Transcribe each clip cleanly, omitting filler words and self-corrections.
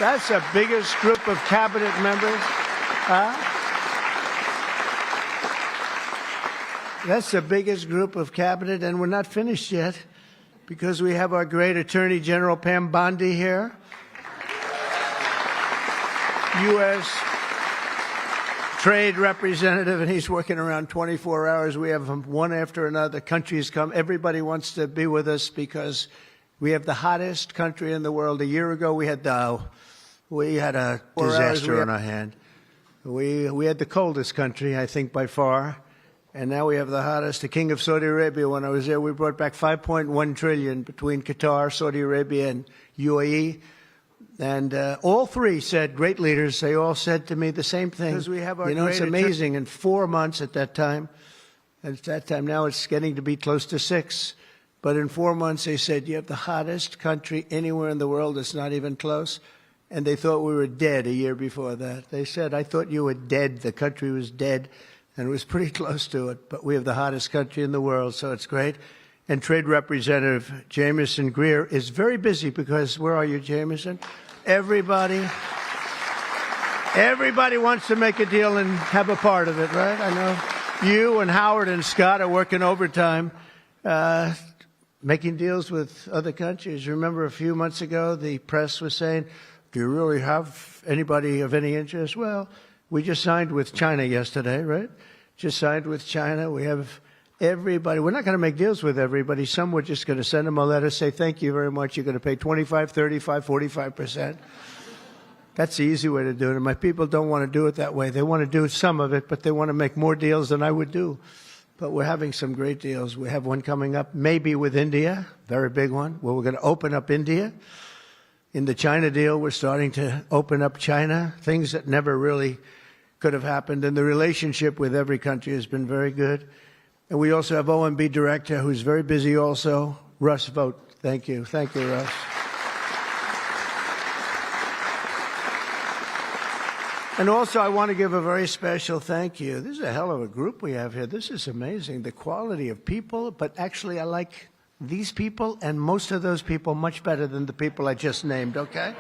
That's the biggest group of cabinet members. That's the biggest group of cabinet, and we're not finished yet because we have our great Attorney General Pam Bondi here, U.S. Trade Representative, and he's working around 24 hours. We have them one after another. Countries come. Everybody wants to be with us because we have the hottest country in the world. A year ago, we had a disaster on our hand. We had the coldest country, I think, by far. And now we have the hottest. The King of Saudi Arabia, when I was there, we brought back $5.1 trillion between Qatar, Saudi Arabia, and UAE. And all three said, great leaders, they all said to me the same thing. Because we have our it's amazing. In 4 months at that time, now it's getting to be close to 6. But in 4 months, they said, you have the hottest country anywhere in the world. It's not even close. And they thought we were dead a year before that. They said, I thought you were dead. The country was dead. And it was pretty close to it. But we have the hottest country in the world, so it's great. And Trade Representative Jamieson Greer is very busy because, where are you, Jamieson? Everybody wants to make a deal and have a part of it, right? I know you and Howard and Scott are working overtime, making deals with other countries. Remember a few months ago, the press was saying, do you really have anybody of any interest? Well, we just signed with China yesterday, right? Just signed with China. We have everybody. We're not going to make deals with everybody. Some we're just going to send them a letter, say, thank you very much. You're going to pay 25, 35, 45%. That's the easy way to do it. And my people don't want to do it that way. They want to do some of it, but they want to make more deals than I would do. But we're having some great deals. We have one coming up, maybe with India, very big one, where we're going to open up India. In the China deal, we're starting to open up China, things that never really could have happened. And the relationship with every country has been very good. And we also have OMB Director, who's very busy also, Russ Vogt. Thank you. Thank you, Russ. And also, I want to give a very special thank you. This is a hell of a group we have here. This is amazing, the quality of people. But actually, I like these people and most of those people much better than the people I just named, okay?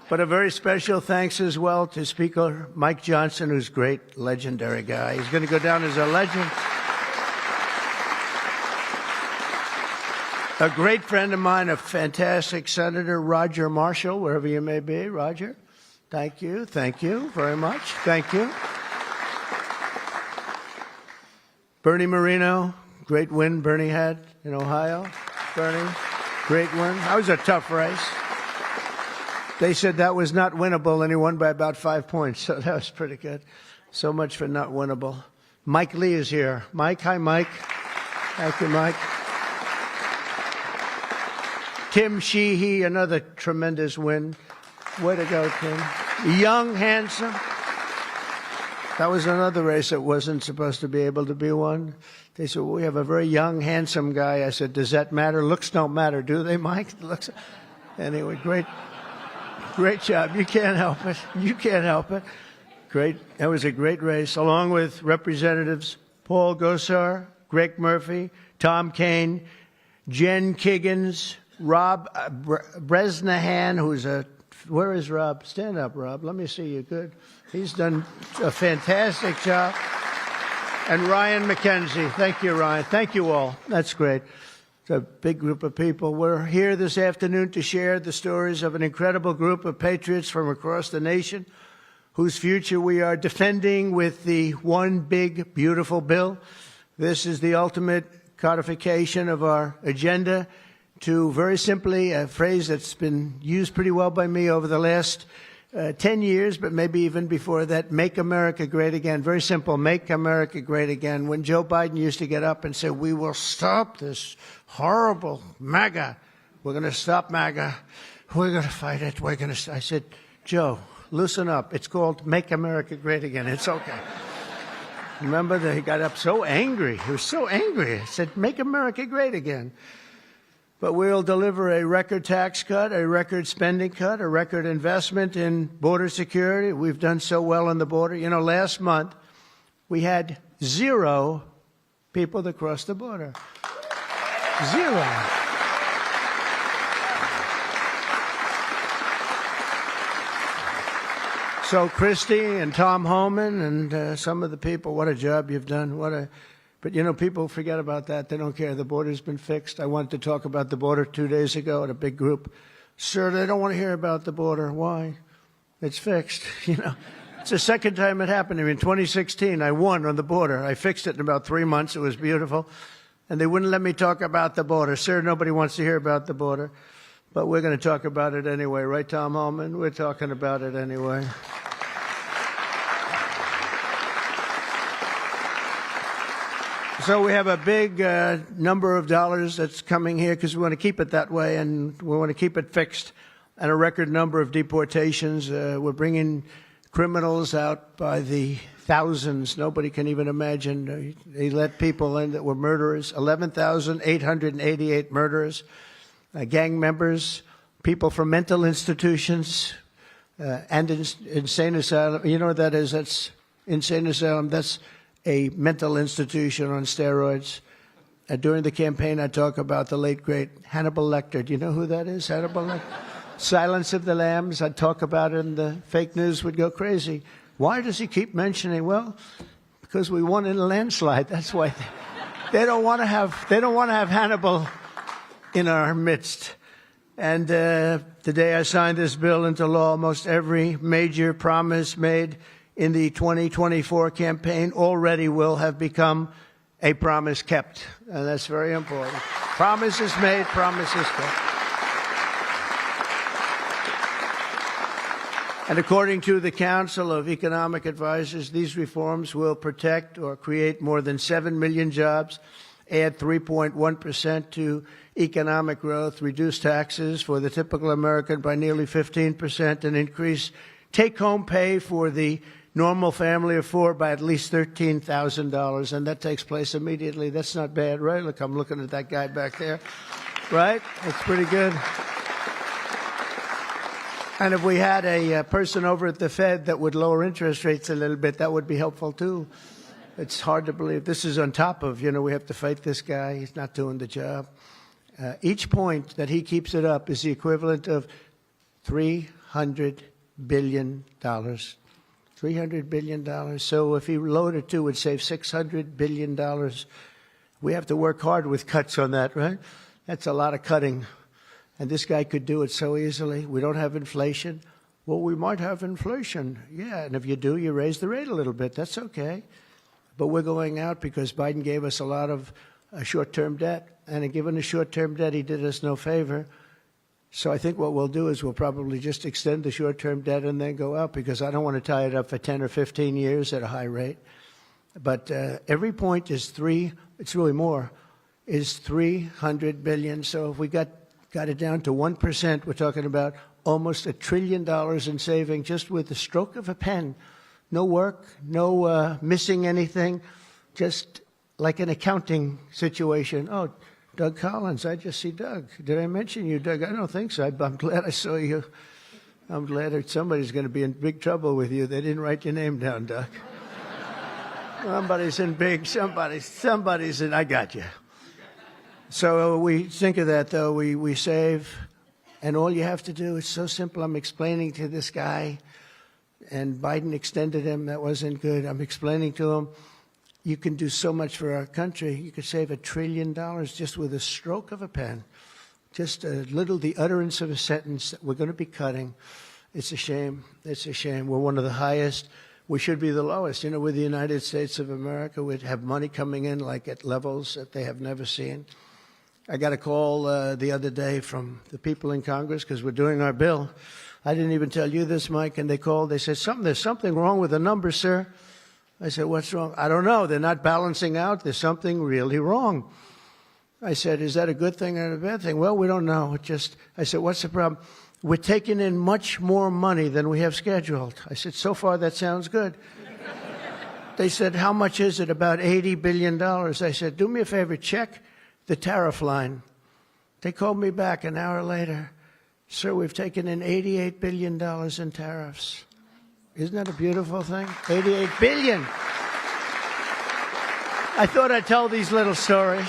But a very special thanks as well to Speaker Mike Johnson, who's a great, legendary guy. He's going to go down as a legend. A great friend of mine, a fantastic Senator, Roger Marshall, wherever you may be. Roger, thank you very much. Thank you. Bernie Moreno, great win Bernie had in Ohio. Bernie, great win. That was a tough race. They said that was not winnable, and he won by about 5 points, so that was pretty good. So much for not winnable. Mike Lee is here. Mike, hi, Mike. Thank you, Mike. Tim Sheehy, another tremendous win. Way to go, Tim. Young, handsome. That was another race that wasn't supposed to be able to be won. They said, well, we have a very young, handsome guy. I said, does that matter? Looks don't matter, do they, Mike? Looks. Anyway, great job. You can't help it. You can't help it. Great. That was a great race, along with Representatives Paul Gosar, Greg Murphy, Tom Kaine, Jen Kiggins, Rob Bresnahan, who's where is Rob? Stand up, Rob. Let me see you. Good. He's done a fantastic job. And Ryan McKenzie. Thank you, Ryan. Thank you all. That's great. It's a big group of people. We're here this afternoon to share the stories of an incredible group of patriots from across the nation whose future we are defending with the one big, beautiful bill. This is the ultimate codification of our agenda to, very simply, a phrase that's been used pretty well by me over the last 10 years, but maybe even before that, make America great again. Very simple, make America great again. When Joe Biden used to get up and say, we will stop this horrible MAGA. We're going to stop MAGA. We're going to fight it. I said, Joe, loosen up. It's called Make America Great Again. It's okay. Remember that he got up so angry. He was so angry. He said, make America great again. But we'll deliver a record tax cut, a record spending cut, a record investment in border security. We've done so well on the border. You know, last month we had 0 people that crossed the border. 0. So Christie and Tom Homan and some of the people, what a job you've done. But, you know, people forget about that. They don't care. The border's been fixed. I wanted to talk about the border 2 days ago at a big group. Sir, they don't want to hear about the border. Why? It's fixed. You know, it's the second time it happened to me. In 2016, I won on the border. I fixed it in about 3 months. It was beautiful. And they wouldn't let me talk about the border. Sir, nobody wants to hear about the border. But we're going to talk about it anyway. Right, Tom Homan? We're talking about it anyway. So we have a big number of dollars that's coming here because we want to keep it that way and we want to keep it fixed. And a record number of deportations. We're bringing criminals out by the thousands. Nobody can even imagine. They let people in that were murderers. 11,888 murderers. Gang members, people from mental institutions, and insane asylum. You know what that is? That's insane asylum. That's a mental institution on steroids. During the campaign, I talk about the late, great Hannibal Lecter. Do you know who that is, Hannibal Lecter? Silence of the Lambs. I'd talk about it, and the fake news would go crazy. Why does he keep mentioning? Well, because we won in a landslide. That's why they don't want to have Hannibal in our midst. And the day I signed this bill into law, almost every major promise made in the 2024 campaign already will have become a promise kept. And that's very important. Promises made, promises kept. And according to the Council of Economic Advisors, these reforms will protect or create more than 7 million jobs, add 3.1% to economic growth, reduce taxes for the typical American by nearly 15%, and increase take-home pay for the normal family of four by at least $13,000. And that takes place immediately. That's not bad, right? Look, I'm looking at that guy back there. Right? That's pretty good. And if we had a person over at the Fed that would lower interest rates a little bit, that would be helpful, too. It's hard to believe. This is on top of, we have to fight this guy. He's not doing the job. Each point that he keeps it up is the equivalent of $300 billion. $300 billion. So if he lowered it to, it would save $600 billion. We have to work hard with cuts on that, right? That's a lot of cutting. And this guy could do it so easily. We don't have inflation. Well, we might have inflation. Yeah, and if you do, you raise the rate a little bit. That's okay. But we're going out because Biden gave us a lot of short-term debt. And given the short-term debt, he did us no favor. So I think what we'll do is we'll probably just extend the short-term debt and then go out because I don't want to tie it up for 10 or 15 years at a high rate. But every point is it's really more, is $300 billion. So if we got it down to 1%, we're talking about almost $1 trillion in saving just with the stroke of a pen. No work, no missing anything, just like an accounting situation. Oh, Doug Collins, I just see Doug. Did I mention you, Doug? I don't think so. I'm glad I saw you. I'm glad that somebody's going to be in big trouble with you. They didn't write your name down, Doug. Somebody's in big, somebody's in, I got you. So we think of that, though. We save, and all you have to do is so simple. I'm explaining to this guy, and Biden extended him. That wasn't good. I'm explaining to him, you can do so much for our country. You could save $1 trillion just with a stroke of a pen. Just the utterance of a sentence that we're going to be cutting. It's a shame. It's a shame. We're one of the highest. We should be the lowest. With the United States of America, we'd have money coming in like at levels that they have never seen. I got a call the other day from the people in Congress because we're doing our bill. I didn't even tell you this, Mike, and they called. They said, there's something wrong with the numbers, sir. I said, what's wrong? I don't know. They're not balancing out. There's something really wrong. I said, is that a good thing or a bad thing? Well, we don't know. I said, what's the problem? We're taking in much more money than we have scheduled. I said, so far that sounds good. They said, how much is it? About $80 billion. I said, do me a favor, check the tariff line. They called me back an hour later. Sir, we've taken in $88 billion in tariffs. Isn't that a beautiful thing? $88 billion. I thought I'd tell these little stories.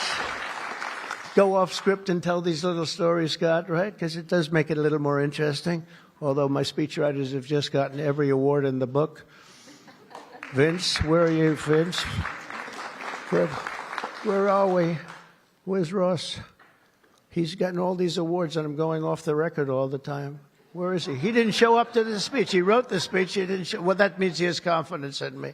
Go off script and tell these little stories, Scott, right? Because it does make it a little more interesting. although my speechwriters have just gotten every award in the book. Vince, where are you, Vince? Where are we? Where's Ross? He's gotten all these awards, and I'm going off the record all the time. Where is he? He didn't show up to the speech. He wrote the speech. He didn't show. Well, that means he has confidence in me.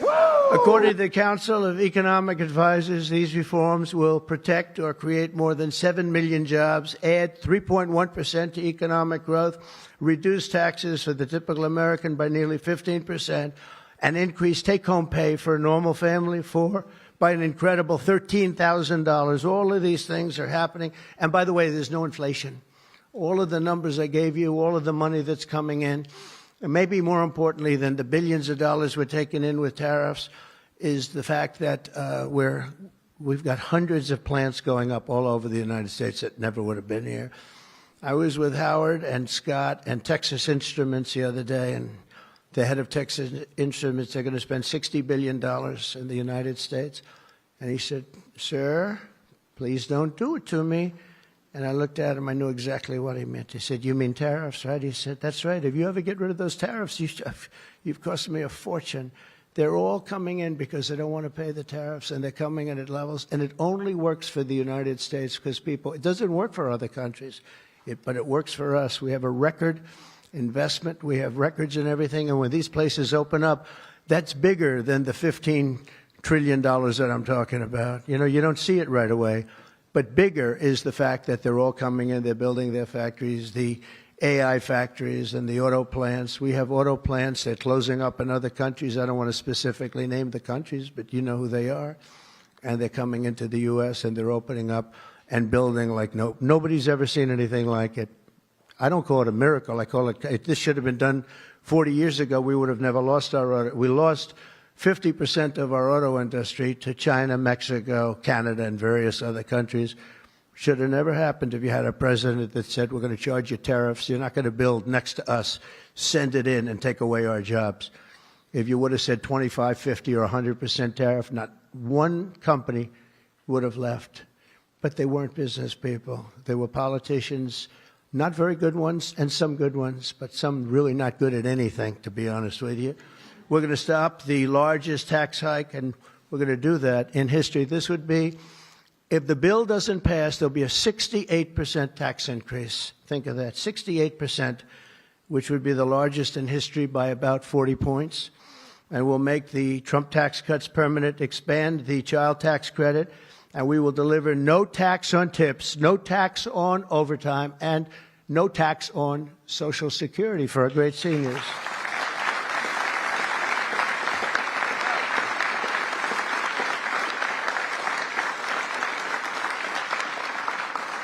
Woo! According to the Council of Economic Advisors, these reforms will protect or create more than 7 million jobs, add 3.1% to economic growth, reduce taxes for the typical American by nearly 15%, and increase take-home pay for a normal family by an incredible $13,000. All of these things are happening. And by the way, there's no inflation. All of the numbers I gave you, all of the money that's coming in, and maybe more importantly than the billions of dollars we're taking in with tariffs, is the fact that we've got hundreds of plants going up all over the United States that never would have been here. I was with Howard and Scott and Texas Instruments the other day, and the head of Texas Instruments, they're going to spend $60 billion in the United States. And he said, "Sir, please don't do it to me." And I looked at him. I knew exactly what he meant. He said, "You mean tariffs, right?" He said, "That's right. If you ever get rid of those tariffs, you've cost me a fortune." They're all coming in because they don't want to pay the tariffs, and they're coming in at levels. And it only works for the United States because it doesn't work for other countries, but it works for us. We have a record investment. We have records and everything. And when these places open up, that's bigger than the $15 trillion that I'm talking about. You know, you don't see it right away. But bigger is the fact that they're all coming in, they're building their factories, the AI factories and the auto plants. We have auto plants that are closing up in other countries. I don't want to specifically name the countries, but you know who they are. And they're coming into the U.S. and they're opening up and building like nobody's ever seen anything like it. I don't call it a miracle. I call it, this should have been done 40 years ago. We would have never lost our auto. We lost 50% of our auto industry to China, Mexico, Canada, and various other countries. Should have never happened if you had a president that said, "We're going to charge you tariffs. You're not going to build next to us. Send it in and take away our jobs." If you would have said 25, 50, or 100% tariff, not one company would have left. But they weren't business people. They were politicians, not very good ones, and some good ones, but some really not good at anything, to be honest with you. We're going to stop the largest tax hike, and we're going to do that in history. This would be, if the bill doesn't pass, there'll be a 68% tax increase. Think of that, 68%, which would be the largest in history by about 40 points. And we'll make the Trump tax cuts permanent, expand the child tax credit, and we will deliver no tax on tips, no tax on overtime, and no tax on Social Security for our great seniors.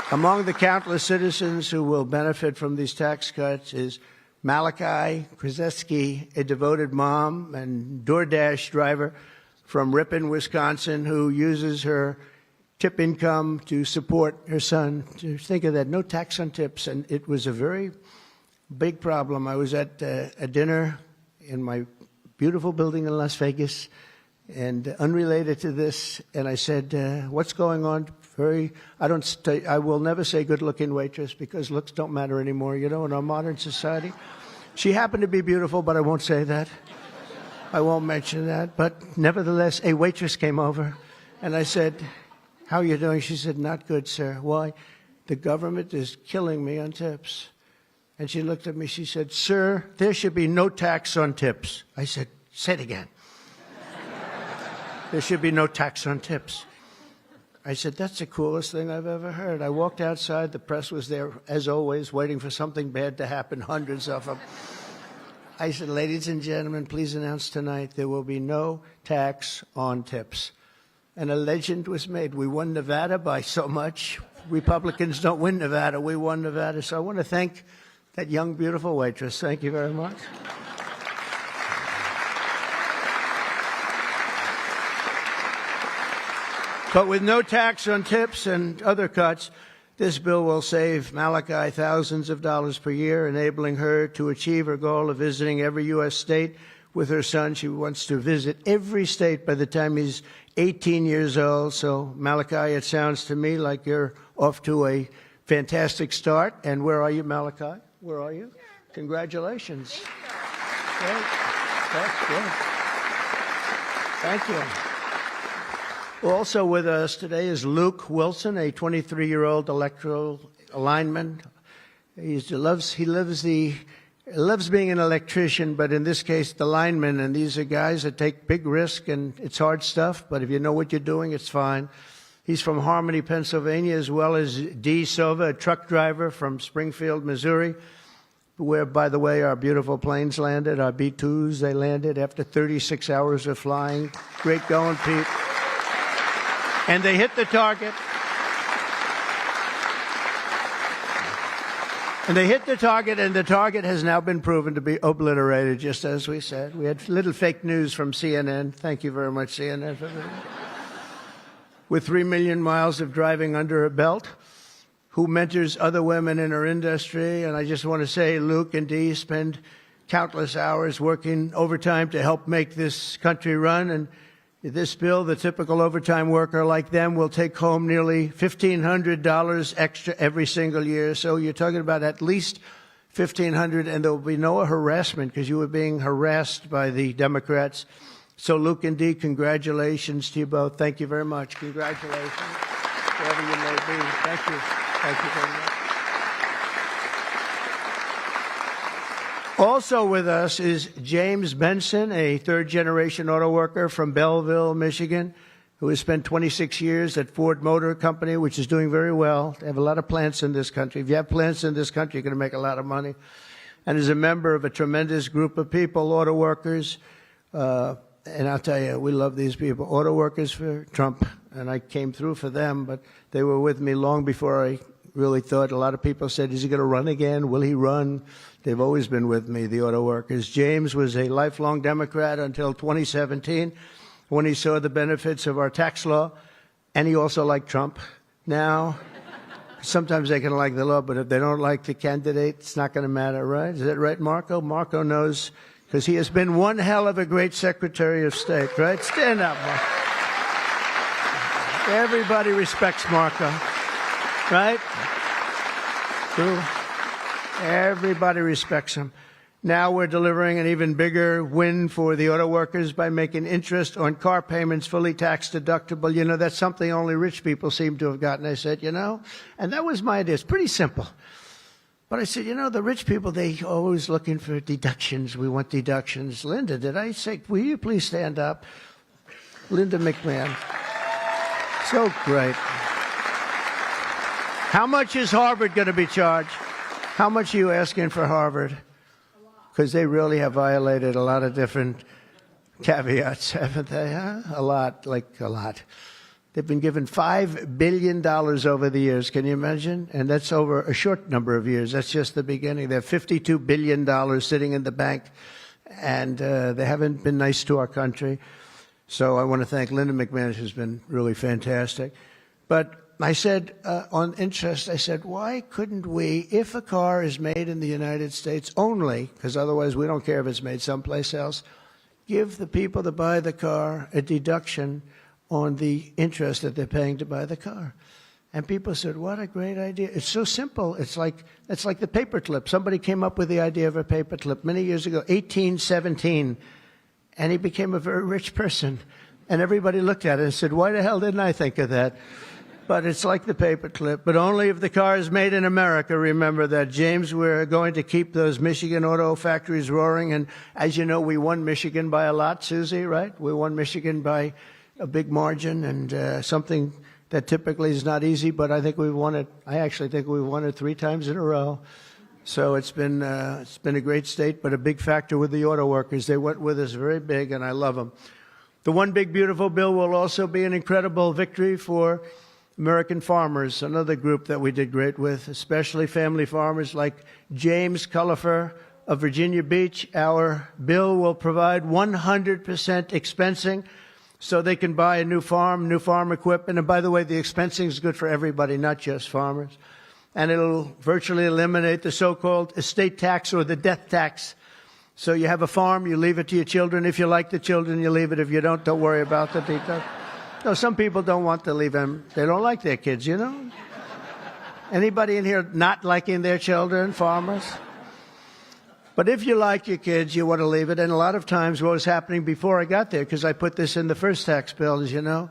Among the countless citizens who will benefit from these tax cuts is Malachi Krzyzewski, a devoted mom and DoorDash driver from Ripon, Wisconsin, who uses her tip income to support her son. Think of that, no tax on tips. And it was a very big problem. I was at a dinner in my beautiful building in Las Vegas, and unrelated to this, and I said, "What's going on?" I will never say good-looking waitress because looks don't matter anymore, you know, in our modern society. She happened to be beautiful, but I won't say that. I won't mention that. But nevertheless, a waitress came over, and I said, "How are you doing?" She said, "Not good, sir." "Why?" "The government is killing me on tips." And she looked at me, she said, "Sir, there should be no tax on tips." I said, "Say it again." "There should be no tax on tips." I said, "That's the coolest thing I've ever heard." I walked outside. The press was there, as always, waiting for something bad to happen, hundreds of them. I said, "Ladies and gentlemen, please announce tonight there will be no tax on tips." And a legend was made. We won Nevada by so much. Republicans don't win Nevada. We won Nevada. So I want to thank that young, beautiful waitress. Thank you very much. But with no tax on tips and other cuts, this bill will save Malachi thousands of dollars per year, enabling her to achieve her goal of visiting every U.S. state with her son. She wants to visit every state by the time he's 18 years old. So, Malachi, it sounds to me like you're off to a fantastic start. And where are you, Malachi? Where are you? Congratulations. Great. That's good. Thank you. Also with us today is Luke Wilson, a 23-year-old electrical lineman. He loves being an electrician, but in this case, the lineman. And these are guys that take big risk, and it's hard stuff. But if you know what you're doing, it's fine. He's from Harmony, Pennsylvania, as well as Dee Sova, a truck driver from Springfield, Missouri, where, by the way, our beautiful planes landed, our B-2s. They landed after 36 hours of flying. Great going, Pete. And they hit the target. And they hit the target, and the target has now been proven to be obliterated, just as we said. We had little fake news from CNN. Thank you very much, CNN, for that. With 3 million miles of driving under her belt, who mentors other women in her industry. And I just want to say, Luke and Dee spend countless hours working overtime to help make this country run. And this bill, the typical overtime worker like them will take home nearly $1,500 extra every single year. So you're talking about at least $1,500, and there will be no harassment because you were being harassed by the Democrats. So Luke and Dee, congratulations to you both. Thank you very much. Congratulations, wherever you may be. Thank you. Thank you very much. Also with us is James Benson, a third-generation auto worker from Belleville, Michigan, who has spent 26 years at Ford Motor Company, which is doing very well. They have a lot of plants in this country. If you have plants in this country, you're going to make a lot of money. And is a member of a tremendous group of people, auto workers. And I'll tell you, we love these people. Auto workers for Trump. And I came through for them, but they were with me long before I really thought. A lot of people said, is he going to run again? Will he run? They've always been with me, the auto workers. James was a lifelong Democrat until 2017 when he saw the benefits of our tax law, and he also liked Trump. Now, sometimes they can like the law, but if they don't like the candidate, it's not going to matter, right? Is that right, Marco? Marco knows, because he has been one hell of a great Secretary of State, right? Stand up, Marco. Everybody respects Marco, right? True. Everybody respects him. Now we're delivering an even bigger win for the auto workers by making interest on car payments fully tax deductible. You know, that's something only rich people seem to have gotten. I said, you know, and that was my idea. It's pretty simple. But I said, you know, the rich people, they always looking for deductions. We want deductions. Linda, did I say, will you please stand up? Linda McMahon. So great. How much is Harvard going to be charged? How much are you asking for Harvard? Because they really have violated a lot of different caveats, haven't they? Huh? A lot, like a lot. They've been given $5 billion over the years. Can you imagine? And that's over a short number of years. That's just the beginning. They have $52 billion sitting in the bank, and they haven't been nice to our country. So I want to thank Linda McMahon, who's been really fantastic. But I said, on interest, I said, why couldn't we, if a car is made in the United States only, because otherwise we don't care if it's made someplace else, give the people that buy the car a deduction on the interest that they're paying to buy the car? And people said, what a great idea. It's so simple. It's like the paperclip. Somebody came up with the idea of a paperclip many years ago, 1817, and he became a very rich person. And everybody looked at it and said, why the hell didn't I think of that? But it's like the paperclip, but only if the car is made in America. Remember that, James. We're going to keep those Michigan auto factories roaring. And as you know, we won Michigan by a lot, Susie, right? We won Michigan by a big margin, and something that typically is not easy, but I think we've won it. I actually think we've won it 3 times in a row. So it's been a great state, but a big factor with the auto workers. They went with us very big, and I love them. The One Big Beautiful Bill will also be an incredible victory for American farmers, another group that we did great with, especially family farmers like James Cullifer of Virginia Beach. Our bill will provide 100% expensing so they can buy a new farm equipment. And by the way, the expensing is good for everybody, not just farmers. And it'll virtually eliminate the so-called estate tax or the death tax. So you have a farm, you leave it to your children. If you like the children, you leave it. If you don't worry about the details. No, some people don't want to leave them. They don't like their kids, you know? Anybody in here not liking their children, farmers? But if you like your kids, you want to leave it. And a lot of times what was happening before I got there, because I put this in the first tax bill, as you know,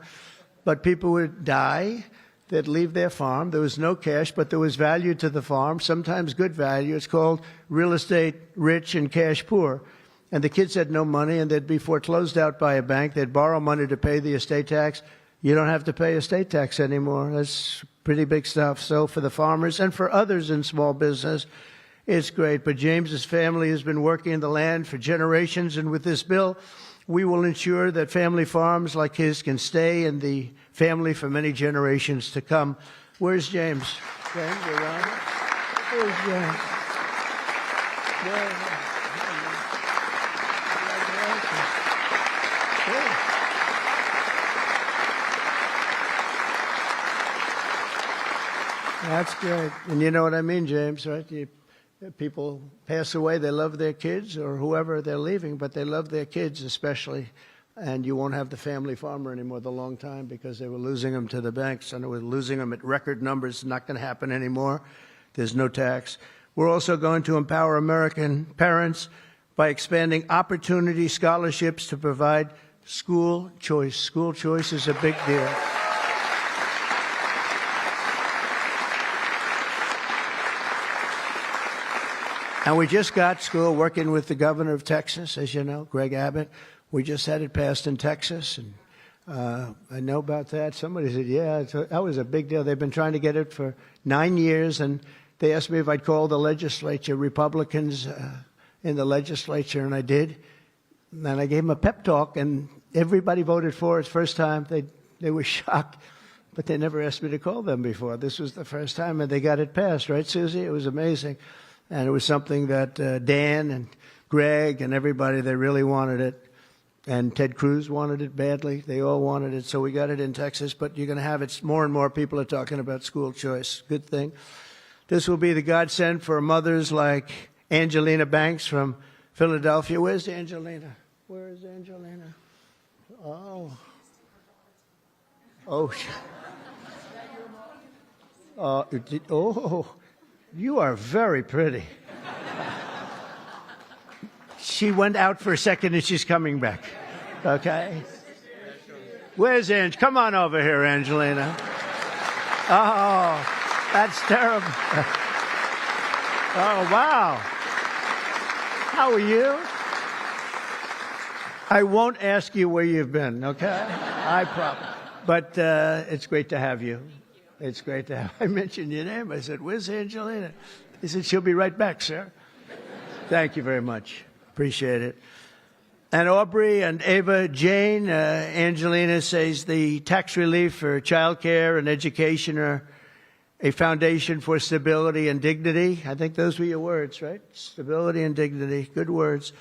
but people would die. They'd leave their farm. There was no cash, but there was value to the farm, sometimes good value. It's called real estate rich and cash poor. And the kids had no money, and they'd be foreclosed out by a bank. They'd borrow money to pay the estate tax. You don't have to pay estate tax anymore. That's pretty big stuff. So for the farmers and for others in small business, it's great. But James's family has been working in the land for generations, and with this bill, we will ensure that family farms like his can stay in the family for many generations to come. Where's James? James, you around? Where's James? That's great. And you know what I mean, James, right? People pass away, they love their kids or whoever they're leaving, but they love their kids especially. And you won't have the family farmer anymore the long time because they were losing them to the banks, and they were losing them at record numbers. It's not going to happen anymore. There's no tax. We're also going to empower American parents by expanding opportunity scholarships to provide school choice. School choice is a big deal. And we just got school working with the governor of Texas, as you know, Greg Abbott. We just had it passed in Texas, and I know about that. Somebody said, yeah, that was a big deal. They've been trying to get it for 9 years, and they asked me if I'd call the legislature, Republicans in the legislature, and I did. And I gave them a pep talk, and everybody voted for it. First time, they were shocked, but they never asked me to call them before. This was the first time, and they got it passed, right, Susie? It was amazing. And it was something that Dan and Greg and everybody, they really wanted it. And Ted Cruz wanted it badly. They all wanted it. So we got it in Texas. But you're going to have it. More and more people are talking about school choice. Good thing. This will be the godsend for mothers like Angelina Banks from Philadelphia. Where's Angelina? Where is Angelina? Oh. Oh. Oh. You are very pretty. She went out for a second and she's coming back. Okay? Where's Ange? Come on over here, Angelina. Oh, that's terrible. Oh, wow. How are you? I won't ask you where you've been, okay? I promise. But it's great to have you. It's great to have. I mentioned your name. I said, where's Angelina? He said, she'll be right back, sir. Thank you very much. Appreciate it. And Aubrey and Ava Jane, Angelina says the tax relief for child care and education are a foundation for stability and dignity. I think those were your words, right? Stability and dignity. Good words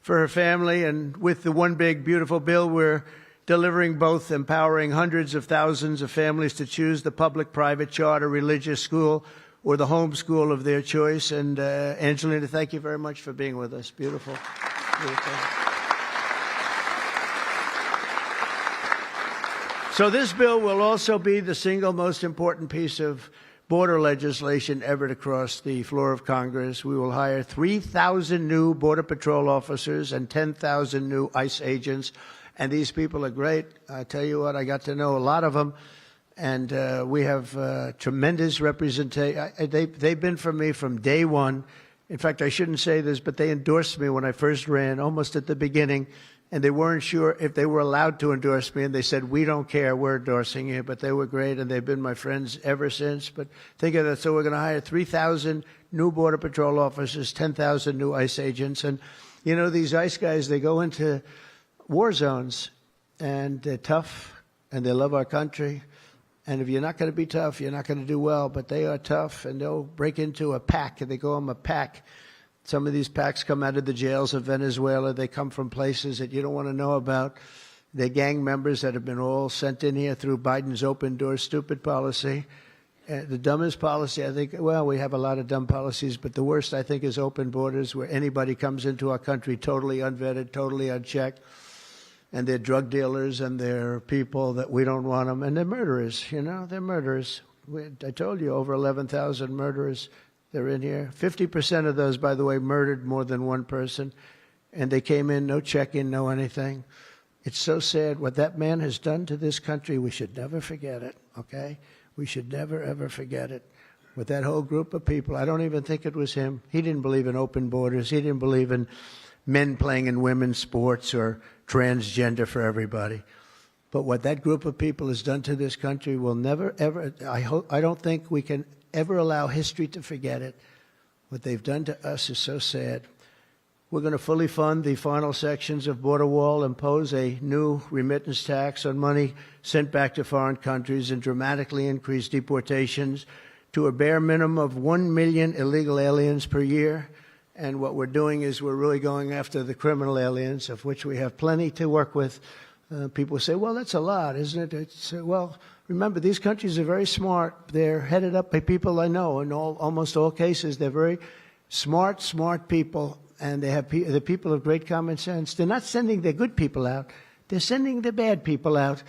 for her family. And with the one big, beautiful bill, we're delivering both, empowering hundreds of thousands of families to choose the public, private, charter, religious school or the home school of their choice. And Angelina, thank you very much for being with us. Beautiful. Beautiful. So this bill will also be the single most important piece of border legislation ever to cross the floor of Congress. We will hire 3,000 new Border Patrol officers and 10,000 new ICE agents. And these people are great. I tell you what, I got to know a lot of them. And we have tremendous representation. They've been for me from day one. In fact, I shouldn't say this, but they endorsed me when I first ran, almost at the beginning. And they weren't sure if they were allowed to endorse me. And they said, we don't care, we're endorsing you. But they were great, and they've been my friends ever since. But think of that. So we're going to hire 3,000 new Border Patrol officers, 10,000 new ICE agents. And, you know, these ICE guys, they go into war zones, and they're tough, and they love our country. And if you're not going to be tough, you're not going to do well. But they are tough, and they'll break into a pack, and they call them a pack. Some of these packs come out of the jails of Venezuela. They come from places that you don't want to know about. They're gang members that have been all sent in here through Biden's open door stupid policy. The dumbest policy, I think, well, we have a lot of dumb policies, but the worst, I think, is open borders, where anybody comes into our country totally unvetted, totally unchecked. And they're drug dealers, and they're people that we don't want them. And they're murderers, you know, they're murderers. I told you, over 11,000 murderers They're in here. 50% of those, by the way, murdered more than one person. And they came in, no check-in, no anything. It's so sad. What that man has done to this country, we should never forget it, okay? We should never, ever forget it. With that whole group of people, I don't even think it was him. He didn't believe in open borders. He didn't believe in men playing in women's sports or transgender for everybody. But what that group of people has done to this country will never, ever, I don't think we can ever allow history to forget it. What they've done to us is so sad. We're going to fully fund the final sections of border wall, impose a new remittance tax on money sent back to foreign countries, and dramatically increase deportations to a bare minimum of 1 million illegal aliens per year. And what we're doing is we're really going after the criminal aliens, of which we have plenty to work with. People say, well, that's a lot, isn't it? Well, remember, these countries are very smart. They're headed up by people I know. In almost all cases, they're very smart people. And they have the people of great common sense. They're not sending their good people out. They're sending the bad people out.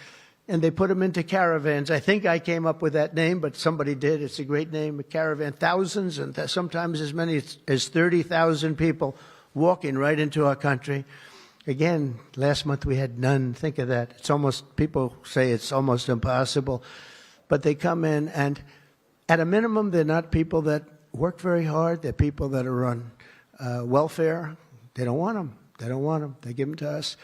And they put them into caravans. I think I came up with that name, but somebody did. It's a great name, a caravan. Thousands and sometimes as many as 30,000 people walking right into our country. Again, last month we had none. Think of that. It's almost, people say it's almost impossible. But they come in, and at a minimum, they're not people that work very hard. They're people that are on welfare. They don't want them. They don't want them. They give them to us.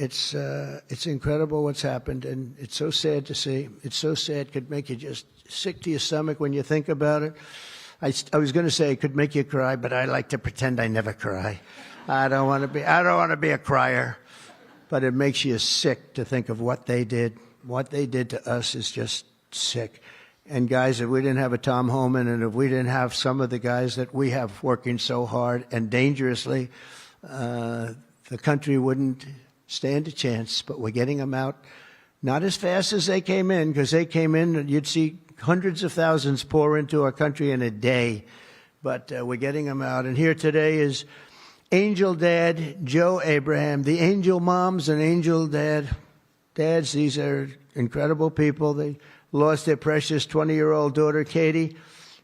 It's incredible what's happened, and it's so sad to see. It's so sad. It could make you just sick to your stomach when you think about it. I was going to say it could make you cry, but I like to pretend I never cry. I don't want to be a crier, but it makes you sick to think of what they did. What they did to us is just sick. And guys, if we didn't have a Tom Homan, and if we didn't have some of the guys that we have working so hard and dangerously, the country wouldn't stand a chance. But we're getting them out, not as fast as they came in, because they came in and you'd see hundreds of thousands pour into our country in a day. But we're getting them out. And here today is Angel Dad Joe Abraham, the Angel Moms and Angel Dads. These are incredible people. They lost their precious 20-year-old daughter, Katie,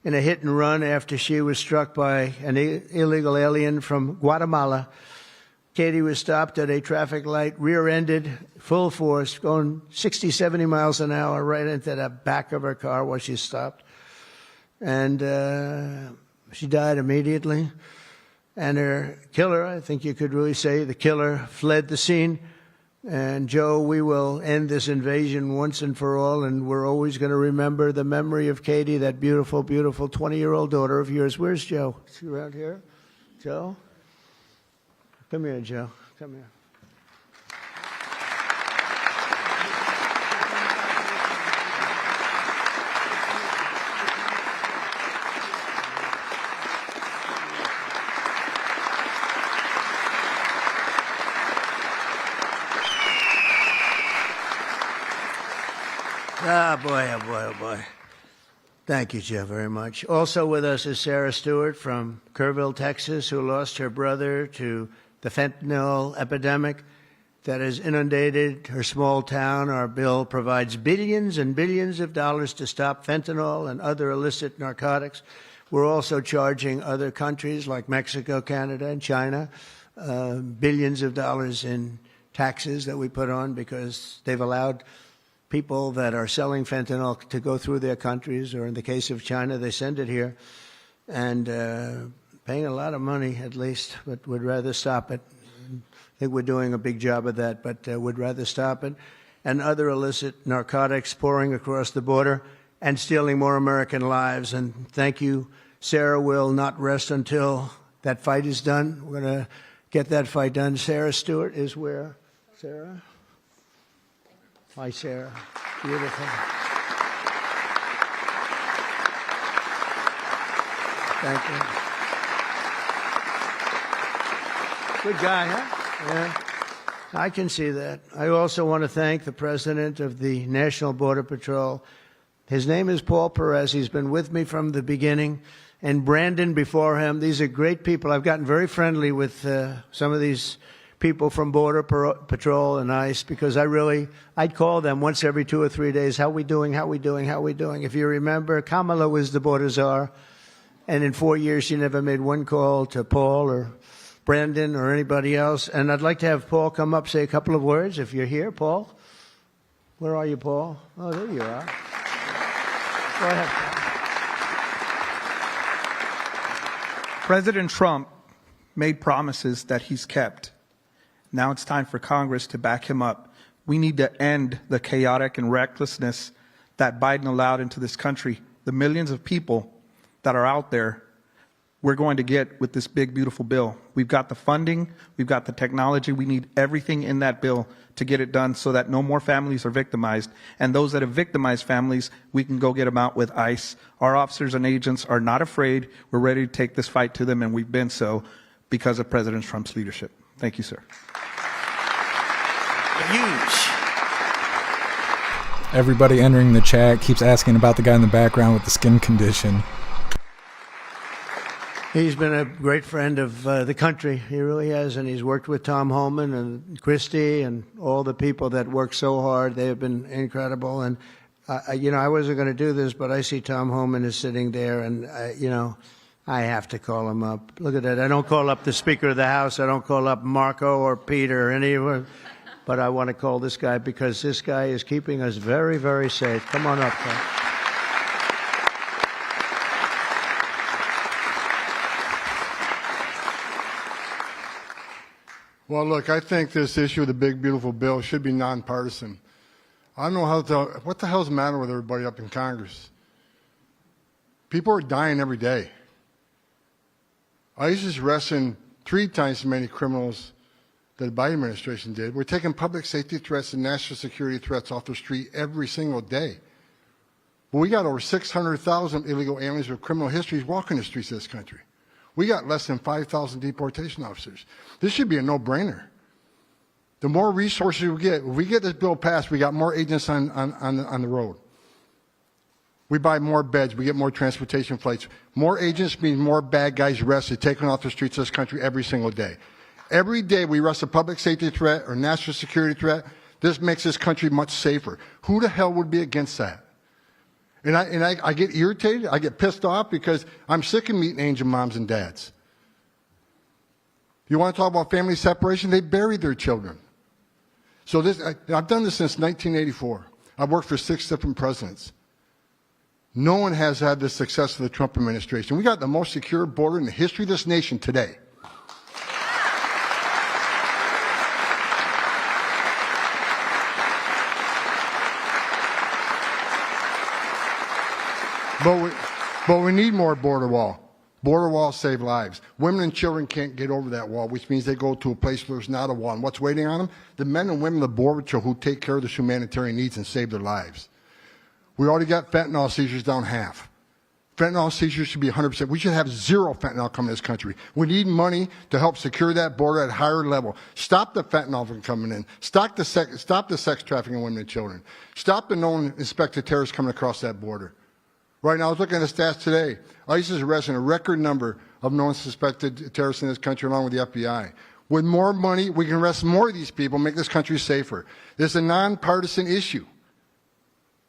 in a hit and run after she was struck by an illegal alien from Guatemala. Katie was stopped at a traffic light, rear-ended, full force, going 60, 70 miles an hour right into the back of her car while she stopped. And she died immediately. And her killer, I think you could really say the killer, fled the scene. And Joe, we will end this invasion once and for all, and we're always going to remember the memory of Katie, that beautiful, beautiful 20-year-old daughter of yours. Where's Joe? Is she around here? Joe? Come here, Joe. Come here. Ah, boy, oh, boy, oh, boy. Thank you, Jeff, very much. Also with us is Sarah Stewart from Kerrville, Texas, who lost her brother to the fentanyl epidemic that has inundated her small town. Our bill provides billions and billions of dollars to stop fentanyl and other illicit narcotics. We're also charging other countries like Mexico, Canada, and China billions of dollars in taxes that we put on because they've allowed people that are selling fentanyl to go through their countries, or in the case of China, they send it here, and paying a lot of money at least, but would rather stop it. I think we're doing a big job of that, but would rather stop it. And other illicit narcotics pouring across the border and stealing more American lives. And thank you, Sarah will not rest until that fight is done. We're going to get that fight done. Sarah Stewart is where? Sarah? Hi, Sarah. Beautiful. Thank you. Good guy, huh? Yeah. I can see that. I also want to thank the president of the National Border Patrol. His name is Paul Perez. He's been with me from the beginning. And Brandon before him. These are great people. I've gotten very friendly with some of these people from Border Patrol and ICE because I'd call them once every 2 or 3 days. How we doing? How we doing? How we doing? If you remember, Kamala was the border czar. And in 4 years, you never made one call to Paul or Brandon or anybody else. And I'd like to have Paul come up, say a couple of words, if you're here. Paul? Where are you, Paul? Oh, there you are. Go ahead, Paul. President Trump made promises that he's kept. Now it's time for Congress to back him up. We need to end the chaotic and recklessness that Biden allowed into this country. The millions of people that are out there, we're going to get with this big, beautiful bill. We've got the funding, we've got the technology, we need everything in that bill to get it done so that no more families are victimized. And those that have victimized families, we can go get them out with ICE. Our officers and agents are not afraid. We're ready to take this fight to them, and we've been so because of President Trump's leadership. Thank you, sir. Huge. Everybody entering the chat keeps asking about the guy in the background with the skin condition. He's been a great friend of the country. He really has, and he's worked with Tom Homan and Christie and all the people that work so hard. They have been incredible. And, I wasn't going to do this, but I see Tom Homan is sitting there, and, I have to call him up. Look at that. I don't call up the Speaker of the House. I don't call up Marco or Peter or anyone. But I want to call this guy because this guy is keeping us very, very safe. Come on up, Tom. Well, look, I think this issue of the big, beautiful bill should be nonpartisan. I don't know what the hell's the matter with everybody up in Congress? People are dying every day. ICE is arresting 3 times as many criminals that the Biden administration did. We're taking public safety threats and national security threats off the street every single day. But we got over 600,000 illegal aliens with criminal histories walking the streets of this country. We got less than 5,000 deportation officers. This should be a no-brainer. The more resources we get, if we get this bill passed, we got more agents on the road. We buy more beds, we get more transportation flights. More agents means more bad guys arrested, taken off the streets of this country every single day. Every day we arrest a public safety threat or national security threat, this makes this country much safer. Who the hell would be against that? And I get irritated, I get pissed off because I'm sick of meeting angel moms and dads. You want to talk about family separation? They buried their children. So I've done this since 1984. I've worked for 6 different presidents. No one has had the success of the Trump administration. We got the most secure border in the history of this nation today. But we need more border wall. Border walls save lives. Women and children can't get over that wall, which means they go to a place where there's not a wall. And what's waiting on them? The men and women of the Border Patrol who take care of the humanitarian needs and save their lives. We already got fentanyl seizures down half. Fentanyl seizures should be 100%. We should have 0 fentanyl coming to this country. We need money to help secure that border at a higher level. Stop the fentanyl from coming in. Stop the sex trafficking of women and children. Stop the known suspected terrorists coming across that border. Right now, I was looking at the stats today. ICE is arresting a record number of known suspected terrorists in this country along with the FBI. With more money, we can arrest more of these people, make this country safer. This is a nonpartisan issue.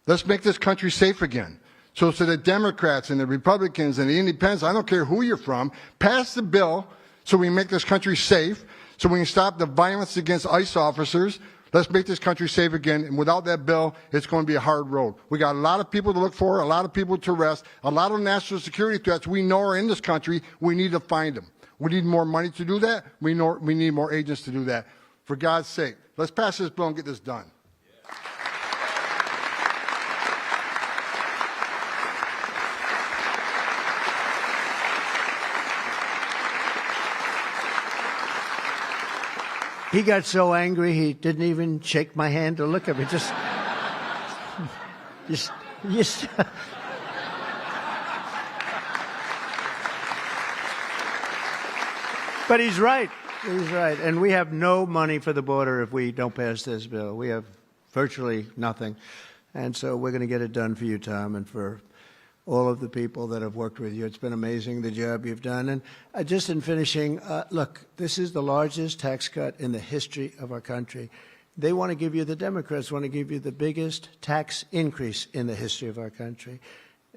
Let's make this country safe again. So to the Democrats and the Republicans and the Independents, I don't care who you're from, pass the bill so we can make this country safe, so we can stop the violence against ICE officers. Let's make this country safe again. And without that bill, it's going to be a hard road. We got a lot of people to look for, a lot of people to arrest, a lot of national security threats we know are in this country. We need to find them. We need more money to do that. We need more agents to do that. For God's sake, let's pass this bill and get this done. He got so angry he didn't even shake my hand or look at me. Just. But he's right. He's right. And we have no money for the border if we don't pass this bill. We have virtually nothing. And so we're going to get it done for you, Tom, and for all of the people that have worked with you. It's been amazing, the job you've done. And just in finishing, look, this is the largest tax cut in the history of our country. They want to give you, the Democrats want to give you the biggest tax increase in the history of our country.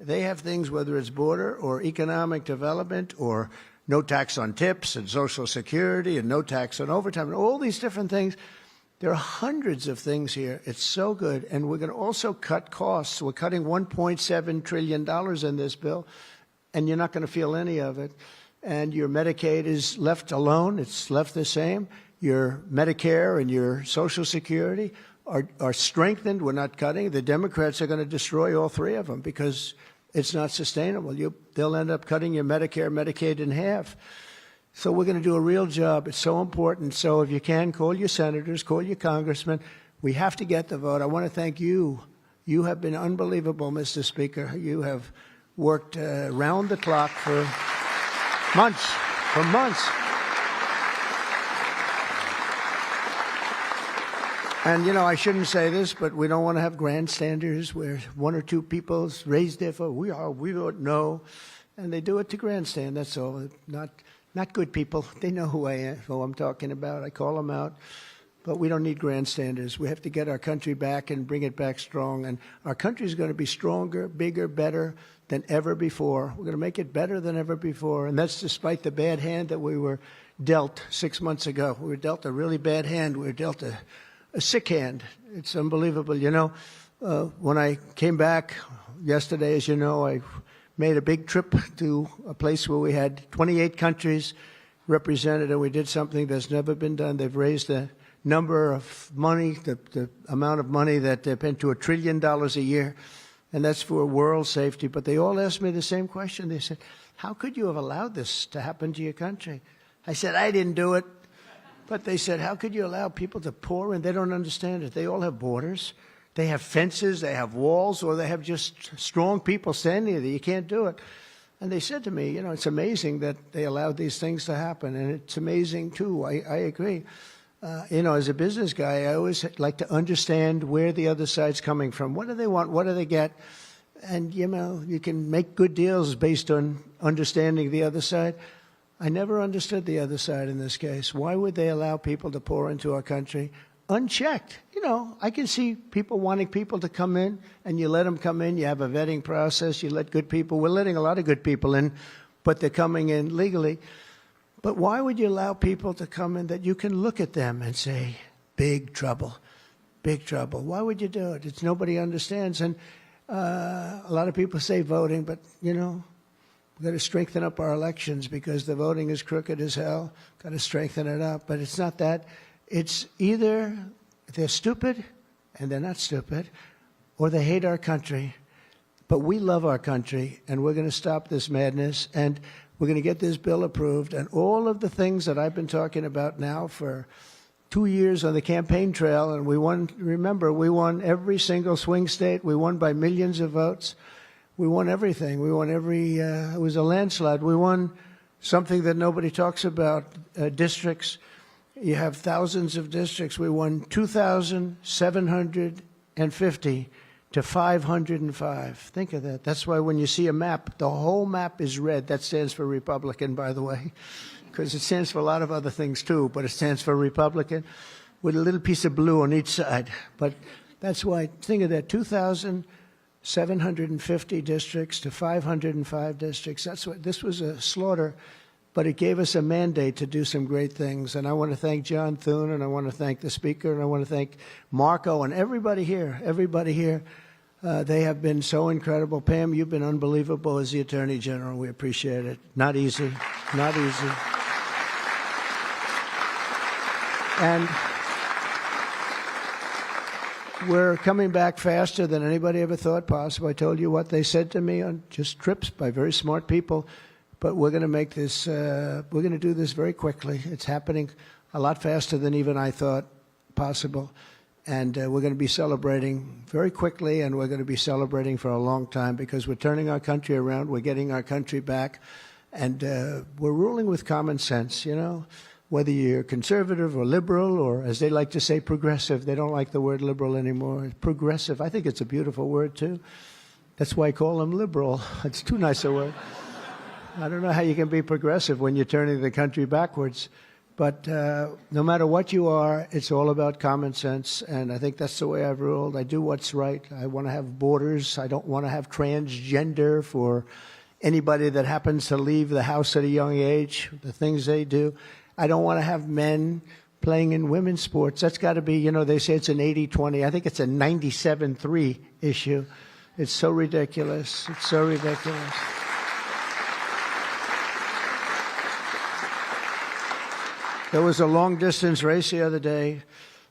They have things, whether it's border or economic development or no tax on tips and Social Security and no tax on overtime and all these different things. There are hundreds of things here. It's so good. And we're going to also cut costs. We're cutting $1.7 trillion in this bill, and you're not going to feel any of it. And your Medicaid is left alone. It's left the same. Your Medicare and your Social Security are strengthened. We're not cutting. The Democrats are going to destroy all three of them because it's not sustainable. They'll end up cutting your Medicare, Medicaid in half. So we're going to do a real job. It's so important. So if you can, call your senators, call your congressmen. We have to get the vote. I want to thank you. You have been unbelievable, Mr. Speaker. You have worked round the clock for months, And, you know, I shouldn't say this, but we don't want to have grandstanders where one or two people raise their vote. We don't know. And they do it to grandstand, that's all. Not good people. They know who I'm talking about. I call them out. But we don't need grandstanders. We have to get our country back and bring it back strong. And our country is going to be stronger, bigger, better than ever before. We're going to make it better than ever before. And that's despite the bad hand that we were dealt 6 months ago. We were dealt a really bad hand. We were dealt a sick hand. It's unbelievable. You know, when I came back yesterday, as you know, I made a big trip to a place where we had 28 countries represented, and we did something that's never been done. They've raised the number of money, the amount of money that they've been to $1 trillion a year, and that's for world safety. But they all asked me the same question. They said, how could you have allowed this to happen to your country? I said, I didn't do it. But they said, how could you allow people to pour in? They don't understand it. They all have borders. They have fences, they have walls, or they have just strong people standing there. You can't do it. And they said to me, you know, it's amazing that they allowed these things to happen. And it's amazing, too. I agree. You know, as a business guy, I always like to understand where the other side's coming from. What do they want? What do they get? And, you know, you can make good deals based on understanding the other side. I never understood the other side in this case. Why would they allow people to pour into our country unchecked? You know, I can see people wanting people to come in, and you let them come in. You have a vetting process. You let good people. We're letting a lot of good people in, but they're coming in legally. But why would you allow people to come in that you can look at them and say, big trouble, big trouble? Why would you do it? It's nobody understands. And a lot of people say voting, but, you know, we've got to strengthen up our elections because the voting is crooked as hell. Got to strengthen it up. But it's not that. It's either they're stupid and they're not stupid, or they hate our country. But we love our country, and we're going to stop this madness, and we're going to get this bill approved. And all of the things that I've been talking about now for 2 years on the campaign trail, and we won, remember, we won every single swing state. We won by millions of votes. We won everything. We won every, it was a landslide. We won something that nobody talks about, districts. You have thousands of districts. We won 2,750 to 505. Think of that. That's why when you see a map, the whole map is red. That stands for Republican, by the way, because it stands for a lot of other things too, but it stands for Republican with a little piece of blue on each side. But that's why, think of that, 2,750 districts to 505 districts. That's what, this was a slaughter, but it gave us a mandate to do some great things. And I want to thank John Thune, and I want to thank the Speaker, and I want to thank Marco and everybody here, They have been so incredible. Pam, you've been unbelievable as the Attorney General. We appreciate it. Not easy. Not easy. And we're coming back faster than anybody ever thought possible. I told you what they said to me on just trips by very smart people. But we're going to make this, we're going to do this very quickly. It's happening a lot faster than even I thought possible. And we're going to be celebrating very quickly, and we're going to be celebrating for a long time because we're turning our country around. We're getting our country back. And we're ruling with common sense, you know, whether you're conservative or liberal or, as they like to say, progressive. They don't like the word liberal anymore. Progressive. I think it's a beautiful word, too. That's why I call them liberal. It's too nice a word. I don't know how you can be progressive when you're turning the country backwards. But no matter what you are, it's all about common sense, and I think that's the way I've ruled. I do what's right. I want to have borders. I don't want to have transgender for anybody that happens to leave the house at a young age, the things they do. I don't want to have men playing in women's sports. That's got to be, you know, they say it's an 80-20. I think it's a 97-3 issue. It's so ridiculous. It's so ridiculous. There was a long-distance race the other day,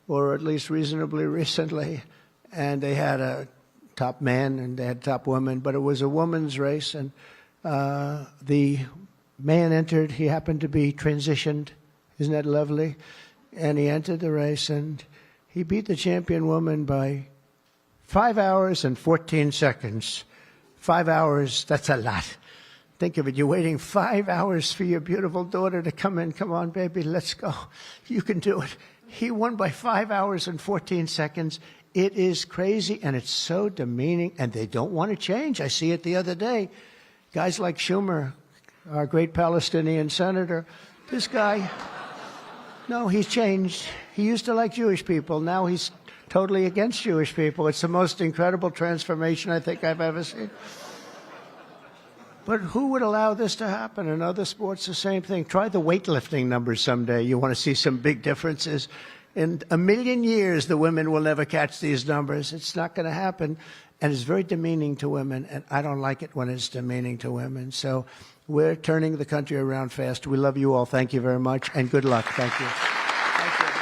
or at least reasonably recently, and they had a top man and they had top woman, but it was a woman's race, and the man entered. He happened to be transitioned. Isn't that lovely? And he entered the race, and he beat the champion woman by 5 hours and 14 seconds. 5 hours, that's a lot. Think of it, you're waiting 5 hours for your beautiful daughter to come in. Come on, baby, let's go. You can do it. He won by 5 hours and 14 seconds. It is crazy, and it's so demeaning, and they don't want to change. I see it the other day. Guys like Schumer, our great Palestinian senator, this guy, no, he's changed. He used to like Jewish people. Now he's totally against Jewish people. It's the most incredible transformation I think I've ever seen. But who would allow this to happen? In other sports, the same thing. Try the weightlifting numbers someday. You want to see some big differences. In a million years, the women will never catch these numbers. It's not going to happen. And it's very demeaning to women, and I don't like it when it's demeaning to women. So we're turning the country around fast. We love you all. Thank you very much, and good luck. Thank you. Thank you.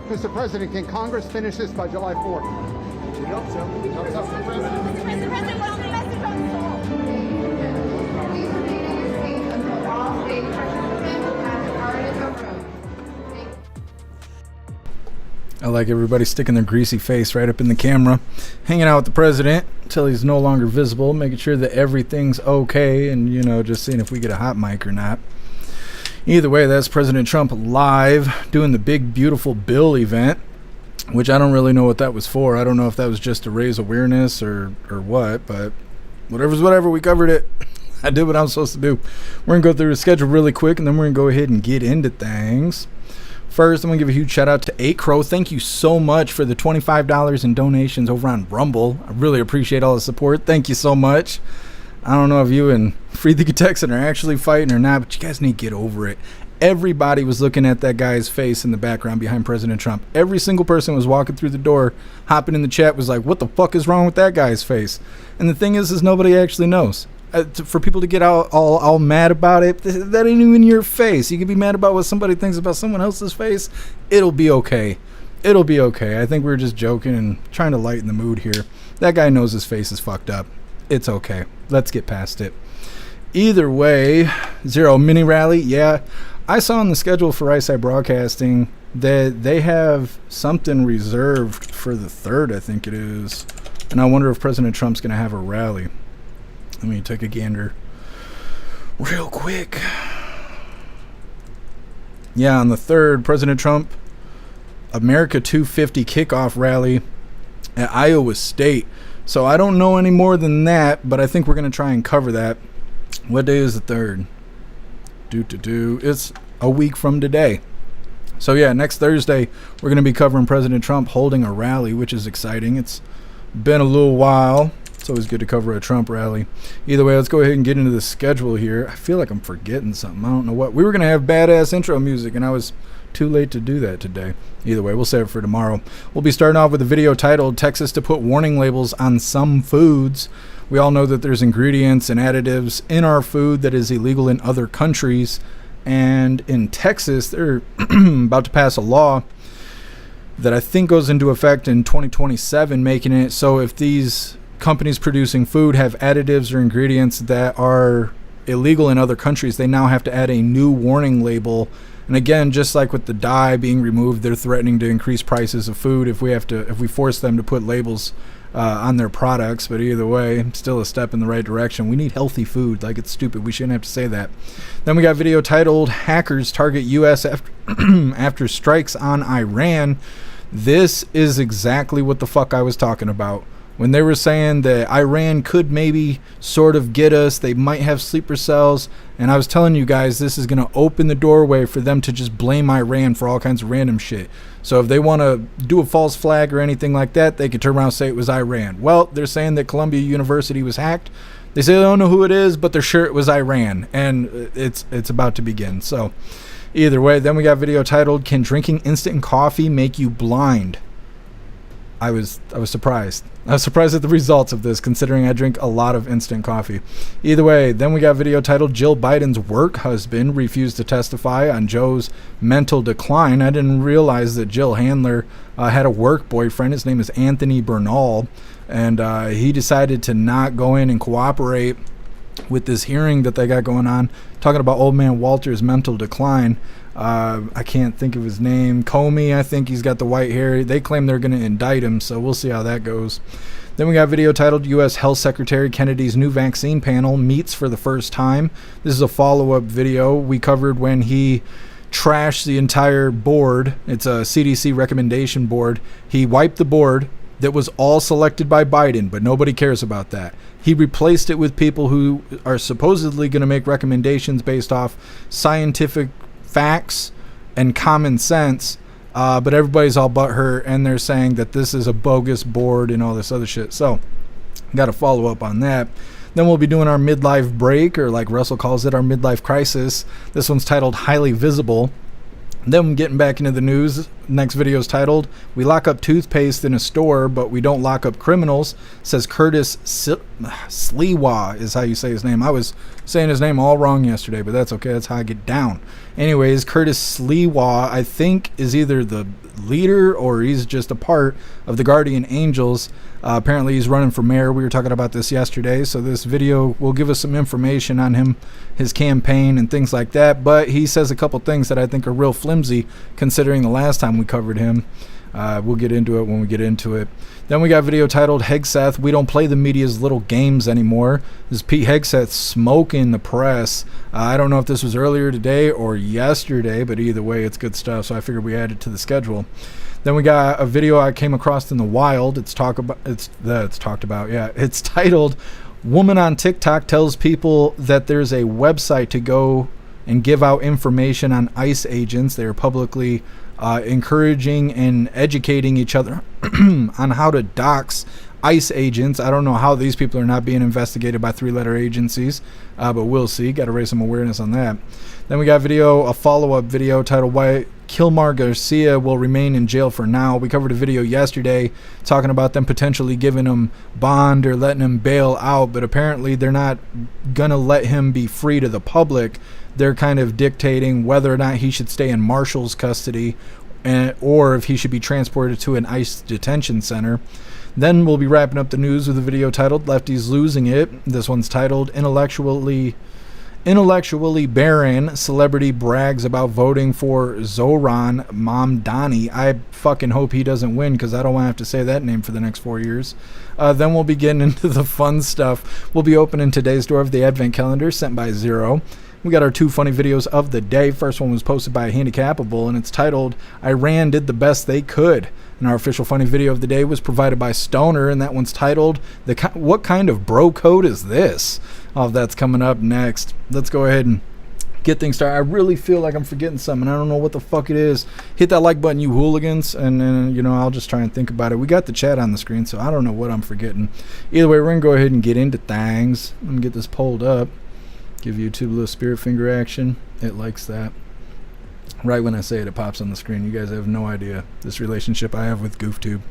Mr. President, can Congress finish this by July 4th? We hope so. Mr. President. Mr. President, what's the message on Seoul? Please remain in your seats until all state participants have departed the room. Thank you. I like everybody sticking their greasy face right up in the camera, hanging out with the president until he's no longer visible, making sure that everything's okay, and, you know, just seeing if we get a hot mic or not. Either way, that's President Trump live doing the big, beautiful bill event, which I don't really know what that was for. I don't know if that was just to raise awareness or what, but whatever's whatever, we covered it. I did what I'm supposed to do. We're going to go through the schedule really quick, and then we're going to go ahead and get into things. First, I'm going to give a huge shout out to 8 Crow. Thank you so much for the $25 in donations over on Rumble. I really appreciate all the support. Thank you so much. I don't know if you and Free the Texan are actually fighting or not, but you guys need to get over it. Everybody was looking at that guy's face in the background behind President Trump. Every single person was walking through the door, hopping in the chat, was like, what the fuck is wrong with that guy's face? And the thing is nobody actually knows. For people to get all mad about it, that ain't even your face. You can be mad about what somebody thinks about someone else's face. It'll be okay. It'll be okay. I think we were just joking and trying to lighten the mood here. That guy knows his face is fucked up. It's okay. Let's get past it. Either way, Zero mini rally. Yeah, I saw on the schedule for Eyesight Broadcasting that they have something reserved for the 3rd, I think it is. And I wonder if President Trump's going to have a rally. Let me take a gander real quick. Yeah, on the 3rd, President Trump, America 250 kickoff rally at Iowa State. So I don't know any more than that, but I think we're going to try and cover that. What day is the 3rd? It's a week from today. So yeah, next Thursday, we're going to be covering President Trump holding a rally, which is exciting. It's been a little while. It's always good to cover a Trump rally. Either way, let's go ahead and get into the schedule here. I feel like I'm forgetting something. I don't know what. We were going to have badass intro music, and I was too late to do that today. Either way, we'll save it for tomorrow. We'll be starting off with a video titled Texas to put warning labels on some foods. We all know that there's ingredients and additives in our food that is illegal in other countries. And in Texas, they're about to pass a law that I think goes into effect in 2027, making it so if these companies producing food have additives or ingredients that are illegal in other countries, they now have to add a new warning label. And again, just like with the dye being removed, they're threatening to increase prices of food if we force them to put labels on their products. But either way, still a step in the right direction. We need healthy food. Like, it's stupid. We shouldn't have to say that. Then we got video titled "Hackers Target U.S. after strikes on Iran." This is exactly what the fuck I was talking about. When they were saying that Iran could maybe sort of get us, they might have sleeper cells, and I was telling you guys this is going to open the doorway for them to just blame Iran for all kinds of random shit. So if they want to do a false flag or anything like that, they could turn around and say it was Iran. Well, they're saying that Columbia University was hacked. They say they don't know who it is, but they're sure it was Iran, and it's about to begin. So either way, then we got video titled "Can Drinking Instant Coffee Make You Blind?" I was surprised. I was surprised at the results of this, considering I drink a lot of instant coffee. Either way, then we got video titled "Jill Biden's work husband refused to testify on Joe's mental decline." I didn't realize that Jill Handler had a work boyfriend. His name is Anthony Bernal, and he decided to not go in and cooperate with this hearing that they got going on, talking about old man Walter's mental decline. I can't think of his name. Comey, I think he's got the white hair. They claim they're going to indict him, so we'll see how that goes. Then we got video titled "U.S. Health Secretary Kennedy's new vaccine panel meets for the first time." This is a follow-up video we covered when he trashed the entire board. It's a CDC recommendation board. He wiped the board that was all selected by Biden, but nobody cares about that. He replaced it with people who are supposedly going to make recommendations based off scientific facts and common sense, but everybody's all butthurt, and they're saying that this is a bogus board and all this other shit. So got to follow up on that. Then we'll be doing our midlife break, or like Russell calls it, our midlife crisis. This one's titled "Highly Visible." Then getting back into the news, next video is titled "We lock up toothpaste in a store, but we don't lock up criminals," says Curtis Sliwa is how you say his name. I was saying his name all wrong yesterday, but that's okay. That's how I get down. Anyways, Curtis Sliwa, I think, is either the leader or he's just a part of the Guardian Angels. Apparently he's running for mayor. We were talking about this yesterday, so this video will give us some information on him, his campaign, and things like that. But he says a couple things that I think are real flimsy considering the last time we covered him. We'll get into it when we get into it. Then we got video titled "Hegseth, we don't play the media's little games anymore." This is Pete Hegseth smoking the press. I don't know if this was earlier today or yesterday, but either way, it's good stuff, so I figured we add it to the schedule. Then we got a video I came across in the wild. It's talked about. It's titled "Woman on TikTok tells people that there's a website to go and give out information on ICE agents." They are publicly encouraging and educating each other on how to dox ICE agents. I don't know how these people are not being investigated by three-letter agencies, but we'll see. Got to raise some awareness on that. Then we got a follow-up video titled "Why Kilmar Garcia Will Remain in Jail for Now." We covered a video yesterday talking about them potentially giving him bond or letting him bail out, but apparently they're not going to let him be free to the public. They're kind of dictating whether or not he should stay in Marshall's custody or if he should be transported to an ICE detention center. Then we'll be wrapping up the news with a video titled "Lefties Losing It." This one's titled Intellectually Barren Celebrity Brags About Voting for Zohran Mamdani." I fucking hope he doesn't win, because I don't want to have to say that name for the next 4 years. Then we'll be getting into the fun stuff. We'll be opening today's door of the advent calendar sent by Zero. We got our two funny videos of the day. First one was posted by a Handicapable, and it's titled "Iran Did the Best They Could." And our official funny video of the day was provided by Stoner, and that one's titled "What Kind of Bro Code Is This?" All of that's coming up next. Let's go ahead and get things started. I really feel like I'm forgetting something. I don't know what the fuck it is. Hit that like button, you hooligans, and then, I'll just try and think about it. We got the chat on the screen, so I don't know what I'm forgetting. Either way, we're going to go ahead and get into things. Let me get this pulled up. Give YouTube a little spirit finger action. It likes that. Right when I say it, it pops on the screen. You guys have no idea this relationship I have with GoofTube.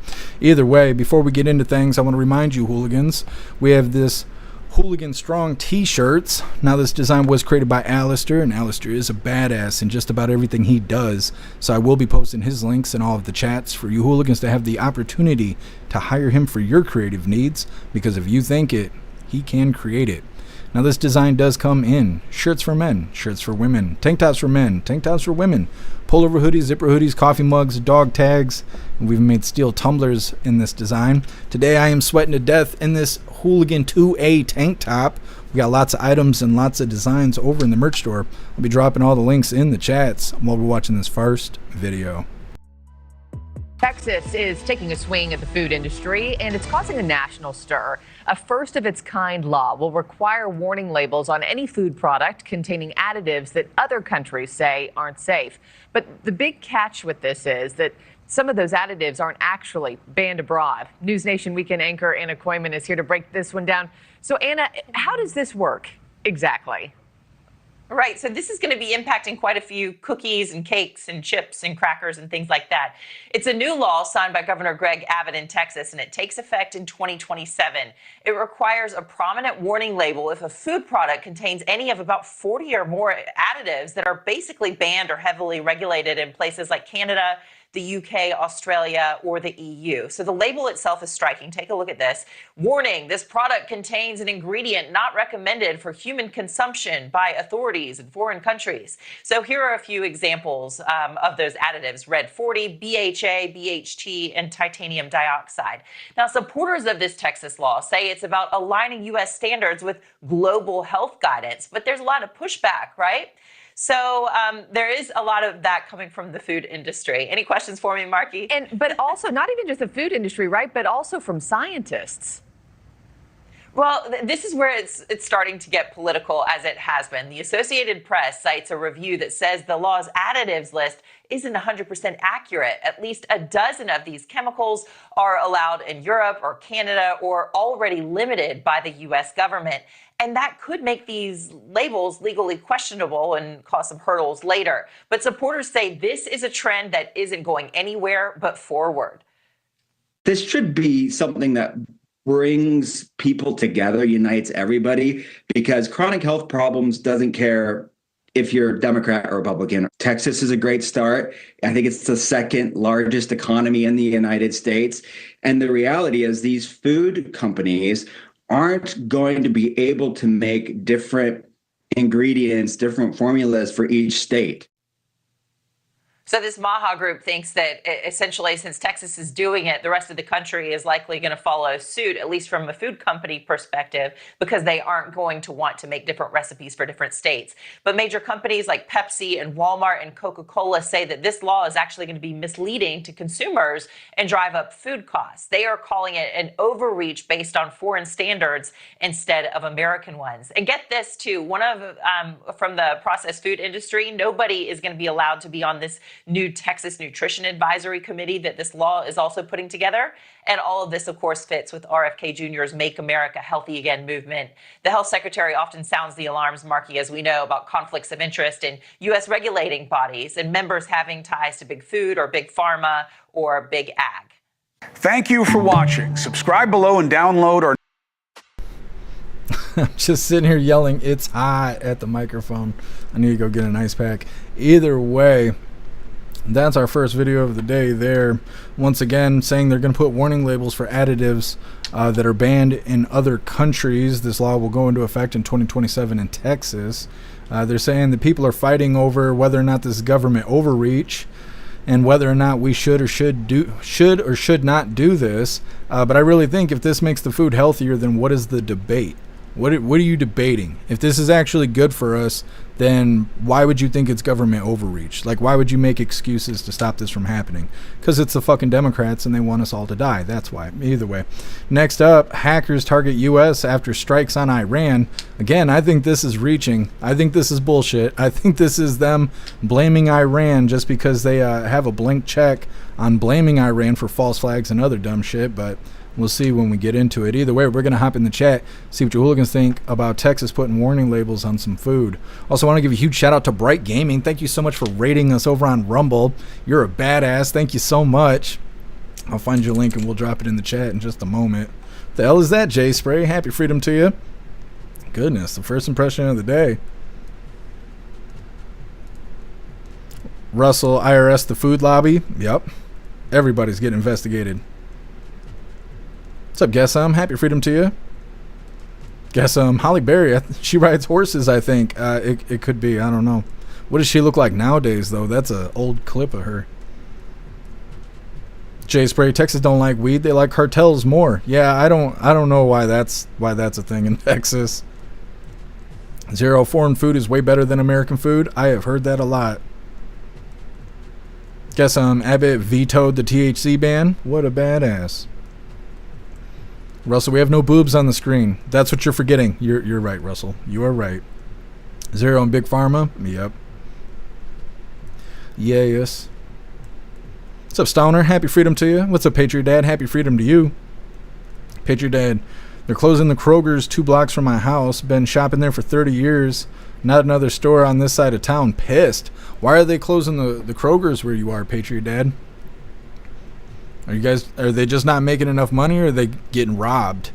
Either way, before we get into things, I want to remind you, hooligans, we have this Hooligan Strong t-shirts. Now, this design was created by Alistair, and Alistair is a badass in just about everything he does. So I will be posting his links in all of the chats for you hooligans to have the opportunity to hire him for your creative needs, because if you think it, he can create it. Now, this design does come in shirts for men, shirts for women, tank tops for men, tank tops for women, pullover hoodies, zipper hoodies, coffee mugs, dog tags, and we've made steel tumblers in this design. Today, I am sweating to death in this Hooligan 2A tank top. We got lots of items and lots of designs over in the merch store. I'll be dropping all the links in the chats while we're watching this first video. Texas is taking a swing at the food industry, and it's causing a national stir. A first-of-its-kind law will require warning labels on any food product containing additives that other countries say aren't safe. But the big catch with this is that some of those additives aren't actually banned abroad. News Nation Weekend anchor Anna Koyman is here to break this one down. So, Anna, how does this work exactly? Right. So this is going to be impacting quite a few cookies and cakes and chips and crackers and things like that. It's a new law signed by Governor Greg Abbott in Texas, and it takes effect in 2027. It requires a prominent warning label if a food product contains any of about 40 or more additives that are basically banned or heavily regulated in places like Canada, the UK, Australia, or the EU. So the label itself is striking. Take a look at this. Warning, this product contains an ingredient not recommended for human consumption by authorities in foreign countries. So here are a few examples of those additives: Red 40, BHA, BHT, and titanium dioxide. Now, supporters of this Texas law say it's about aligning U.S. standards with global health guidance, but there's a lot of pushback, right? So there is a lot of that coming from the food industry. Any questions for me, Marky? But also not even just the food industry, right? But also from scientists. Well, this is where it's starting to get political, as it has been. The Associated Press cites a review that says the law's additives list isn't 100% accurate. At least a dozen of these chemicals are allowed in Europe or Canada or already limited by the U.S. government. And that could make these labels legally questionable and cause some hurdles later. But supporters say this is a trend that isn't going anywhere but forward. This should be something that brings people together, unites everybody, because chronic health problems doesn't care if you're Democrat or Republican. Texas is a great start. I think it's the second largest economy in the United States. And the reality is these food companies aren't going to be able to make different ingredients, different formulas for each state. So this Maha group thinks that essentially, since Texas is doing it, the rest of the country is likely going to follow suit, at least from a food company perspective, because they aren't going to want to make different recipes for different states. But major companies like Pepsi and Walmart and Coca-Cola say that this law is actually going to be misleading to consumers and drive up food costs. They are calling it an overreach based on foreign standards instead of American ones. And get this, too, from the processed food industry, nobody is going to be allowed to be on this new Texas Nutrition Advisory Committee that this law is also putting together. And all of this, of course, fits with RFK Jr.'s Make America Healthy Again movement. The health secretary often sounds the alarms, Marky, as we know, about conflicts of interest in U.S. regulating bodies and members having ties to big food or big pharma or big ag. Thank you for watching. Subscribe below and download our... I'm just sitting here yelling, "It's hot" at the microphone. I need to go get an ice pack. Either way, that's our first video of the day there. Once again, saying they're going to put warning labels for additives that are banned in other countries. This law will go into effect in 2027 in Texas. They're saying that people are fighting over whether or not this is government overreach and whether or not we should or should not do this. But I really think if this makes the food healthier, then what is the debate? What are you debating? If this is actually good for us, then why would you think it's government overreach? Like, why would you make excuses to stop this from happening? Because it's the fucking Democrats and they want us all to die. That's why. Either way. Next up, hackers target U.S. after strikes on Iran. Again, I think this is reaching. I think this is bullshit. I think this is them blaming Iran just because they have a blank check on blaming Iran for false flags and other dumb shit. But We'll see when we get into it. Either way, we're going to hop in the chat, see what your hooligans think about Texas putting warning labels on some food. Also, I want to give a huge shout out to Bright Gaming. Thank you so much for rating us over on Rumble. You're a badass. Thank you so much. I'll find your link and we'll drop it in the chat in just a moment. The hell is that, Jay Spray? Happy freedom to you. Goodness, the first impression of the day. Russell, IRS, the food lobby. Yep. Everybody's getting investigated. What's up, Guessum? Happy freedom to you. Guessum, Holly Berry, she rides horses, I think. It could be. I don't know. What does she look like nowadays, though? That's an old clip of her. Jay Spray, Texas don't like weed. They like cartels more. Yeah, I don't know why that's a thing in Texas. Zero, foreign food is way better than American food. I have heard that a lot. Guess Abbott vetoed the THC ban. What a badass. Russell, we have no boobs on the screen. That's what you're forgetting. You're right, Russell. You are right. Zero and Big Pharma. Yep. Yes. What's up, Stoner? Happy freedom to you. What's up, Patriot Dad? Happy freedom to you. Patriot Dad. They're closing the Kroger's 2 blocks from my house. Been shopping there for 30 years. Not another store on this side of town. Pissed. Why are they closing the Kroger's where you are, Patriot Dad? Are they just not making enough money, or are they getting robbed?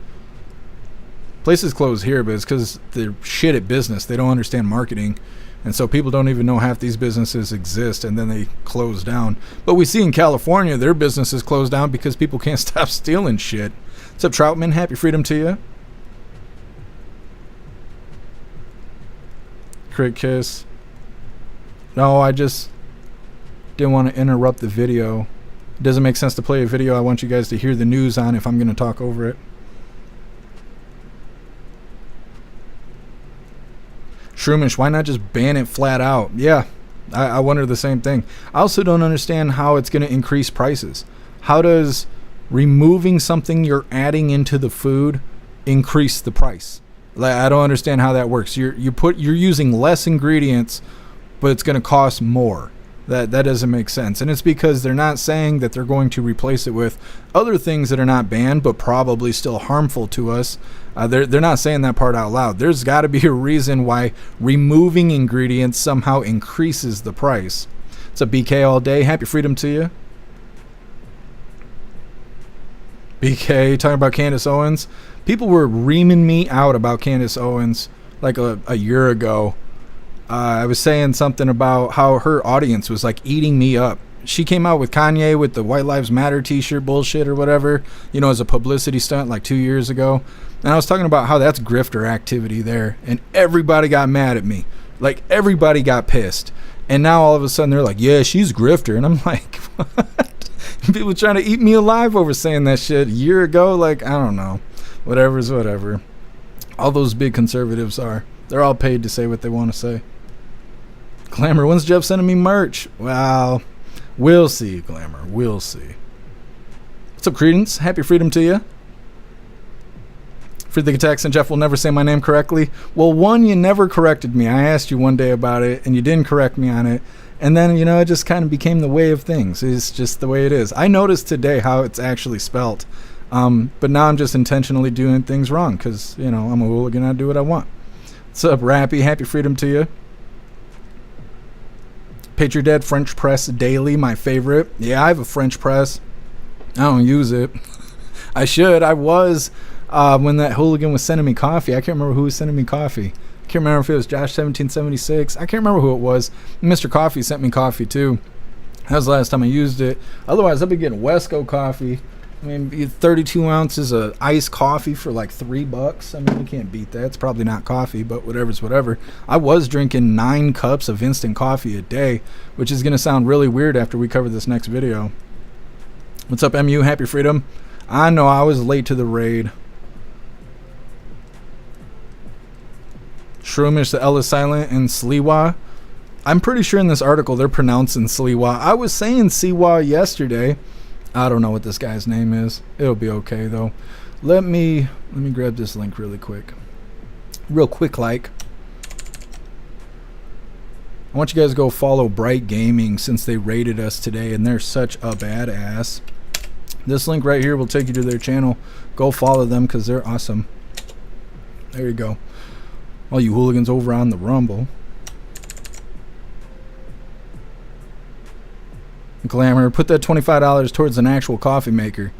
Places close here, but it's because they're shit at business. They don't understand marketing. And so people don't even know half these businesses exist, and then they close down. But we see in California, their businesses close down because people can't stop stealing shit. What's up, Troutman? Happy freedom to you. Crit kiss. No, I just didn't want to interrupt the video. It doesn't make sense to play a video I want you guys to hear the news on if I'm going to talk over it. Shroomish, why not just ban it flat out? Yeah, I wonder the same thing. I also don't understand how it's going to increase prices. How does removing something you're adding into the food increase the price? Like, I don't understand how that works. You're using less ingredients, but it's going to cost more. That doesn't make sense. And it's because they're not saying that they're going to replace it with other things that are not banned but probably still harmful to us. They're not saying that part out loud. There's got to be a reason why removing ingredients somehow increases the price. It's a BK all day. Happy freedom to you. BK, talking about Candace Owens. People were reaming me out about Candace Owens like a year ago. I was saying something about how her audience was like eating me up. She came out with Kanye with the White Lives Matter t-shirt bullshit or whatever, as a publicity stunt like 2 years ago. And I was talking about how that's grifter activity there. And everybody got mad at me. Like, everybody got pissed. And now all of a sudden they're like, yeah, she's grifter. And I'm like, what? People trying to eat me alive over saying that shit a year ago. Like, I don't know. Whatever's whatever. All those big conservatives are. They're all paid to say what they want to say. Glamour, when's Jeff sending me merch? Well, we'll see, Glamour. We'll see. What's up, Credence? Happy freedom to you. Friedrich Attacks and Jeff will never say my name correctly. Well, one, you never corrected me. I asked you one day about it, and you didn't correct me on it. And then, it just kind of became the way of things. It's just the way it is. I noticed today how it's actually spelt. But now I'm just intentionally doing things wrong because, I'm a hooligan. I do what I want. What's up, Rappy? Happy freedom to you. Patriot Dead French Press Daily, my favorite. Yeah, I have a French press. I don't use it. I should. I was when that hooligan was sending me coffee. I can't remember who was sending me coffee. I can't remember if it was Josh 1776. I can't remember who it was. Mr. Coffee sent me coffee too. That was the last time I used it. Otherwise, I've been getting Wesco coffee. 32 ounces of iced coffee for like $3. You can't beat that. It's probably not coffee, but whatever's whatever. I was drinking 9 cups of instant coffee a day, which is going to sound really weird after we cover this next video. What's up, MU? Happy freedom. I know I was late to the raid. Shroomish, the L is silent, and Sliwa. I'm pretty sure in this article they're pronouncing Sliwa. I was saying Siwa yesterday. I don't know what this guy's name is. It'll be okay though. Let me grab this link really quick. Real quick like. I want you guys to go follow Bright Gaming since they raided us today and they're such a badass. This link right here will take you to their channel. Go follow them because they're awesome. There you go. All you hooligans over on the Rumble. Glamour, put that $25 towards an actual coffee maker.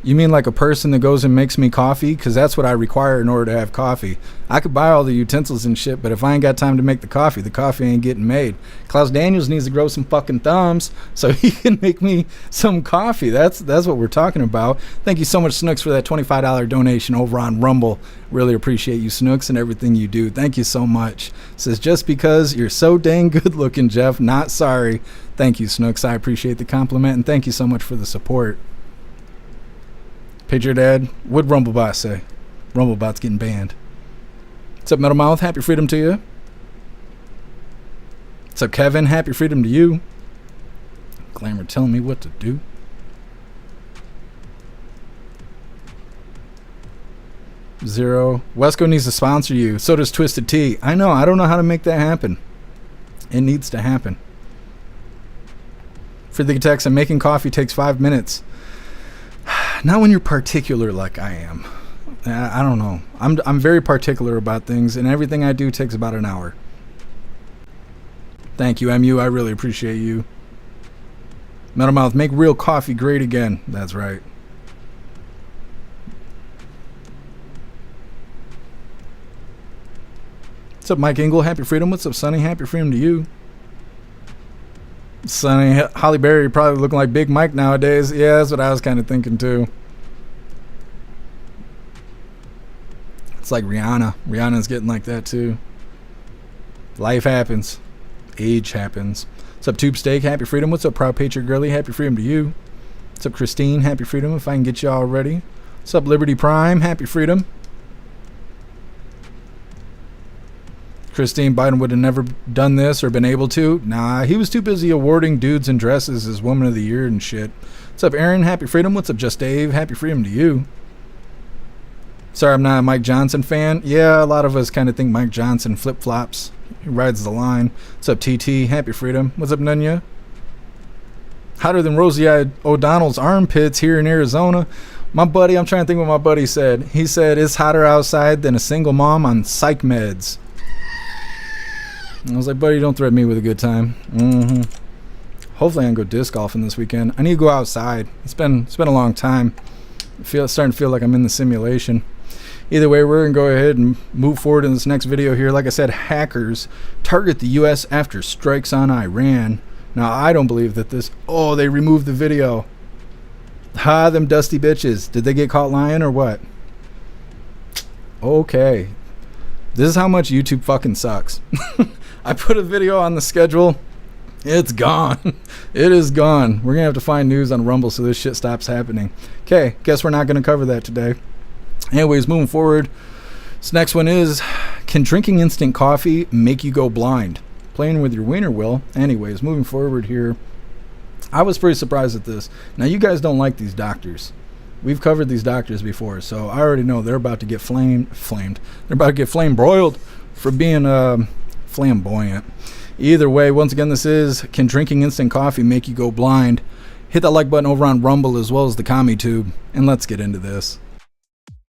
You mean like a person that goes and makes me coffee? Because that's what I require in order to have coffee. I could buy all the utensils and shit, but if I ain't got time to make the coffee ain't getting made. Klaus Daniels needs to grow some fucking thumbs so he can make me some coffee. That's what we're talking about. Thank you so much, Snooks, for that $25 donation over on Rumble. Really appreciate you, Snooks, and everything you do. Thank you so much. Says, just because you're so dang good looking, Jeff, not sorry. Thank you, Snooks. I appreciate the compliment, and thank you so much for the support. Patriot Dad, what'd Rumblebot say? Rumblebot's getting banned. What's up, Metal Mouth? Happy freedom to you. What's up, Kevin? Happy freedom to you. Glamour telling me what to do. Zero. Wesco needs to sponsor you. So does Twisted Tea. I know. I don't know how to make that happen. It needs to happen. For the text, and making coffee takes 5 minutes. Not when you're particular like I am. I don't know. I'm very particular about things, and everything I do takes about an hour. Thank you, MU. I really appreciate you. Metal Mouth, make real coffee great again. That's right. What's up, Mike Engel? Happy freedom. What's up, Sonny? Happy freedom to you. Sonny, Holly Berry probably looking like Big Mike nowadays. Yeah, that's what I was kind of thinking too. It's like Rihanna. Rihanna's getting like that too. Life happens. Age happens. What's up, Tube Steak? Happy freedom. What's up, Proud Patriot Girly? Happy freedom to you. What's up, Christine? Happy freedom. If I can get you all ready. What's up, Liberty Prime? Happy freedom. Christine, Biden would have never done this or been able to. Nah, he was too busy awarding dudes in dresses as Woman of the Year and shit. What's up, Aaron? Happy freedom. What's up, Just Dave? Happy freedom to you. Sorry, I'm not a Mike Johnson fan. Yeah, a lot of us kind of think Mike Johnson flip-flops. He rides the line. What's up, TT? Happy freedom. What's up, Nunya? Hotter than Rosie O'Donnell's armpits here in Arizona. My buddy, I'm trying to think what my buddy said. He said, it's hotter outside than a single mom on psych meds. I was like, buddy, don't threaten me with a good time. Hopefully I can go disc golfing this weekend. I need to go outside. It's been a long time. It's starting to feel like I'm in the simulation. Either way, we're going to go ahead and move forward in this next video here. Like I said, hackers target the U.S. after strikes on Iran. Now, I don't believe that this... Oh, they removed the video. Ha, them dusty bitches. Did they get caught lying or what? Okay. This is how much YouTube fucking sucks. I put a video on the schedule. It's gone. It is gone. We're going to have to find news on Rumble so this shit stops happening. Okay, guess we're not going to cover that today. Anyways, moving forward. This next one is, can drinking instant coffee make you go blind? Playing with your wiener will. Anyways, moving forward here. I was pretty surprised at this. Now, you guys don't like these doctors. We've covered these doctors before, so I already know they're about to get flamed. They're about to get flame broiled for being flamboyant. Either way, once again, this is, can drinking instant coffee make you go blind? Hit that like button over on Rumble as well as the Commie Tube, and let's get into this.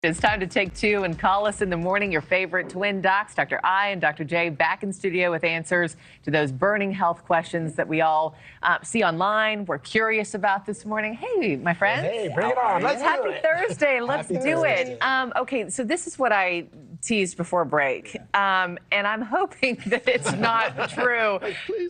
It's time to take two and call us in the morning. Your favorite twin docs, Dr. I and Dr. J, back in studio with answers to those burning health questions that we all see online. We're curious about this morning. Hey, my friends. Hey, bring it on. Let's Happy do it. Thursday. Let's Happy do Thursday. it. Okay, so this is what I teased before break, and I'm hoping that it's not true.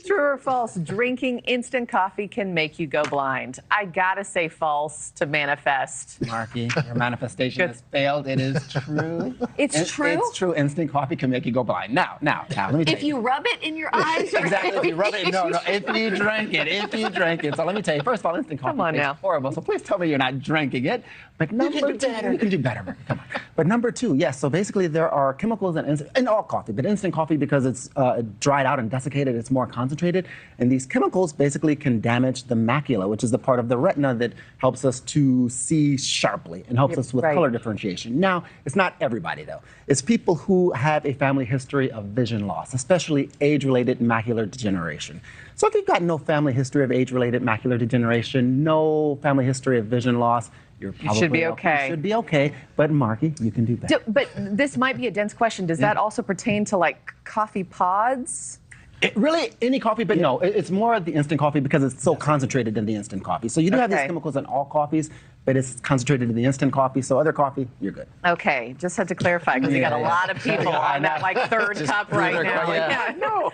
True or false? Drinking instant coffee can make you go blind. I gotta say false to manifest. Marky, your manifestation has failed. It is true. It's true? It's true. Instant coffee can make you go blind. Now, let me tell If you rub it in your eyes, exactly. If you rub it, no. If you drink it. So let me tell you. First of all, instant coffee tastes horrible. So please tell me you're not drinking it. But number two, you can do better. Come on. But number two, yes. So basically, there there are chemicals in all coffee, but instant coffee, because it's dried out and desiccated, it's more concentrated. And these chemicals basically can damage the macula, which is the part of the retina that helps us to see sharply and helps us with color differentiation. Now, it's not everybody, though. It's people who have a family history of vision loss, especially age-related macular degeneration. So if you've got no family history of age-related macular degeneration, no family history of vision loss, you should be okay. You should be okay, but Marky, you can do better. But this might be a dense question. Does that also pertain to like coffee pods? Really, any coffee, but no, it's more the instant coffee because it's so concentrated in the instant coffee. So you do have these chemicals in all coffees, but it's concentrated in the instant coffee. So other coffee, you're good. Okay, just had to clarify because you got a lot of people on that like third cup right now.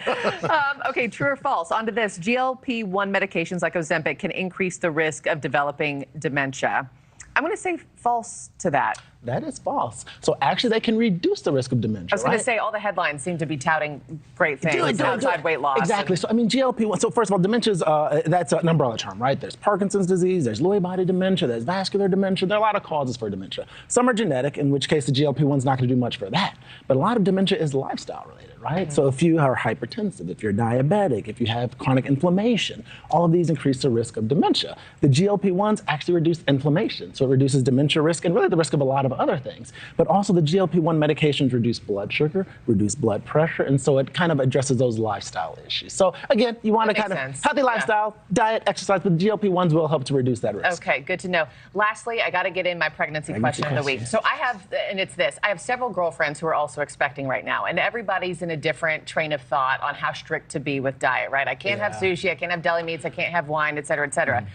Okay, true or false? On to this. GLP-1 medications like Ozempic can increase the risk of developing dementia. I'm going to say false to that. That is false. So actually, they can reduce the risk of dementia. I was going to say all the headlines seem to be touting great things outside weight loss. Exactly. So I mean, GLP-1. So first of all, dementia is that's an umbrella term, right? There's Parkinson's disease, there's Lewy body dementia, there's vascular dementia. There are a lot of causes for dementia. Some are genetic, in which case the GLP-1 is not going to do much for that. But a lot of dementia is lifestyle related, right? So if you are hypertensive, if you're diabetic, if you have chronic inflammation, all of these increase the risk of dementia. The GLP-1s actually reduce inflammation, so it reduces dementia risk and really the risk of a lot of other things. But also the GLP-1 medications reduce blood sugar, reduce blood pressure, and so it kind of addresses those lifestyle issues. So again, you want to kind of healthy lifestyle, diet, exercise, but GLP-1s will help to reduce that risk. Okay, good to know. Lastly, I got to get in my pregnancy question of the week. So I have, and it's this, I have several girlfriends who are also expecting right now, and everybody's in a different train of thought on how strict to be with diet, right? I can't have sushi, I can't have deli meats, I can't have wine, et cetera, et cetera.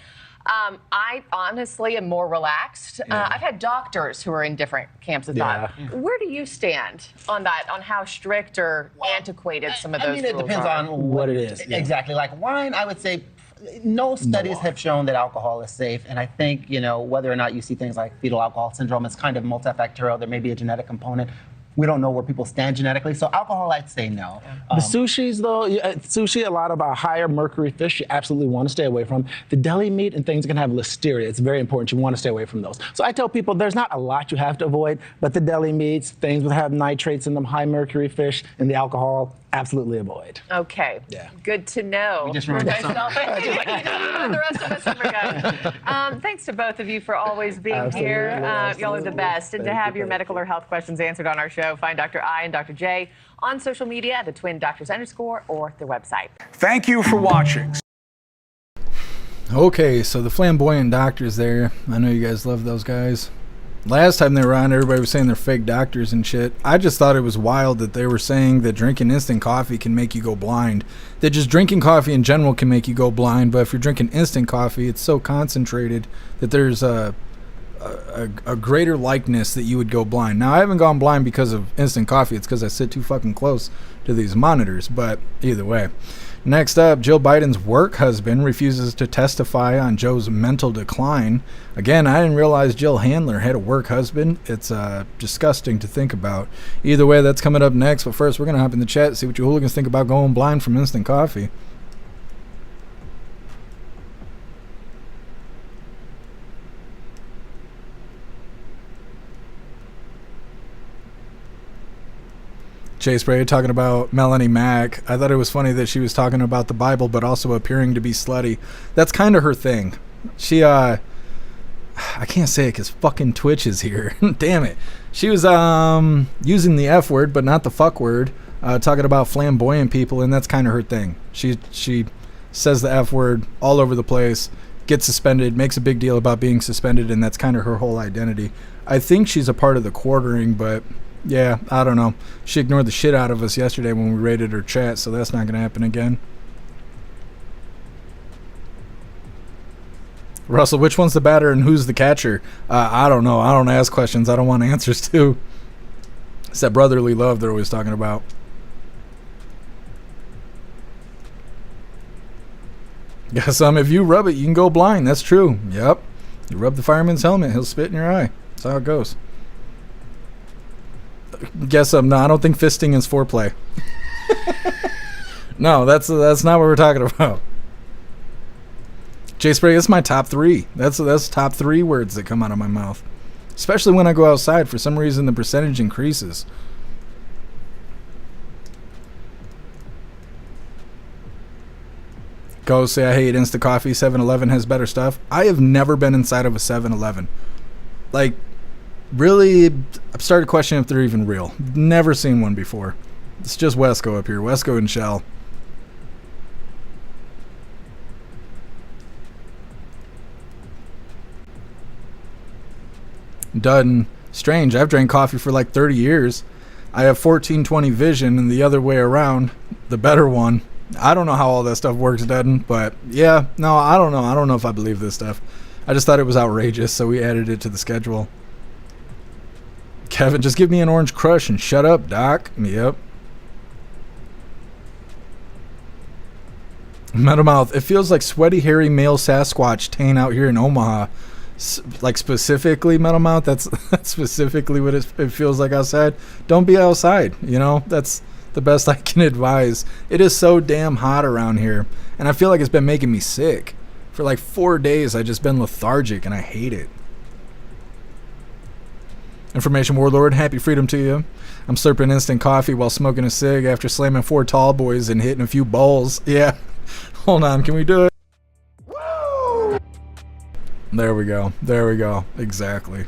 I honestly am more relaxed. I've had doctors who are in different camps of thought. Where do you stand on that, on how strict or antiquated some of those rules are? I mean, it depends on what it is. Exactly. Like wine, I would say no studies have shown that alcohol is safe. And I think, you know, whether or not you see things like fetal alcohol syndrome, it's kind of multifactorial. There may be a genetic component. We don't know where people stand genetically. So alcohol, I'd say no. The sushis, though, sushi, a lot of higher mercury fish you absolutely want to stay away from. The deli meat and things can have listeria. It's very important. You want to stay away from those. So I tell people there's not a lot you have to avoid, but the deli meats, things that have nitrates in them, high mercury fish, and the alcohol, absolutely avoid. Okay. Good to know. We just ruined the rest of us forgot. Thanks to both of you for always being here. Y'all are the best. And to have your medical or health questions answered on our show, find Dr. I and Dr. J on social media, the Twin Doctors _ or the website. Thank you for watching. Okay, so the flamboyant doctors there. I know you guys love those guys. Last time they were on, everybody was saying they're fake doctors and shit. I just thought it was wild that they were saying that drinking instant coffee can make you go blind. That just drinking coffee in general can make you go blind, but if you're drinking instant coffee, it's so concentrated that there's a greater likeness that you would go blind. Now, I haven't gone blind because of instant coffee. It's because I sit too fucking close to these monitors, but either way. Next up, Jill Biden's work husband refuses to testify on Joe's mental decline. Again, I didn't realize Jill Handler had a work husband. It's disgusting to think about. Either way, that's coming up next. But first, we're going to hop in the chat and see what you hooligans think about going blind from instant coffee. Jay Spray talking about Melanie Mack. I thought it was funny that she was talking about the Bible, but also appearing to be slutty. That's kind of her thing. She, I can't say it because fucking Twitch is here. Damn it. She was using the F word, but not the fuck word, talking about flamboyant people, and that's kind of her thing. She says the F word all over the place, gets suspended, makes a big deal about being suspended, and that's kind of her whole identity. I think she's a part of the quartering, but yeah, I don't know. She ignored the shit out of us yesterday when we rated her chat, so that's not going to happen again. Russell, which one's the batter and who's the catcher? I don't know. I don't ask questions I don't want answers to. It's that brotherly love they're always talking about. Yes, if you rub it, you can go blind. That's true. Yep. You rub the fireman's helmet, he'll spit in your eye. That's how it goes. Guess no, I don't think fisting is foreplay. No, that's not what we're talking about. Jay Spray, it's my top 3. That's top 3 words that come out of my mouth. Especially when I go outside. For some reason, the percentage increases. Go say I hate instant coffee. 7-Eleven has better stuff. I have never been inside of a 7-Eleven. Like, really, I've started questioning if they're even real. Never seen one before. It's just Wesco up here. Wesco and Shell. Done. Strange. I've drank coffee for like 30 years. I have 1420 vision and the other way around, the better one. I don't know how all that stuff works, Dudden, but yeah, no, I don't know. I don't know if I believe this stuff. I just thought it was outrageous, so we added it to the schedule. Kevin, just give me an orange crush and shut up, Doc. Yep. Metamouth, it feels like sweaty, hairy male Sasquatch tane out here in Omaha. Like specifically, Metalmouth, that's specifically what it feels like outside. Don't be outside, you know, that's the best I can advise. It is so damn hot around here, and I feel like it's been making me sick. For like 4 days, I've just been lethargic, and I hate it. Information Warlord, happy freedom to you. I'm slurping instant coffee while smoking a cig after slamming 4 tall boys and hitting a few bowls. Yeah, hold on, can we do it? There we go. There we go. Exactly.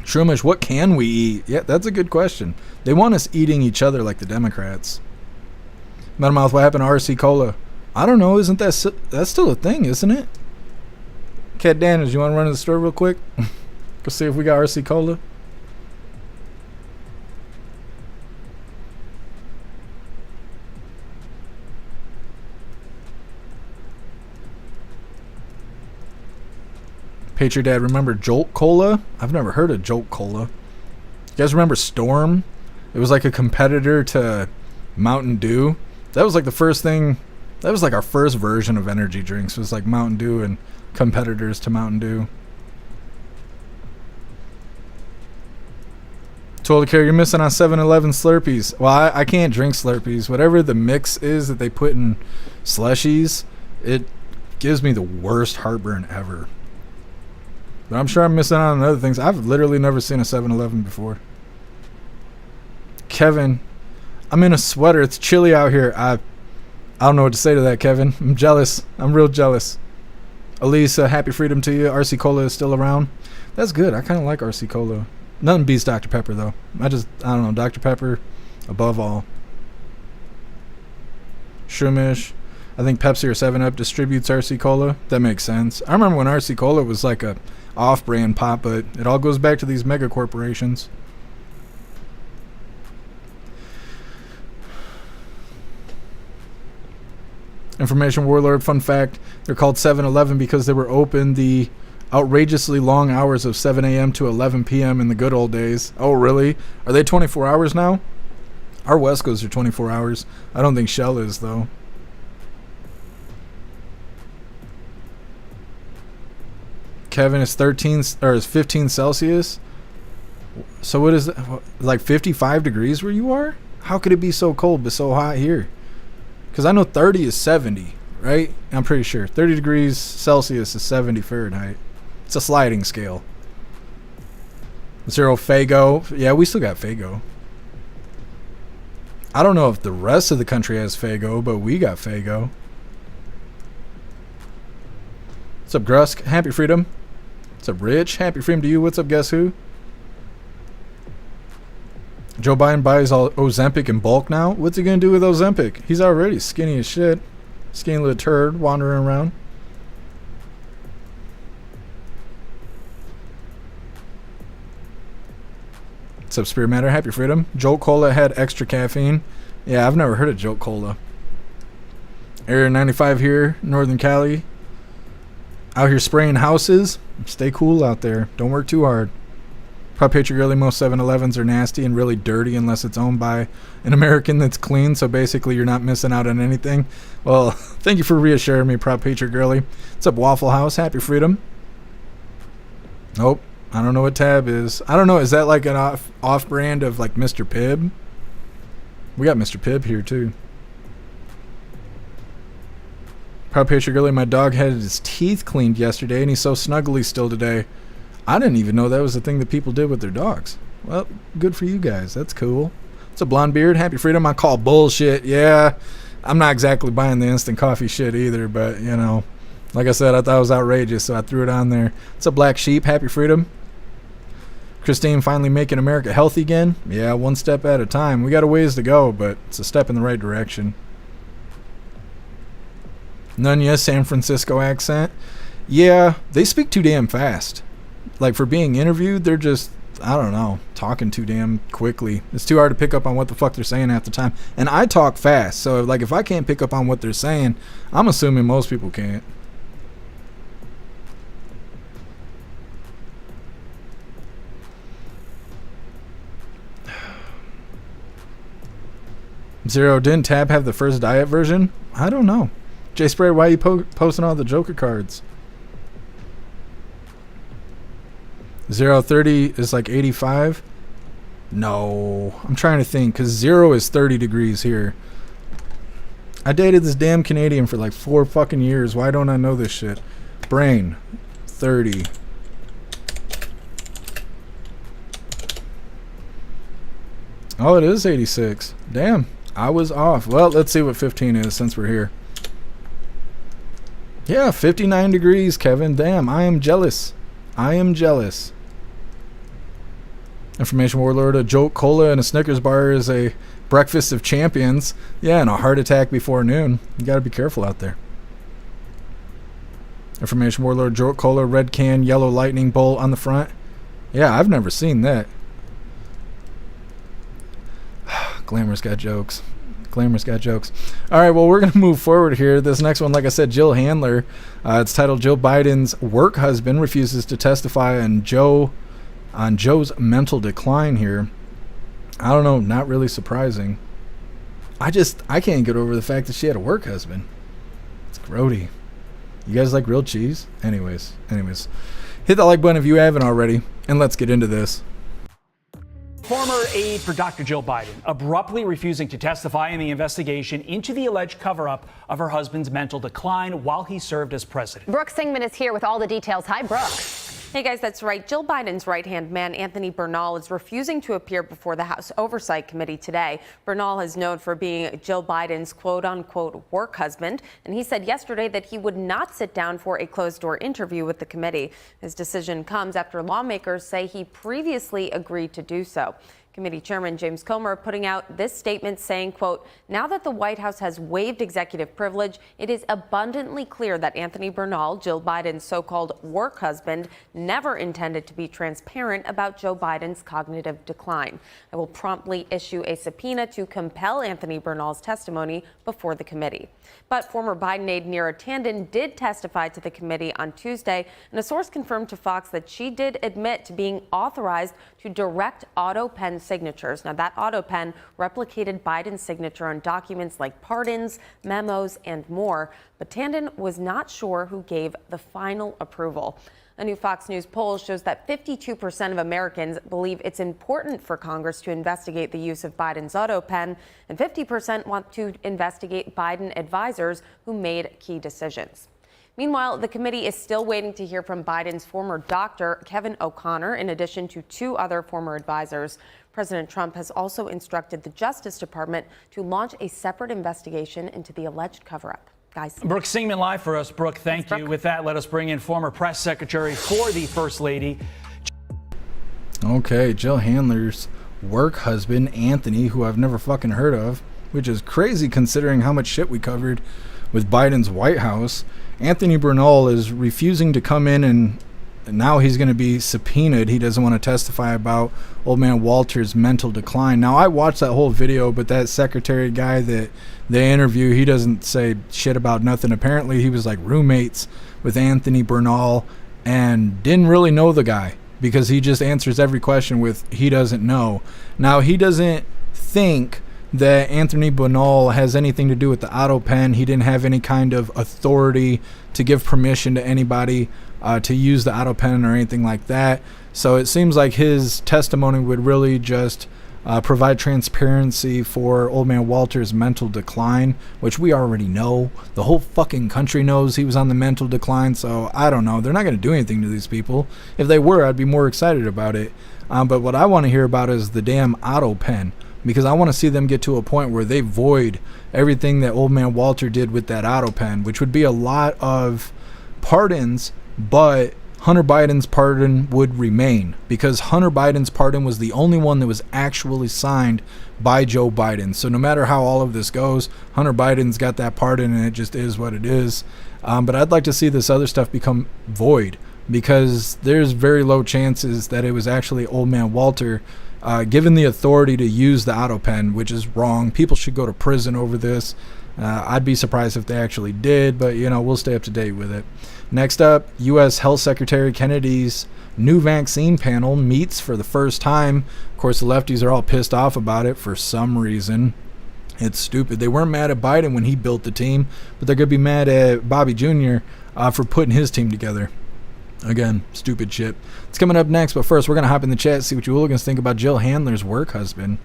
Shroomish, what can we eat? Yeah, that's a good question. They want us eating each other like the Democrats. Metamouth, what happened to RC Cola? I don't know. Isn't that's still a thing, isn't it? Cat Daniels, you want to run to the store real quick? Go see if we got RC Cola. Patriot Dad, remember Jolt Cola? I've never heard of Jolt Cola. You guys remember Storm? It was like a competitor to Mountain Dew. That was like the first thing. That was like our first version of energy drinks. It was like Mountain Dew and competitors to Mountain Dew. Told care you're missing on 7-Eleven Slurpees. Well, I can't drink Slurpees. Whatever the mix is that they put in slushies, it gives me the worst heartburn ever. But I'm sure I'm missing out on other things. I've literally never seen a 7-Eleven before. Kevin, I'm in a sweater. It's chilly out here. I don't know what to say to that, Kevin. I'm jealous. I'm real jealous. Elisa, happy freedom to you. RC Cola is still around. That's good. I kind of like RC Cola. Nothing beats Dr. Pepper, though. I don't know. Dr. Pepper above all. Shroomish. I think Pepsi or 7-Up distributes RC Cola. That makes sense. I remember when RC Cola was like a off-brand pop, but it all goes back to these mega corporations. Information Warlord, fun fact, they're called 7-Eleven because they were open the outrageously long hours of 7 a.m. to 11 p.m. in the good old days. Oh, really? Are they 24 hours now? Our Wescos are 24 hours. I don't think Shell is, though. Kevin is 15 Celsius. So what is it? Like 55 degrees where you are? How could it be so cold but so hot here? Because I know 30 is 70, right? I'm pretty sure 30 degrees Celsius is 70 Fahrenheit. It's a sliding scale. Zero Fago. Yeah, we still got Fago. I don't know if the rest of the country has Fago, but we got Fago. What's up, Grusk? Happy freedom. What's up, Rich? Happy freedom to you. What's up, guess who? Joe Biden buys all Ozempic in bulk now? What's he going to do with Ozempic? He's already skinny as shit. Skinny little turd wandering around. What's up, Spirit Matter? Happy freedom. Jolt Cola had extra caffeine. Yeah, I've never heard of Jolt Cola. Area 95 here, Northern Cali. Out here spraying houses. Stay cool out there. Don't work too hard. Prop Patriot Girly, most 7-Elevens are nasty and really dirty unless it's owned by an American that's clean, so basically you're not missing out on anything. Well, thank you for reassuring me, Prop Patriot Girly. What's up, Waffle House? Happy freedom. Nope. I don't know what Tab is. I don't know. Is that like an off-brand of like Mr. Pibb? We got Mr. Pibb here too. Proud Patriot Girly, my dog had his teeth cleaned yesterday and he's so snuggly still today. I didn't even know that was a thing that people did with their dogs. Well, good for you guys. That's cool. It's a blonde beard. Happy freedom. I call bullshit. Yeah. I'm not exactly buying the instant coffee shit either, but, you know, like I said, I thought it was outrageous, so I threw it on there. It's a Black Sheep. Happy Freedom. Christine finally making America healthy again. Yeah, one step at a time. We got a ways to go, but it's a step in the right direction. Nunya, San Francisco accent. Yeah, they speak too damn fast. Like, for being interviewed, they're just, I don't know, talking too damn quickly. It's too hard to pick up on what the fuck they're saying half the time. And I talk fast, so like if I can't pick up on what they're saying, I'm assuming most people can't. Zero, didn't Tab have the first diet version? I don't know. Jay Spray, why are you posting all the Joker cards? 030 is like 85? No. I'm trying to think, because 0 is 30 degrees here. I dated this damn Canadian for like 4 fucking years. Why don't I know this shit? Brain, 30. Oh, it is 86. Damn. I was off. Well, let's see what 15 is since we're here. Yeah, 59 degrees, Kevin. Damn, I am jealous. I am jealous. Information Warlord, a Jolt Cola and a Snickers bar is a breakfast of champions. Yeah, and a heart attack before noon. You gotta be careful out there. Information Warlord, Jolt Cola, red can, yellow lightning bolt on the front. Yeah, I've never seen that. Glamour's got jokes. Glamour's got jokes. All right, well, we're going to move forward here. This next one, like I said, Jill Handler. It's titled Joe Biden's work husband refuses to testify on Joe's mental decline here. I don't know, not really surprising. I can't get over the fact that she had a work husband. It's grody. You guys like grilled cheese? Anyways. Hit that like button if you haven't already, and let's get into this. Former aide for Dr. Jill Biden abruptly refusing to testify in the investigation into the alleged cover-up of her husband's mental decline while he served as president. Brooke Singman is here with all the details. Hi, Brooke. Hey guys, that's right. Jill Biden's right-hand man, Anthony Bernal, is refusing to appear before the House Oversight Committee today. Bernal is known for being Jill Biden's quote-unquote work husband, and he said yesterday that he would not sit down for a closed-door interview with the committee. His decision comes after lawmakers say he previously agreed to do so. Committee Chairman James Comer putting out this statement saying, quote, now that the White House has waived executive privilege, it is abundantly clear that Anthony Bernal, Jill Biden's so-called work husband, never intended to be transparent about Joe Biden's cognitive decline. I will promptly issue a subpoena to compel Anthony Bernal's testimony before the committee. But former Biden aide Neera Tanden did testify to the committee on Tuesday, and a source confirmed to Fox that she did admit to being authorized to direct auto pen signatures. Now, that auto pen replicated Biden's signature on documents like pardons, memos, and more. But Tanden was not sure who gave the final approval. A new Fox News poll shows that 52% of Americans believe it's important for Congress to investigate the use of Biden's auto pen, and 50% want to investigate Biden advisors who made key decisions. Meanwhile, the committee is still waiting to hear from Biden's former doctor, Kevin O'Connor, in addition to 2 other former advisors. President Trump has also instructed the Justice Department to launch a separate investigation into the alleged cover-up. Guys. Brooke Singman live for us. Brooke, thank you. With that, let us bring in former press secretary for the First Lady. Okay, Jill Handler's work husband, Anthony, who I've never fucking heard of, which is crazy considering how much shit we covered with Biden's White House. Anthony Bernal is refusing to come in, and now he's going to be subpoenaed. He doesn't want to testify about old man Walter's mental decline. Now, I watched that whole video, but that secretary guy that they interview, he doesn't say shit about nothing. Apparently, he was like roommates with Anthony Bernal and didn't really know the guy because he just answers every question with he doesn't know. Now, he doesn't think that Anthony Bernal has anything to do with the auto pen. He didn't have any kind of authority to give permission to anybody to use the auto pen or anything like that. So it seems like his testimony would really just provide transparency for old man Walter's mental decline, which we already know. The whole fucking country knows he was on the mental decline, so I don't know. They're not going to do anything to these people. If they were, I'd be more excited about it. But what I want to hear about is the damn auto pen. because I want to see them get to a point where they void everything that old man Walter did with that auto pen, which would be a lot of pardons, but Hunter Biden's pardon would remain, because Hunter Biden's pardon was the only one that was actually signed by Joe Biden. So no matter how all of this goes, Hunter Biden's got that pardon, and it just is what it is. But I'd like to see this other stuff become void, because there's very low chances that it was actually old man Walter given the authority to use the auto pen, which is wrong. People should go to prison over this. I'd be surprised if they actually did, but we'll stay up to date with it. Next up, U.S. Health Secretary Kennedy's new vaccine panel meets for the first time. Of course, the lefties are all pissed off about it for some reason. It's stupid. They weren't mad at Biden when he built the team, but they're going to be mad at Bobby Jr. For putting his team together. Again, stupid shit. It's coming up next, but first we're going to hop in the chat, see what you hooligans think about Jill Handler's work husband.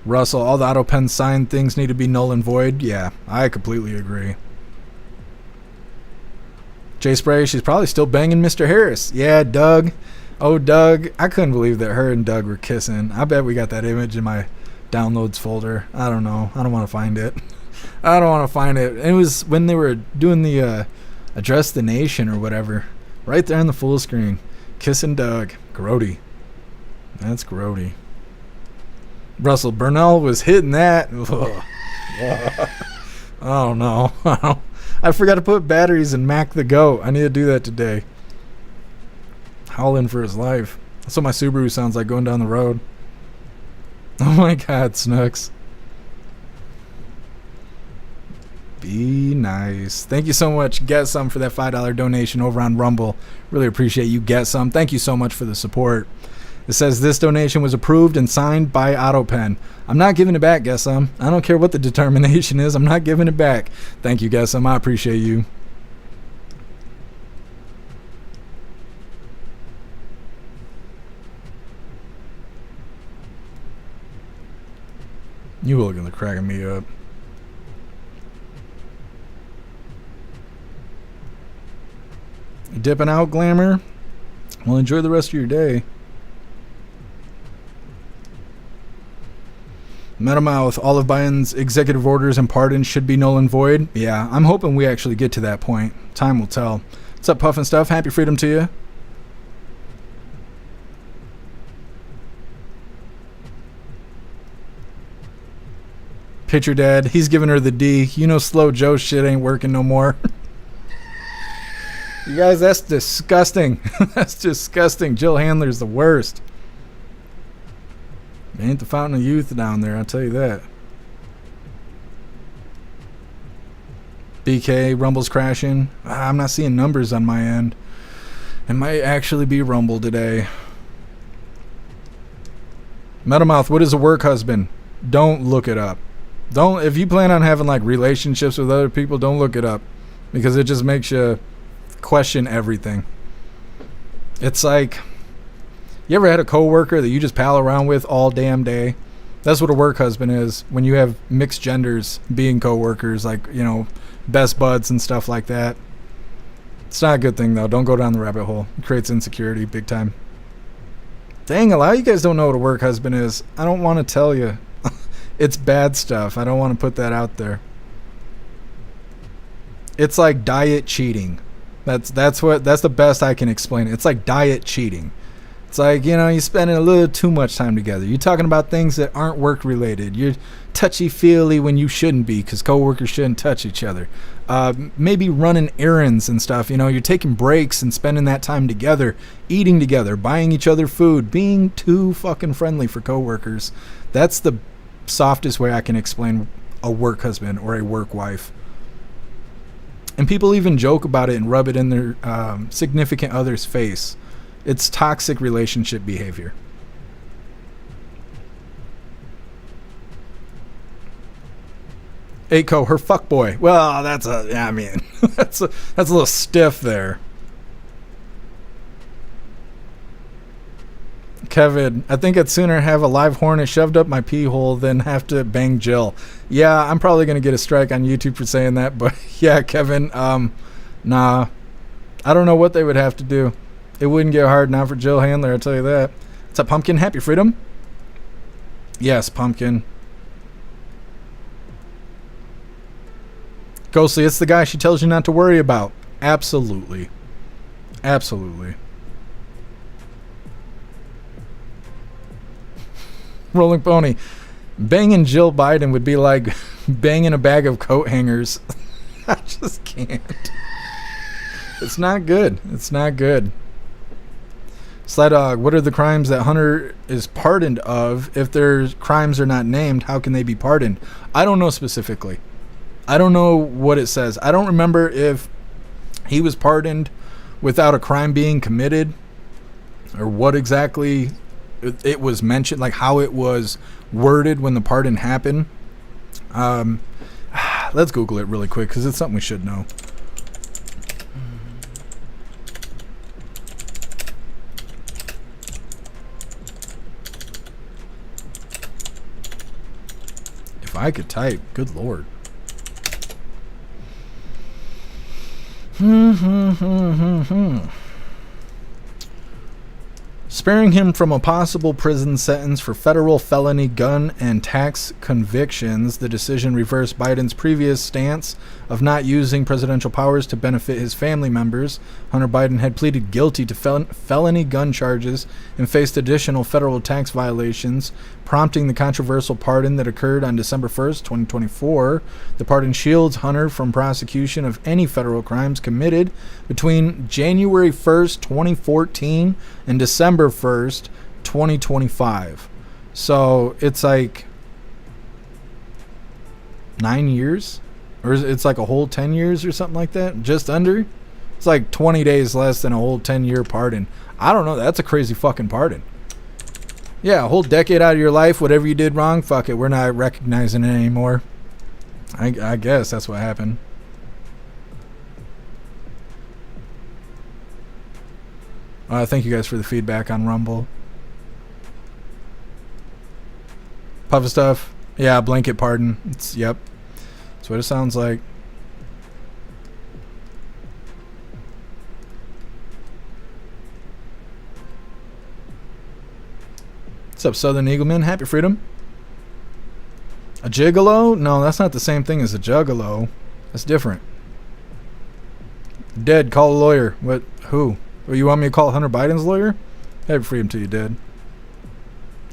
Russell, all the auto pen signed things need to be null and void. Yeah, I completely agree. Jay Spray, she's probably still banging Mr. Harris. Yeah, Doug. Oh, Doug. I couldn't believe that her and Doug were kissing. I bet we got that image in my downloads folder. I don't know. I don't want to find it. I don't want to find it. It was when they were doing the Address the Nation or whatever. Right there on the full screen. Kissing Doug. Grody. That's grody. Russell Burnell was hitting that. Oh no. I forgot to put batteries in Mac the Goat. I need to do that today. Howling for his life. That's what my Subaru sounds like going down the road. Oh my God, Snooks. Be nice. Thank you so much, Get Some, for that $5 donation over on Rumble. Really appreciate you, Get Some. Thank you so much for the support. It says this donation was approved and signed by AutoPen. I'm not giving it back, Get Some. I don't care what the determination is. I'm not giving it back. Thank you, Get Some. I appreciate you. You are gonna cracking me up. You dipping out, Glamour? Well, enjoy the rest of your day. Metamouth, all of Biden's executive orders and pardons should be null and void. Yeah, I'm hoping we actually get to that point. Time will tell. What's up, Puff and Stuff? Happy freedom to you. Picture Dad, he's giving her the D. You know Slow Joe shit ain't working no more. You guys, that's disgusting. That's disgusting. Jill Handler's the worst. Ain't the fountain of youth down there, I'll tell you that. BK, Rumble's crashing. I'm not seeing numbers on my end. It might actually be Rumble today. Metamouth, what is a work husband? Don't look it up. Don't, if you plan on having like relationships with other people, don't look it up, because it just makes you question everything. It's like, you ever had a coworker that you just pal around with all damn day? That's what a work husband is, when you have mixed genders being coworkers, like, you know, best buds and stuff like that. It's not a good thing though. Don't go down the rabbit hole. It creates insecurity big time. Dang, a lot of you guys don't know what a work husband is. I don't want to tell you. It's bad stuff. I don't want to put that out there. It's like diet cheating. That's the best I can explain it. It's like diet cheating. It's like, you know, you're spending a little too much time together. You're talking about things that aren't work related. You're touchy-feely when you shouldn't be, because coworkers shouldn't touch each other. Maybe running errands and stuff. You know, you're taking breaks and spending that time together, eating together, buying each other food, being too fucking friendly for coworkers. That's the softest way I can explain a work husband or a work wife. And people even joke about it and rub it in their significant other's face. It's toxic relationship behavior. Aiko, her fuckboy. Well, that's that's a little stiff there. Kevin, I think I'd sooner have a live hornet shoved up my pee hole than have to bang Jill. Yeah, I'm probably going to get a strike on YouTube for saying that, but yeah, Kevin, nah. I don't know what they would have to do. It wouldn't get hard now for Jill Handler, I'll tell you that. What's up, Pumpkin? Happy Freedom? Yes, Pumpkin. Ghostly, it's the guy she tells you not to worry about. Absolutely. Absolutely. Rolling Pony. Banging Jill Biden would be like banging a bag of coat hangers. I just can't. It's not good. It's not good. Sledog, what are the crimes that Hunter is pardoned of? If their crimes are not named, how can they be pardoned? I don't know specifically. I don't know what it says. I don't remember if he was pardoned without a crime being committed or what exactly it was mentioned, like how it was worded when the pardon happened. Let's Google it really quick because it's something we should know. If I could type, good lord. Sparing him from a possible prison sentence for federal felony gun and tax convictions, the decision reversed Biden's previous stance of not using presidential powers to benefit his family members. Hunter Biden had pleaded guilty to felony gun charges and faced additional federal tax violations, prompting the controversial pardon that occurred on December 1st, 2024. The pardon shields Hunter from prosecution of any federal crimes committed between January 1st, 2014 and December 1st, 2025. So it's like 9 years, or it's like a whole 10 years or something like that, just under. It's like 20 days less than a whole 10-year pardon. I don't know. That's a crazy fucking pardon. Yeah, a whole decade out of your life, whatever you did wrong, fuck it, we're not recognizing it anymore. I guess that's what happened. Thank you guys for the feedback on Rumble. Puff of stuff. Yeah, blanket pardon. Yep. That's what it sounds like. What's up, Southern Eagleman? Happy Freedom. A gigolo? No, that's not the same thing as a juggalo. That's different. Dead, call a lawyer. What? Who? Oh, you want me to call Hunter Biden's lawyer? Happy Freedom to you, Dead.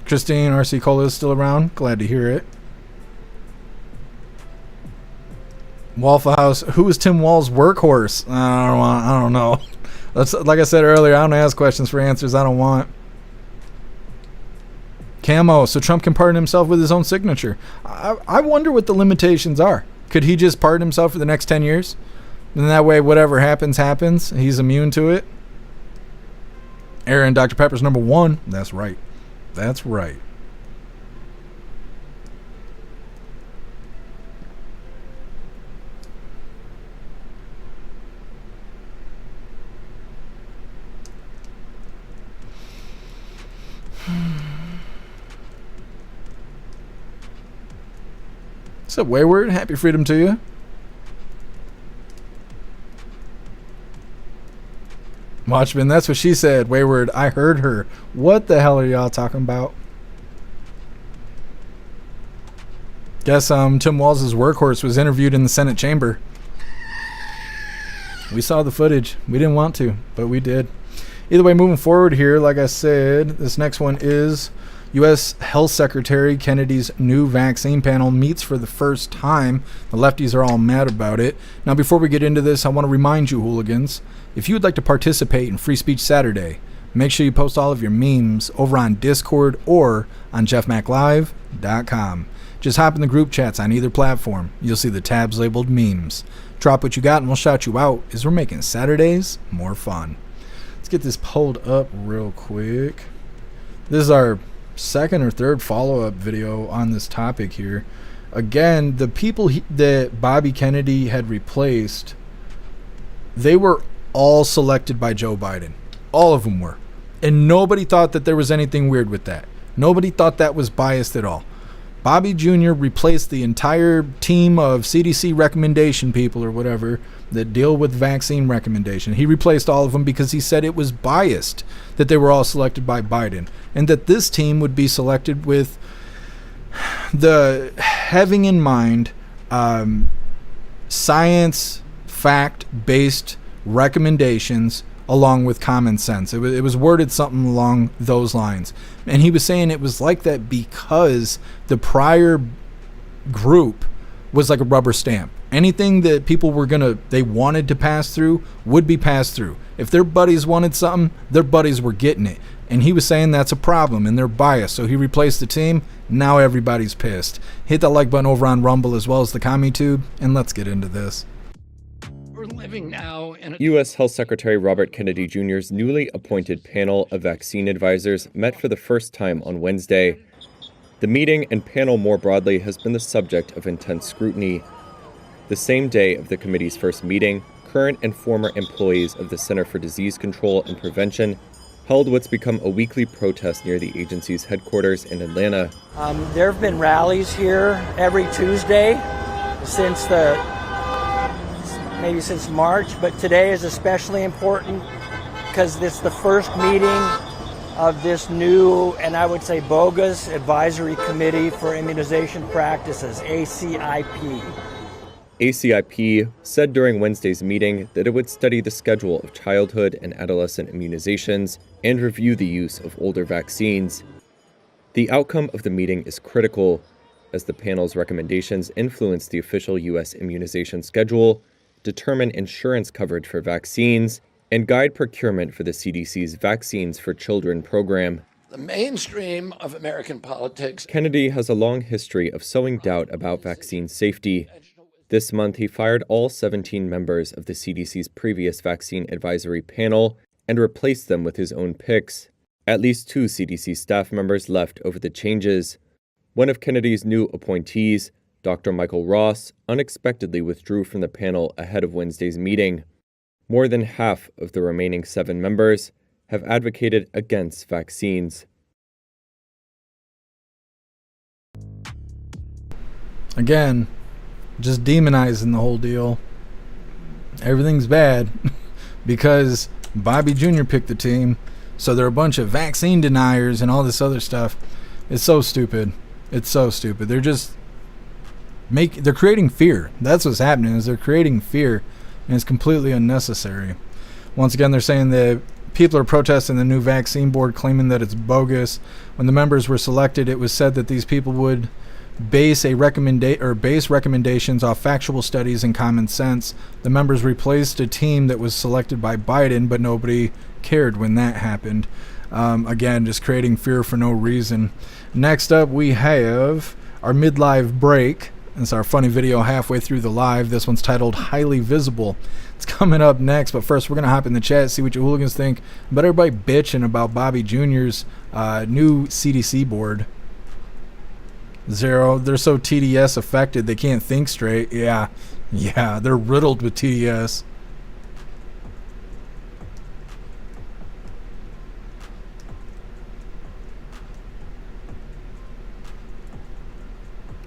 Christine RC Cola is still around. Glad to hear it. Waffle House. Who is Tim Wall's workhorse? I don't know. That's like I said earlier. I don't ask questions for answers I don't want. Camo. So Trump can pardon himself with his own signature. I wonder what the limitations are. Could he just pardon himself for the next 10 years? And that way, whatever happens, happens. He's immune to it. Aaron, Dr. Pepper's number one. That's right. That's right. What's up, Wayward? Happy Freedom to you. Watchman, that's what she said. Wayward, I heard her. What the hell are y'all talking about? Guess Tim Walz' workhorse was interviewed in the Senate chamber. We saw the footage. We didn't want to, but we did. Either way, moving forward here, like I said, this next one is U.S. Health Secretary Kennedy's new vaccine panel meets for the first time. The lefties are all mad about it. Now, before we get into this, I want to remind you, hooligans, if you would like to participate in Free Speech Saturday, make sure you post all of your memes over on Discord or on jeffmaclive.com. Just hop in the group chats on either platform. You'll see the tabs labeled memes. Drop what you got and we'll shout you out as we're making Saturdays more fun. Let's get this pulled up real quick. This is our second or third follow-up video on this topic here. Again, the people that Bobby Kennedy had replaced, they were all selected by Joe Biden. All of them were. And nobody thought that there was anything weird with that. Nobody thought that was biased at all. Bobby Jr. replaced the entire team of CDC recommendation people or whatever that deal with vaccine recommendation. He replaced all of them because he said it was biased that they were all selected by Biden, and that this team would be selected with the having in mind science, fact-based recommendations along with common sense. It was worded something along those lines. And he was saying it was like that because the prior group was like a rubber stamp. Anything that people they wanted to pass through would be passed through. If their buddies wanted something, their buddies were getting it. And he was saying that's a problem and they're biased. So he replaced the team. Now everybody's pissed. Hit that like button over on Rumble as well as the CommuTube, and let's get into this. We're living now in U.S. Health Secretary Robert Kennedy Jr.'s newly appointed panel of vaccine advisors met for the first time on Wednesday. The meeting and panel more broadly has been the subject of intense scrutiny. The same day of the committee's first meeting, current and former employees of the Center for Disease Control and Prevention held what's become a weekly protest near the agency's headquarters in Atlanta. There have been rallies here every Tuesday since maybe since March, but today is especially important because it's the first meeting of this new, and I would say bogus, Advisory Committee for Immunization Practices, ACIP. ACIP said during Wednesday's meeting that it would study the schedule of childhood and adolescent immunizations and review the use of older vaccines. The outcome of the meeting is critical, as the panel's recommendations influence the official U.S. immunization schedule, determine insurance coverage for vaccines, and guide procurement for the CDC's Vaccines for Children program. The mainstream of American politics. Kennedy has a long history of sowing doubt about vaccine safety. This month, he fired all 17 members of the CDC's previous vaccine advisory panel and replaced them with his own picks. At least 2 CDC staff members left over the changes. One of Kennedy's new appointees, Dr. Michael Ross, unexpectedly withdrew from the panel ahead of Wednesday's meeting. More than half of the remaining 7 members have advocated against vaccines. Again, just demonizing the whole deal. Everything's bad because Bobby Jr. picked the team, so they're a bunch of vaccine deniers and all this other stuff. It's so stupid. It's so stupid. They're creating fear. That's what's happening, is they're creating fear, and it's completely unnecessary. Once again, they're saying that people are protesting the new vaccine board, claiming that it's bogus. When the members were selected, it was said that these people would base recommendations off factual studies and common sense. The members replaced a team that was selected by Biden, but nobody cared when that happened. Again, just creating fear for no reason. Next up, we have our mid-live break. It's our funny video halfway through the live. This one's titled Highly Visible. It's coming up next, but first we're going to hop in the chat, see what you hooligans think about everybody bitching about Bobby Jr.'s new CDC board. Zero, they're so TDS affected they can't think straight. Yeah, they're riddled with TDS.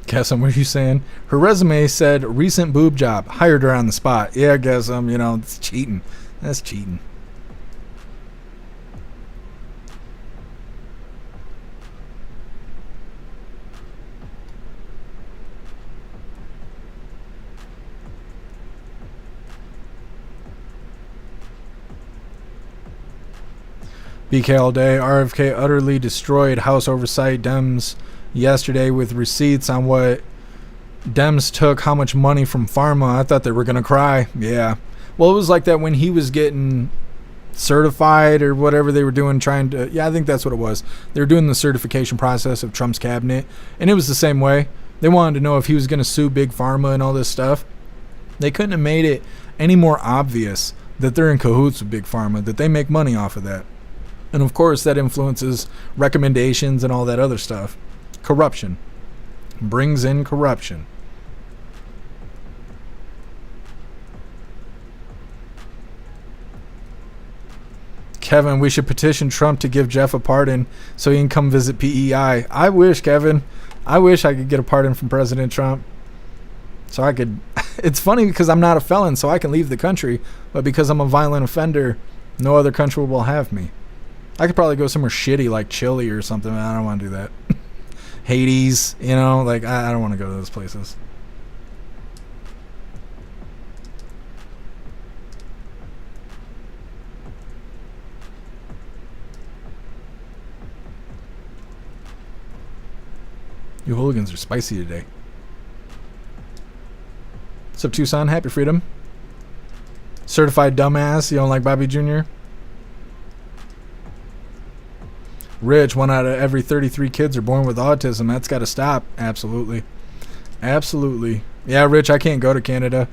Guess what are you saying? Her resume said recent boob job, hired her on the spot. Yeah, guess it's cheating. That's cheating. BK all day. RFK utterly destroyed House Oversight Dems yesterday with receipts on what Dems took, how much money from pharma. I thought they were going to cry. Yeah. Well, it was like that when he was getting certified or whatever they were doing, I think that's what it was. They were doing the certification process of Trump's cabinet, and it was the same way. They wanted to know if he was going to sue Big Pharma and all this stuff. They couldn't have made it any more obvious that they're in cahoots with Big Pharma, that they make money off of that. And of course, that influences recommendations and all that other stuff. Corruption. Brings in corruption. Kevin, we should petition Trump to give Jeff a pardon so he can come visit PEI. I wish, Kevin. I wish I could get a pardon from President Trump. So I could... It's funny because I'm not a felon, so I can leave the country. But because I'm a violent offender, no other country will have me. I could probably go somewhere shitty like Chile or something. I don't want to do that. Hades, you know? Like, I don't want to go to those places. You hooligans are spicy today. What's up, Tucson? Happy freedom. Certified dumbass. You don't like Bobby Jr.? Rich, 1 out of every 33 kids are born with autism. That's got to stop. Absolutely. Absolutely. Yeah, Rich, I can't go to Canada.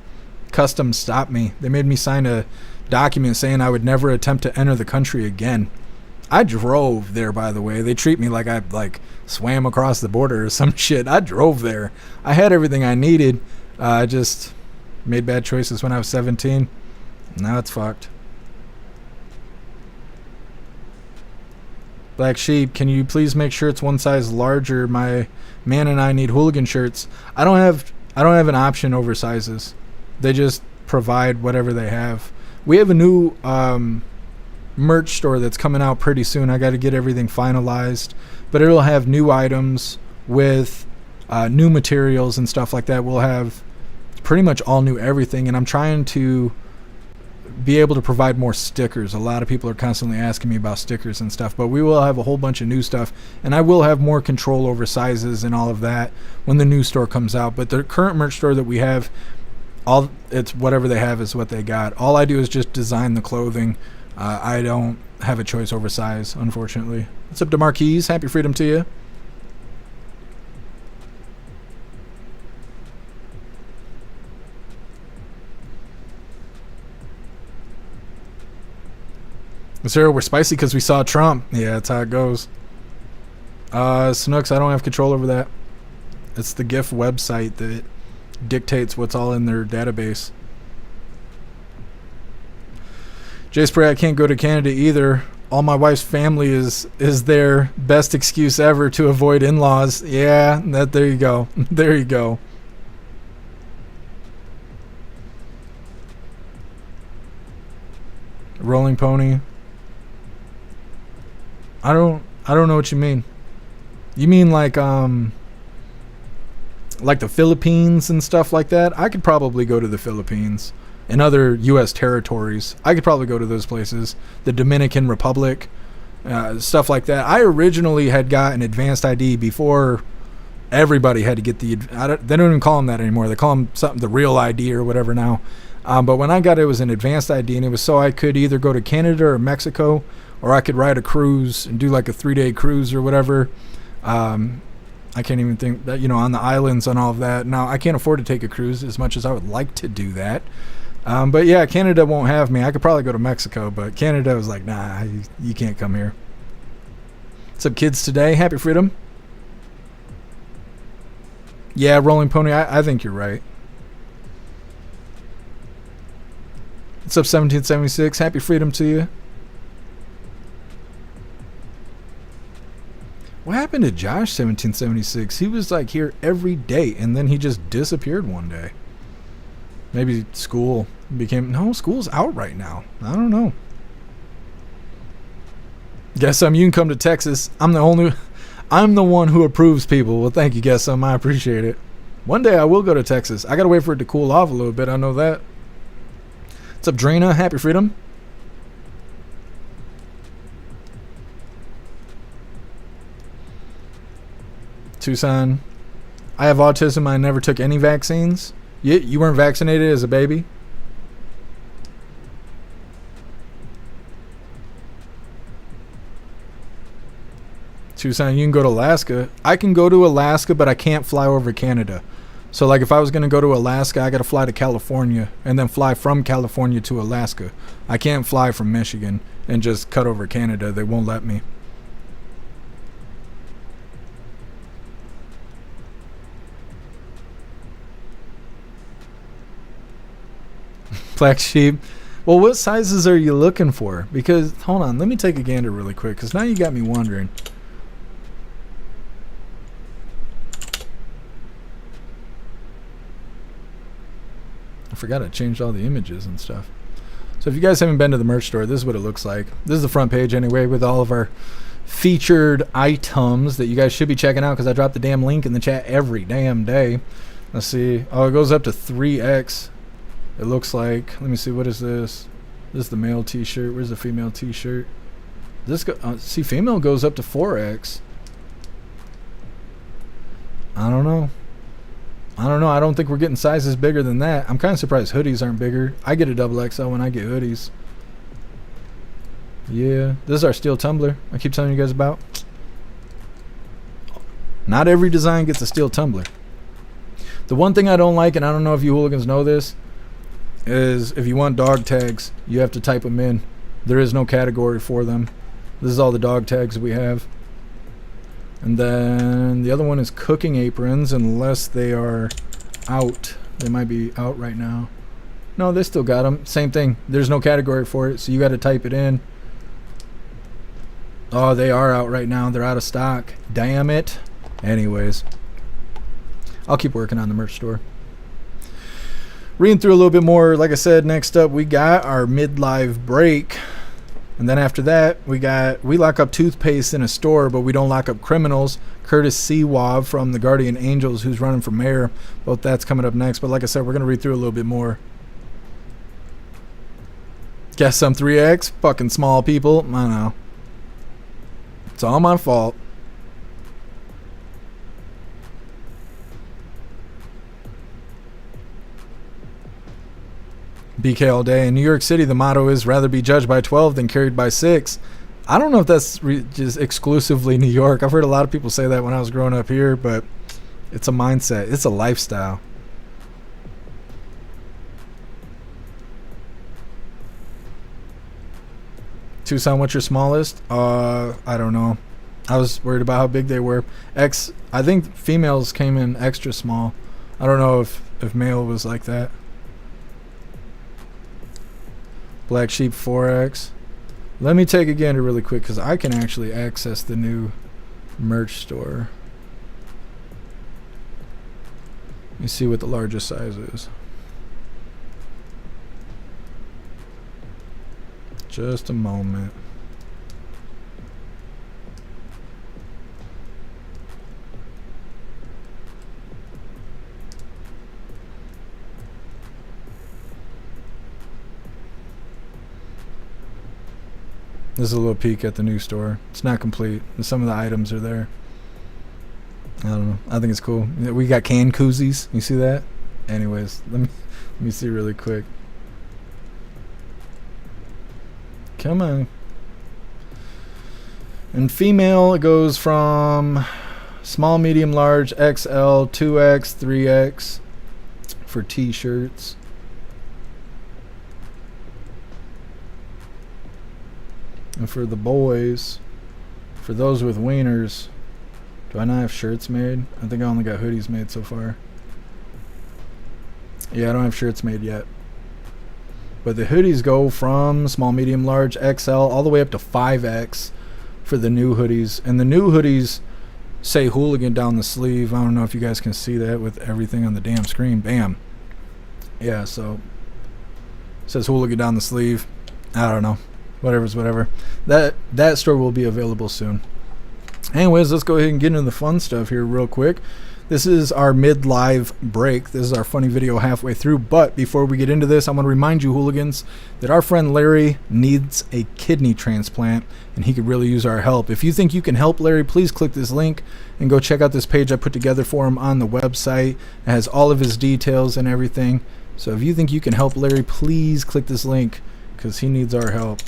Customs stopped me. They made me sign a document saying I would never attempt to enter the country again. I drove there, by the way. They treat me like I swam across the border or some shit. I drove there. I had everything I needed. I just made bad choices when I was 17. Now it's fucked. Black Sheep, can you please make sure it's one size larger? My man and I need hooligan shirts. I don't have an option over sizes. They just provide whatever they have. We have a new merch store that's coming out pretty soon. I got to get everything finalized, but it'll have new items with new materials and stuff like that. We'll have pretty much all new everything, and I'm trying to be able to provide more stickers. A lot of people are constantly asking me about stickers and stuff, but we will have a whole bunch of new stuff, and I will have more control over sizes and all of that when the new store comes out. But the current merch store that we have, it's whatever they have is what they got. All I do is just design the clothing. I don't have a choice over size, unfortunately. What's up, DeMarquise? Happy freedom to you. Sarah, we're spicy because we saw Trump. Yeah, that's how it goes. Snooks, I don't have control over that. It's the GIF website that dictates what's all in their database. Jay Spray, I can't go to Canada either. All my wife's family is their best excuse ever to avoid in-laws. Yeah, there you go. There you go. Rolling Pony. I don't know what you mean. You mean like the Philippines and stuff like that? I could probably go to the Philippines and other U.S. territories. I could probably go to those places. The Dominican Republic, stuff like that. I originally had got an advanced ID before everybody had to get they don't even call them that anymore. They call them something, the real ID or whatever now. But when I got it, it was an advanced ID, and it was so I could either go to Canada or Mexico, or I could ride a cruise and do like a 3-day cruise or whatever. I can't even think that, on the islands and all of that. Now, I can't afford to take a cruise as much as I would like to do that. But yeah, Canada won't have me. I could probably go to Mexico, but Canada was like, nah, you can't come here. What's up, kids today? Happy freedom. Yeah, Rolling Pony, I think you're right. What's up, 1776? Happy freedom to you. What happened to Josh 1776? He was like here every day, and then he just disappeared one day. Maybe school became... No, school's out right now. I don't know. Guess you can come to Texas. I'm the one who approves people. Well, thank you, Guess I appreciate it. One day I will go to Texas. I gotta wait for it to cool off a little bit. I know that. What's up, Drina? Happy freedom. Tucson. I have autism. I never took any vaccines. You weren't vaccinated as a baby? Tucson, you can go to Alaska. I can go to Alaska, but I can't fly over Canada. So like if I was going to go to Alaska, I got to fly to California and then fly from California to Alaska. I can't fly from Michigan and just cut over Canada. They won't let me. Black Sheep. Well, what sizes are you looking for? Because, hold on, let me take a gander really quick, because now you got me wondering. I forgot I changed all the images and stuff. So if you guys haven't been to the merch store, this is what it looks like. This is the front page anyway, with all of our featured items that you guys should be checking out, because I drop the damn link in the chat every damn day. Let's see. Oh, it goes up to 3X. It looks like. Let me see. What is this? This is the male t-shirt. Where's the female t-shirt? This see, female goes up to 4X. I don't know. I don't think we're getting sizes bigger than that. I'm kind of surprised hoodies aren't bigger. I get a XXL when I get hoodies. Yeah, this is our steel tumbler I keep telling you guys about. Not every design gets a steel tumbler. The one thing I don't like, and I don't know if you hooligans know this, is if you want dog tags, you have to type them in. There is no category for them. This is all the dog tags we have. And then the other one is cooking aprons, unless they are out. They might be out right now. No, they still got them. Same thing. There's no category for it, so you got to type it in. Oh, they are out right now. They're out of stock. Damn it. Anyways, I'll keep working on the merch store. Reading through a little bit more, like I said, next up we got our mid-live break. And then after that, we lock up toothpaste in a store, but we don't lock up criminals. Curtis Seawab from the Guardian Angels, who's running for mayor. Both that's coming up next. But like I said, we're going to read through a little bit more. Guess I'm 3X? Fucking small people. I don't know. It's all my fault. BK all day. In New York City, the motto is rather be judged by 12 than carried by 6. I don't know if that's just exclusively New York. I've heard a lot of people say that when I was growing up here, but it's a mindset. It's a lifestyle. Tucson, what's your smallest? I don't know. I was worried about how big they were. I think females came in extra small. I don't know if male was like that. Black Sheep 4X. Let me take a gander really quick, because I can actually access the new merch store. Let me see what the largest size is. Just a moment. This is a little peek at the new store. It's not complete. Some of the items are there. I don't know. I think it's cool. We got can koozies. You see that? Anyways, let me see really quick. Come on. And female, it goes from small, medium, large, XL, 2X, 3X for t-shirts. And for the boys, for those with wieners, do I not have shirts made? I think I only got hoodies made so far. Yeah, I don't have shirts made yet. But the hoodies go from small, medium, large, XL, all the way up to 5X for the new hoodies. And the new hoodies say Hooligan down the sleeve. I don't know if you guys can see that with everything on the damn screen. Bam. Yeah, so it says Hooligan down the sleeve. I don't know. Whatever's whatever. That store will be available soon. Anyways, let's go ahead and get into the fun stuff here real quick. This is our mid-live break. This is our funny video halfway through. But before we get into this, I want to remind you, hooligans, that our friend Larry needs a kidney transplant, and he could really use our help. If you think you can help Larry, please click this link and go check out this page I put together for him on the website. It has all of his details and everything. So if you think you can help Larry, please click this link, because he needs our help.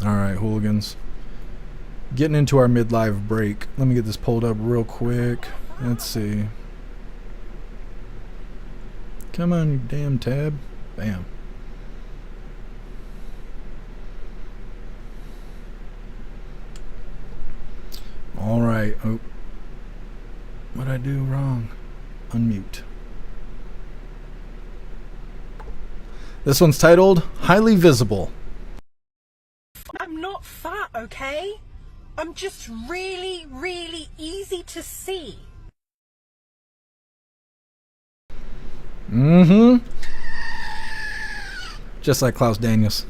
Alright, hooligans. Getting into our mid-live break. Let me get this pulled up real quick. Let's see. Come on, you damn tab. Bam. All right. Oh. What'd I do wrong? Unmute. This one's titled Highly Visible. I'm not fat, okay? I'm just really, really easy to see. Mm-hmm. Just like Klaus Daniels.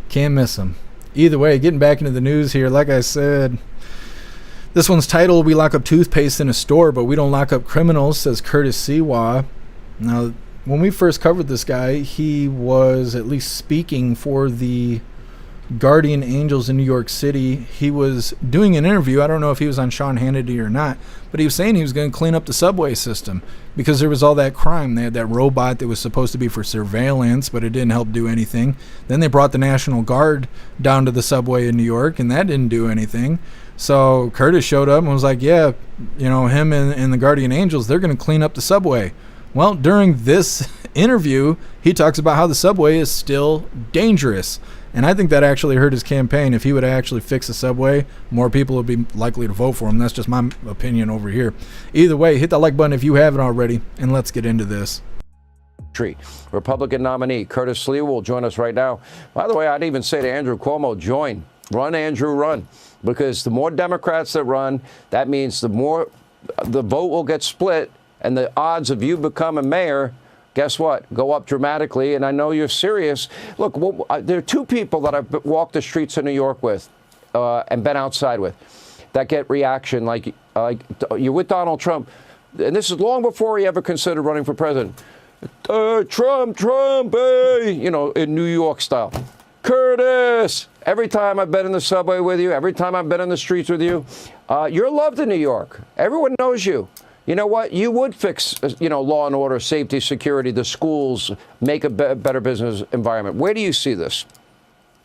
Can't miss him. Either way, getting back into the news here, like I said, this one's titled We Lock Up Toothpaste in a Store, but We Don't Lock Up Criminals, says Curtis Siwa. Now, when we first covered this guy, he was at least speaking for the Guardian Angels in New York City. He was doing an interview. I don't know if he was on Sean Hannity or not, but he was saying he was going to clean up the subway system because there was all that crime. They had that robot that was supposed to be for surveillance, but it didn't help do anything. Then they brought the National Guard down to the subway in New York, and that didn't do anything. So Curtis showed up and was like, yeah, you know, him and the Guardian Angels, they're going to clean up the subway. Well, during this interview, he talks about how the subway is still dangerous. And I think that actually hurt his campaign. If he would actually fix the subway, more people would be likely to vote for him. That's just my opinion over here. Either way, hit that like button if you haven't already, and let's get into this. Republican nominee Curtis Lee will join us right now. By the way, I'd even say to Andrew Cuomo, join. Run, Andrew, run. Because the more Democrats that run, that means the more the vote will get split, and the odds of you becoming mayor, guess what, go up dramatically. And I know you're serious. Look, there are two people that I've walked the streets of New York with and been outside with that get reaction like you're with Donald Trump. And this is long before he ever considered running for president. Trump, you know, in New York style. Curtis, every time I've been in the subway with you, every time I've been in the streets with you, you're loved in New York. Everyone knows you. You know what? You would fix, you know, law and order, safety, security, the schools, make a better business environment. Where do you see this?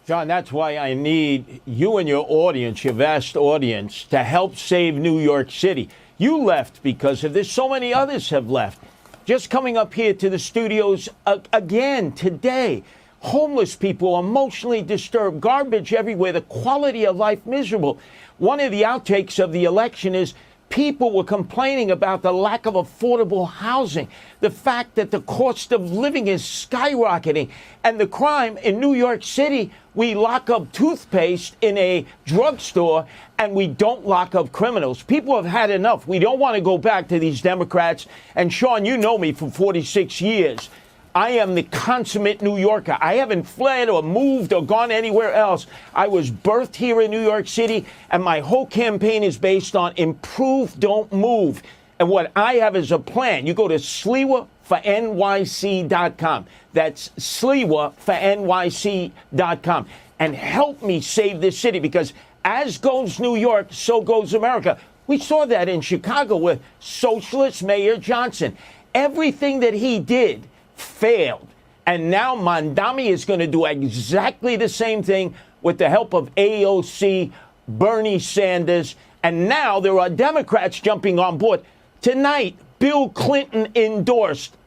John, that's why I need you and your audience, your vast audience, to help save New York City. You left because of this. So many others have left. Just coming up here to the studios again today. Homeless people, emotionally disturbed, garbage everywhere, the quality of life miserable. One of the outtakes of the election is people were complaining about the lack of affordable housing, the fact that the cost of living is skyrocketing, and the crime in New York City. We lock up toothpaste in a drugstore and we don't lock up criminals. People have had enough. We don't want to go back to these Democrats. And Sean, you know me for 46 years. I am the consummate New Yorker. I haven't fled or moved or gone anywhere else. I was birthed here in New York City, and my whole campaign is based on improve, don't move. And what I have is a plan. You go to sliwafornyc.com. That's sliwafornyc.com. And help me save this city, because as goes New York, so goes America. We saw that in Chicago with Socialist Mayor Johnson. Everything that he did failed. And now Mondami is going to do exactly the same thing with the help of AOC, Bernie Sanders, and now there are Democrats jumping on board. Tonight, Bill Clinton endorsed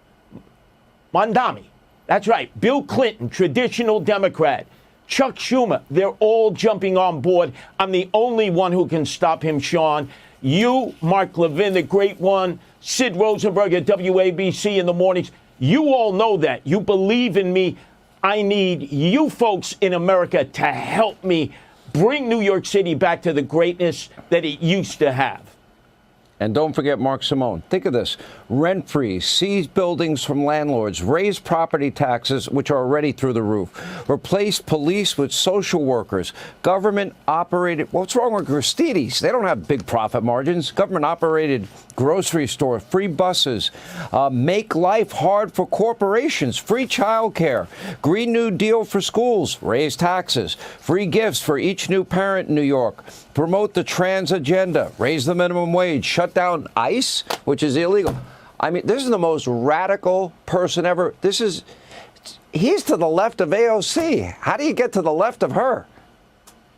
Mondami. That's right, Bill Clinton, traditional Democrat. Chuck Schumer, they're all jumping on board. I'm the only one who can stop him, Sean. You, Mark Levin, the great one, Sid Rosenberg at WABC in the mornings. You all know that. You believe in me. I need you folks in America to help me bring New York City back to the greatness that it used to have. And don't forget Mark Simone. Think of this. Rent-free, seize buildings from landlords, raise property taxes, which are already through the roof, replace police with social workers, government-operated, what's wrong with Gristedes? They don't have big profit margins. Government-operated grocery store, free buses, make life hard for corporations, free childcare, Green New Deal for schools, raise taxes, free gifts for each new parent in New York, promote the trans agenda, raise the minimum wage, shut down ICE, which is illegal. I mean, this is the most radical person ever. He's to the left of AOC. How do you get to the left of her?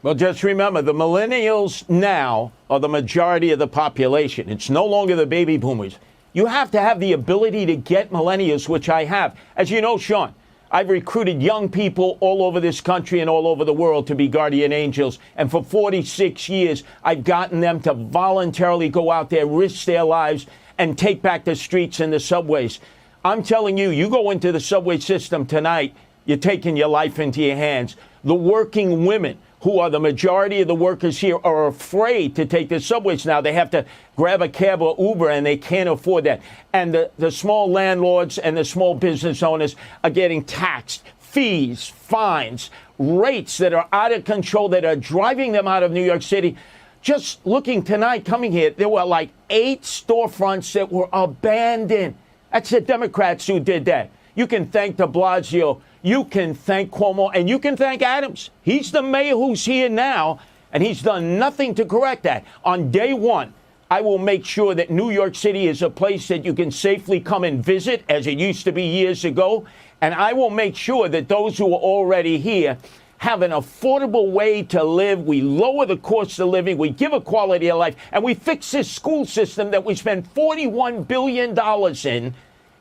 Well, just remember, the millennials now are the majority of the population. It's no longer the baby boomers. You have to have the ability to get millennials, which I have. As you know, Sean, I've recruited young people all over this country and all over the world to be guardian angels. And for 46 years, I've gotten them to voluntarily go out there, risk their lives, and take back the streets and the subways. I'm telling you, you go into the subway system tonight, you're taking your life into your hands. The working women, who are the majority of the workers here, are afraid to take the subways now. They have to grab a cab or Uber, and they can't afford that. And the small landlords and the small business owners are getting taxed, fees, fines, rates that are out of control, that are driving them out of New York City. Just looking tonight, coming here, there were like 8 storefronts that were abandoned. That's the Democrats who did that. You can thank de Blasio, you can thank Cuomo, and you can thank Adams. He's the mayor who's here now, and he's done nothing to correct that. On day one, I will make sure that New York City is a place that you can safely come and visit, as it used to be years ago. And I will make sure that those who are already here have an affordable way to live. We lower the cost of living. We give a quality of life. And we fix this school system that we spend $41 billion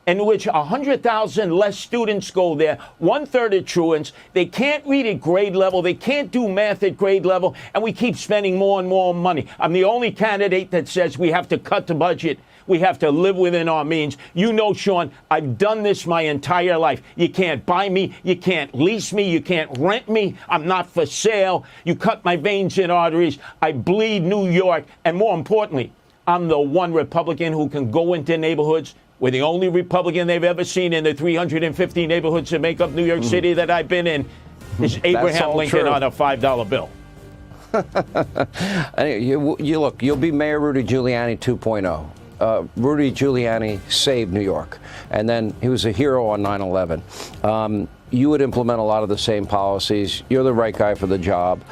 in which 100,000 less students go there, 1/3 of truants. They can't read at grade level. They can't do math at grade level. And we keep spending more and more money. I'm the only candidate that says we have to cut the budget. We have to live within our means. You know, Sean, I've done this my entire life. You can't buy me. You can't lease me. You can't rent me. I'm not for sale. You cut my veins and arteries. I bleed New York. And more importantly, I'm the one Republican who can go into neighborhoods. We're the only Republican they've ever seen in the 350 neighborhoods that make up New York City that I've been in is Abraham Lincoln true. on a $5 bill. Anyway, you look, you'll be Mayor Rudy Giuliani 2.0. Rudy Giuliani saved New York, and then he was a hero on 9/11. You would implement a lot of the same policies. You're the right guy for the job.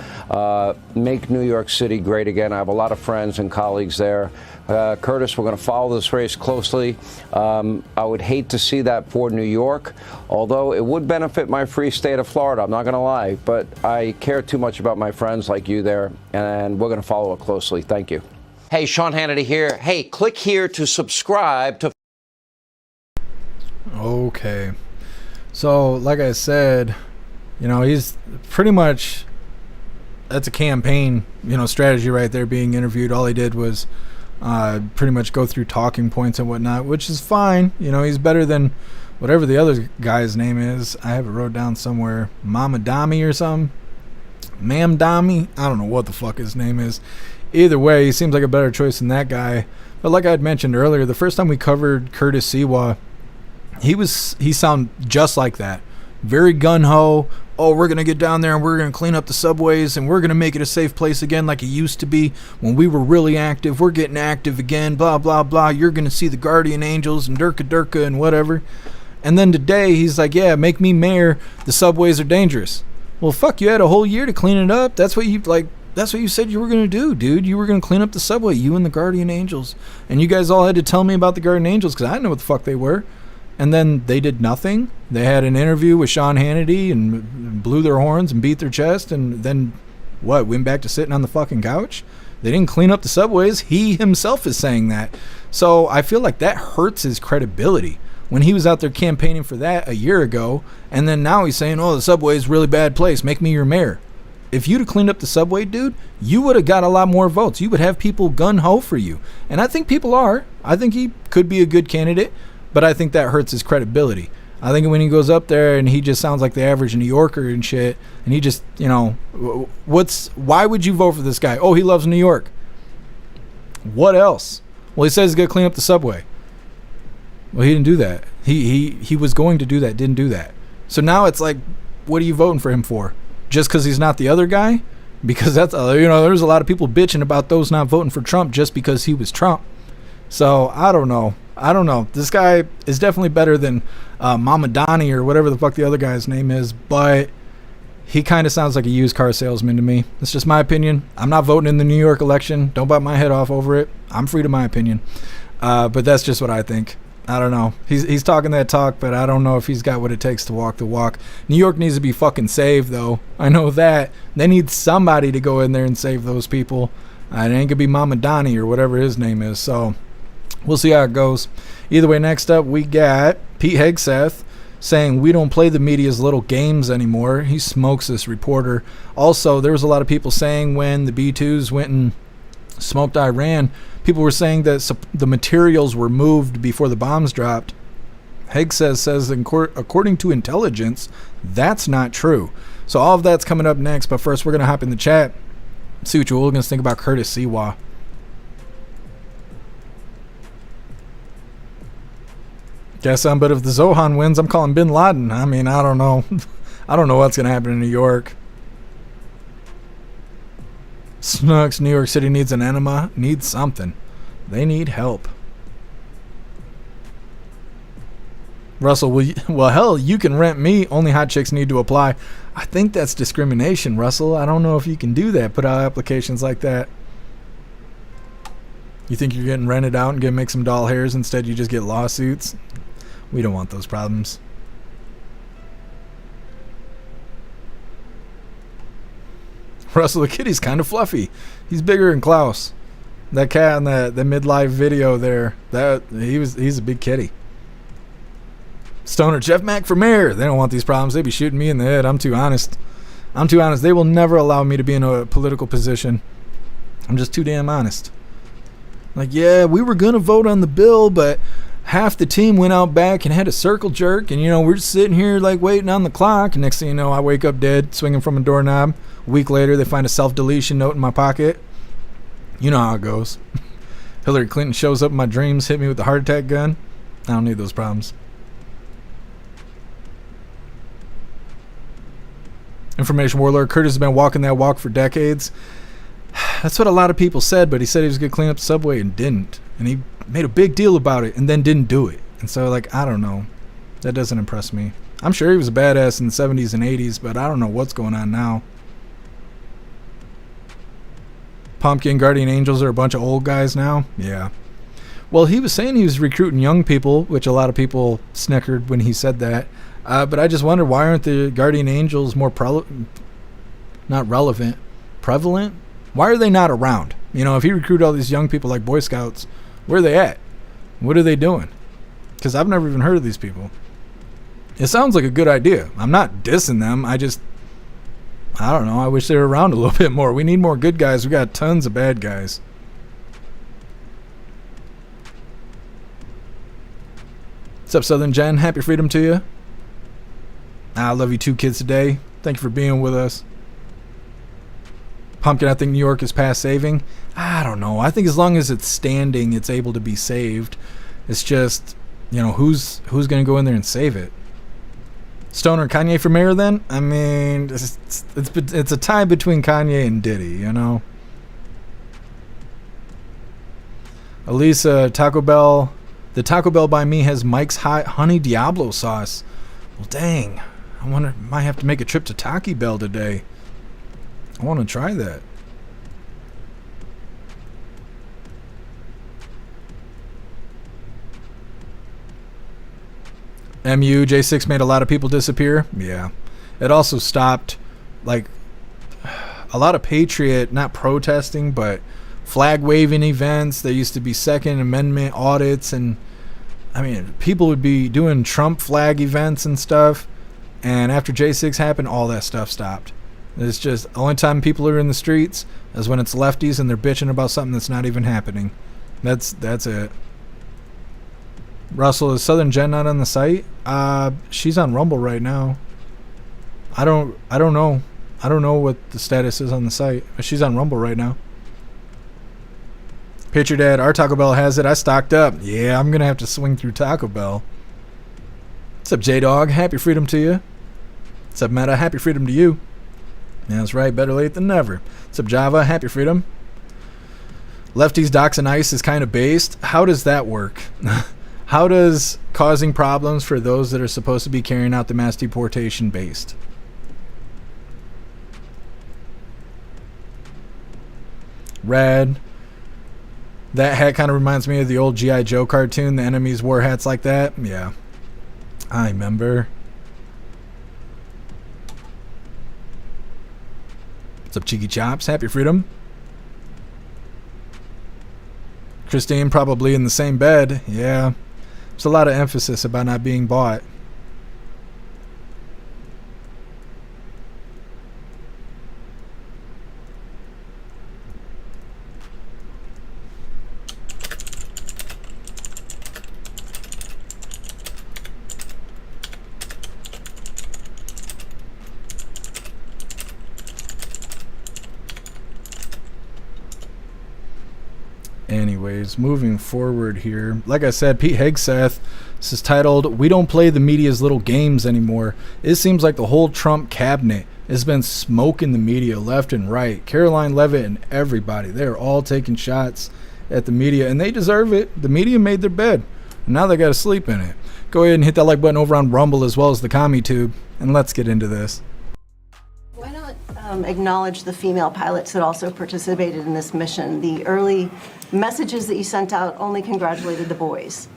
Make New York City great again. I have a lot of friends and colleagues there. Curtis, we're going to follow this race closely. I would hate to see that for New York, although it would benefit my free state of Florida. I'm not going to lie, but I care too much about my friends like you there, and we're going to follow it closely. Thank you. Hey, Sean Hannity here. Hey, click here to subscribe to. Okay. So, like I said, you know, he's pretty much, that's a campaign, you know, strategy right there, being interviewed. All he did was pretty much go through talking points and whatnot, which is fine. You know, he's better than whatever the other guy's name is. I have it wrote down somewhere. Mama Dami or something. Ma'am Dami. I don't know what the fuck his name is. Either way, he seems like a better choice than that guy. But like I had mentioned earlier, the first time we covered Curtis Siwa, he sounded just like that. Very gun-ho. Oh, we're going to get down there and we're going to clean up the subways and we're going to make it a safe place again like it used to be when we were really active. We're getting active again, blah, blah, blah. You're going to see the guardian angels and Durka Durka and whatever. And then today he's like, yeah, make me mayor. The subways are dangerous. Well, fuck, you had a whole year to clean it up. That's what you said you were going to do, dude. You were going to clean up the subway, you and the guardian angels. And you guys all had to tell me about the guardian angels because I didn't know what the fuck they were. And then they did nothing. They had an interview with Sean Hannity and blew their horns and beat their chest. And then, went back to sitting on the fucking couch? They didn't clean up the subways. He himself is saying that. So I feel like that hurts his credibility. When he was out there campaigning for that a year ago, and then now he's saying, oh, the subway is a really bad place. Make me your mayor. If you'd have cleaned up the subway, dude, you would have got a lot more votes. You would have people gun-ho for you. And I think people are. I think he could be a good candidate. But I think that hurts his credibility. I think when he goes up there and he just sounds like the average New Yorker and shit, and he just, you know, why would you vote for this guy? Oh, he loves New York. What else? Well, he says he's going to clean up the subway. Well, he didn't do that. He was going to do that, didn't do that. So now it's like, what are you voting for him for? Just because he's not the other guy? Because that's, you know, there's a lot of people bitching about those not voting for Trump just because he was Trump. So I don't know. This guy is definitely better than Mama Donnie or whatever the fuck the other guy's name is, but he kind of sounds like a used car salesman to me. That's just my opinion. I'm not voting in the New York election. Don't bite my head off over it. I'm free to my opinion. But that's just what I think. I don't know. He's talking that talk, but I don't know if he's got what it takes to walk the walk. New York needs to be fucking saved, though. I know that. They need somebody to go in there and save those people. It ain't going to be Mama Donnie or whatever his name is, so we'll see how it goes. Either way, next up we got Pete Hegseth saying we don't play the media's little games anymore. He smokes this reporter. Also, there was a lot of people saying when the B-2s went and smoked Iran, people were saying that the materials were moved before the bombs dropped. Haig says according to intelligence, that's not true. So all of that's coming up next, but first we're going to hop in the chat, see what you hooligans think about Curtis Siwa. Guess but if the Zohan wins, I'm calling Bin Laden. I mean, I don't know. I don't know what's going to happen in New York. Snooks, New York City needs an enema. Needs something. They need help. Russell, well, hell, you can rent me. Only hot chicks need to apply. I think that's discrimination, Russell. I don't know if you can do that. Put out applications like that. You think you're getting rented out and gonna make some doll hairs? Instead, you just get lawsuits. We don't want those problems. Russell, the kitty's kind of fluffy. He's bigger than Klaus. That cat in the midlife video there, he's a big kitty. Stoner, Jeff Mack for mayor. They don't want these problems. They be shooting me in the head. I'm too honest. They will never allow me to be in a political position. I'm just too damn honest. Like, yeah, we were going to vote on the bill, but half the team went out back and had a circle jerk. And, we're just sitting here, like, waiting on the clock. And next thing you know, I wake up dead, swinging from a doorknob. A week later, they find a self-deletion note in my pocket. You know how it goes. Hillary Clinton shows up in my dreams, hit me with the heart attack gun. I don't need those problems. Information warlord Curtis has been walking that walk for decades. That's what a lot of people said, but he said he was going to clean up the subway and didn't. And he made a big deal about it and then didn't do it. And so, I don't know. That doesn't impress me. I'm sure he was a badass in the 70s and 80s, but I don't know what's going on now. Pumpkin Guardian Angels are a bunch of old guys now? Yeah. Well, he was saying he was recruiting young people, which a lot of people snickered when he said that. But I just wonder, why aren't the Guardian Angels more not relevant, prevalent? Why are they not around? If he recruited all these young people like Boy Scouts, where are they at? What are they doing? Because I've never even heard of these people. It sounds like a good idea. I'm not dissing them. I don't know. I wish they were around a little bit more. We need more good guys. We got tons of bad guys. What's up, Southern Jen? Happy freedom to you. I love you too, kids, today. Thank you for being with us. Pumpkin, I think New York is past saving. I don't know. I think as long as it's standing, it's able to be saved. It's just, who's going to go in there and save it? Stoner and Kanye for mayor then? I mean, it's a tie between Kanye and Diddy, Elisa, Taco Bell. The Taco Bell by me has Mike's Hot Honey Diablo sauce. Well, dang. I might have to make a trip to Taco Bell today. I want to try that. J6 made a lot of people disappear. Yeah. It also stopped, a lot of patriot, not protesting, but flag waving events. There used to be Second Amendment audits, and people would be doing Trump flag events and stuff. And after J6 happened, all that stuff stopped. It's just the only time people are in the streets is when it's lefties and they're bitching about something that's not even happening. That's it. Russell, is Southern Jen not on the site? She's on Rumble right now. I don't know. I don't know what the status is on the site, but she's on Rumble right now. Picture Dad, our Taco Bell has it. I stocked up. Yeah, I'm gonna have to swing through Taco Bell. What's up, J-Dog? Happy freedom to you. What's up, Meta? Happy freedom to you. Yeah, that's right. Better late than never. What's up, Java? Happy freedom. Lefties, Doxing Ice is kind of based. How does that work? How does causing problems for those that are supposed to be carrying out the mass deportation based? Red. That hat kind of reminds me of the old G.I. Joe cartoon. The enemies wore hats like that. Yeah. I remember. What's up, Cheeky Chops? Happy freedom. Christine, probably in the same bed. Yeah. There's a lot of emphasis about not being bought. anyways, moving forward here, like I said, Pete Hegseth, this is titled, "We Don't Play the Media's Little Games Anymore." It seems like the whole Trump cabinet has been smoking the media left and right. Caroline Leavitt and everybody, they're all taking shots at the media, and they deserve it. The media made their bed, and now they got to sleep in it. Go ahead and hit that like button over on Rumble as well as the CommuTube, and let's get into this. Why not acknowledge the female pilots that also participated in this mission? The early messages that you sent out only congratulated the boys.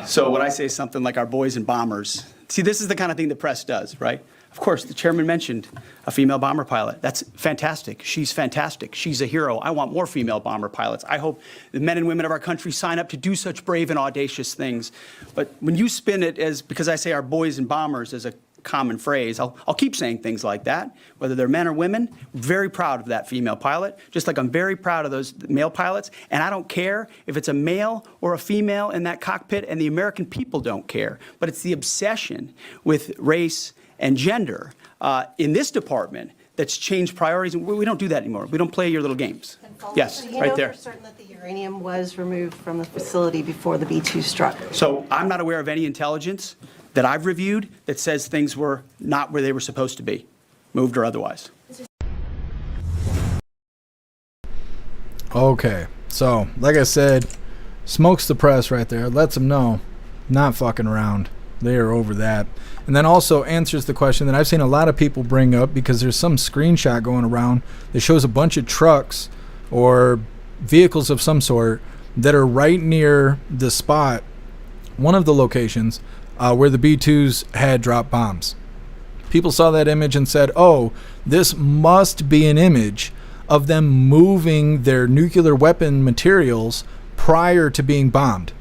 So when I say something like our boys and bombers, see, this is the kind of thing the press does, right? Of course, the chairman mentioned a female bomber pilot. That's fantastic. She's fantastic. She's a hero. I want more female bomber pilots. I hope the men and women of our country sign up to do such brave and audacious things. But when you spin it as, because I say our boys and bombers as a common phrase, I'll keep saying things like that, whether they're men or women. Very proud of that female pilot, just like I'm very proud of those male pilots. And I don't care if it's a male or a female in that cockpit, and the American people don't care. But it's the obsession with race and gender in this department that's changed priorities. And we don't do that anymore. We don't play your little games. Yes, right there. For certain that the uranium was removed from the facility before the B-2 struck. So I'm not aware of any intelligence that I've reviewed that says things were not where they were supposed to be, moved or otherwise. Okay, so like I said, smokes the press right there, lets them know, not fucking around. They are over that. And then also answers the question that I've seen a lot of people bring up, because there's some screenshot going around that shows a bunch of trucks or vehicles of some sort that are right near the spot, one of the locations where the B-2s had dropped bombs. People saw that image and said, oh, this must be an image of them moving their nuclear weapon materials prior to being bombed,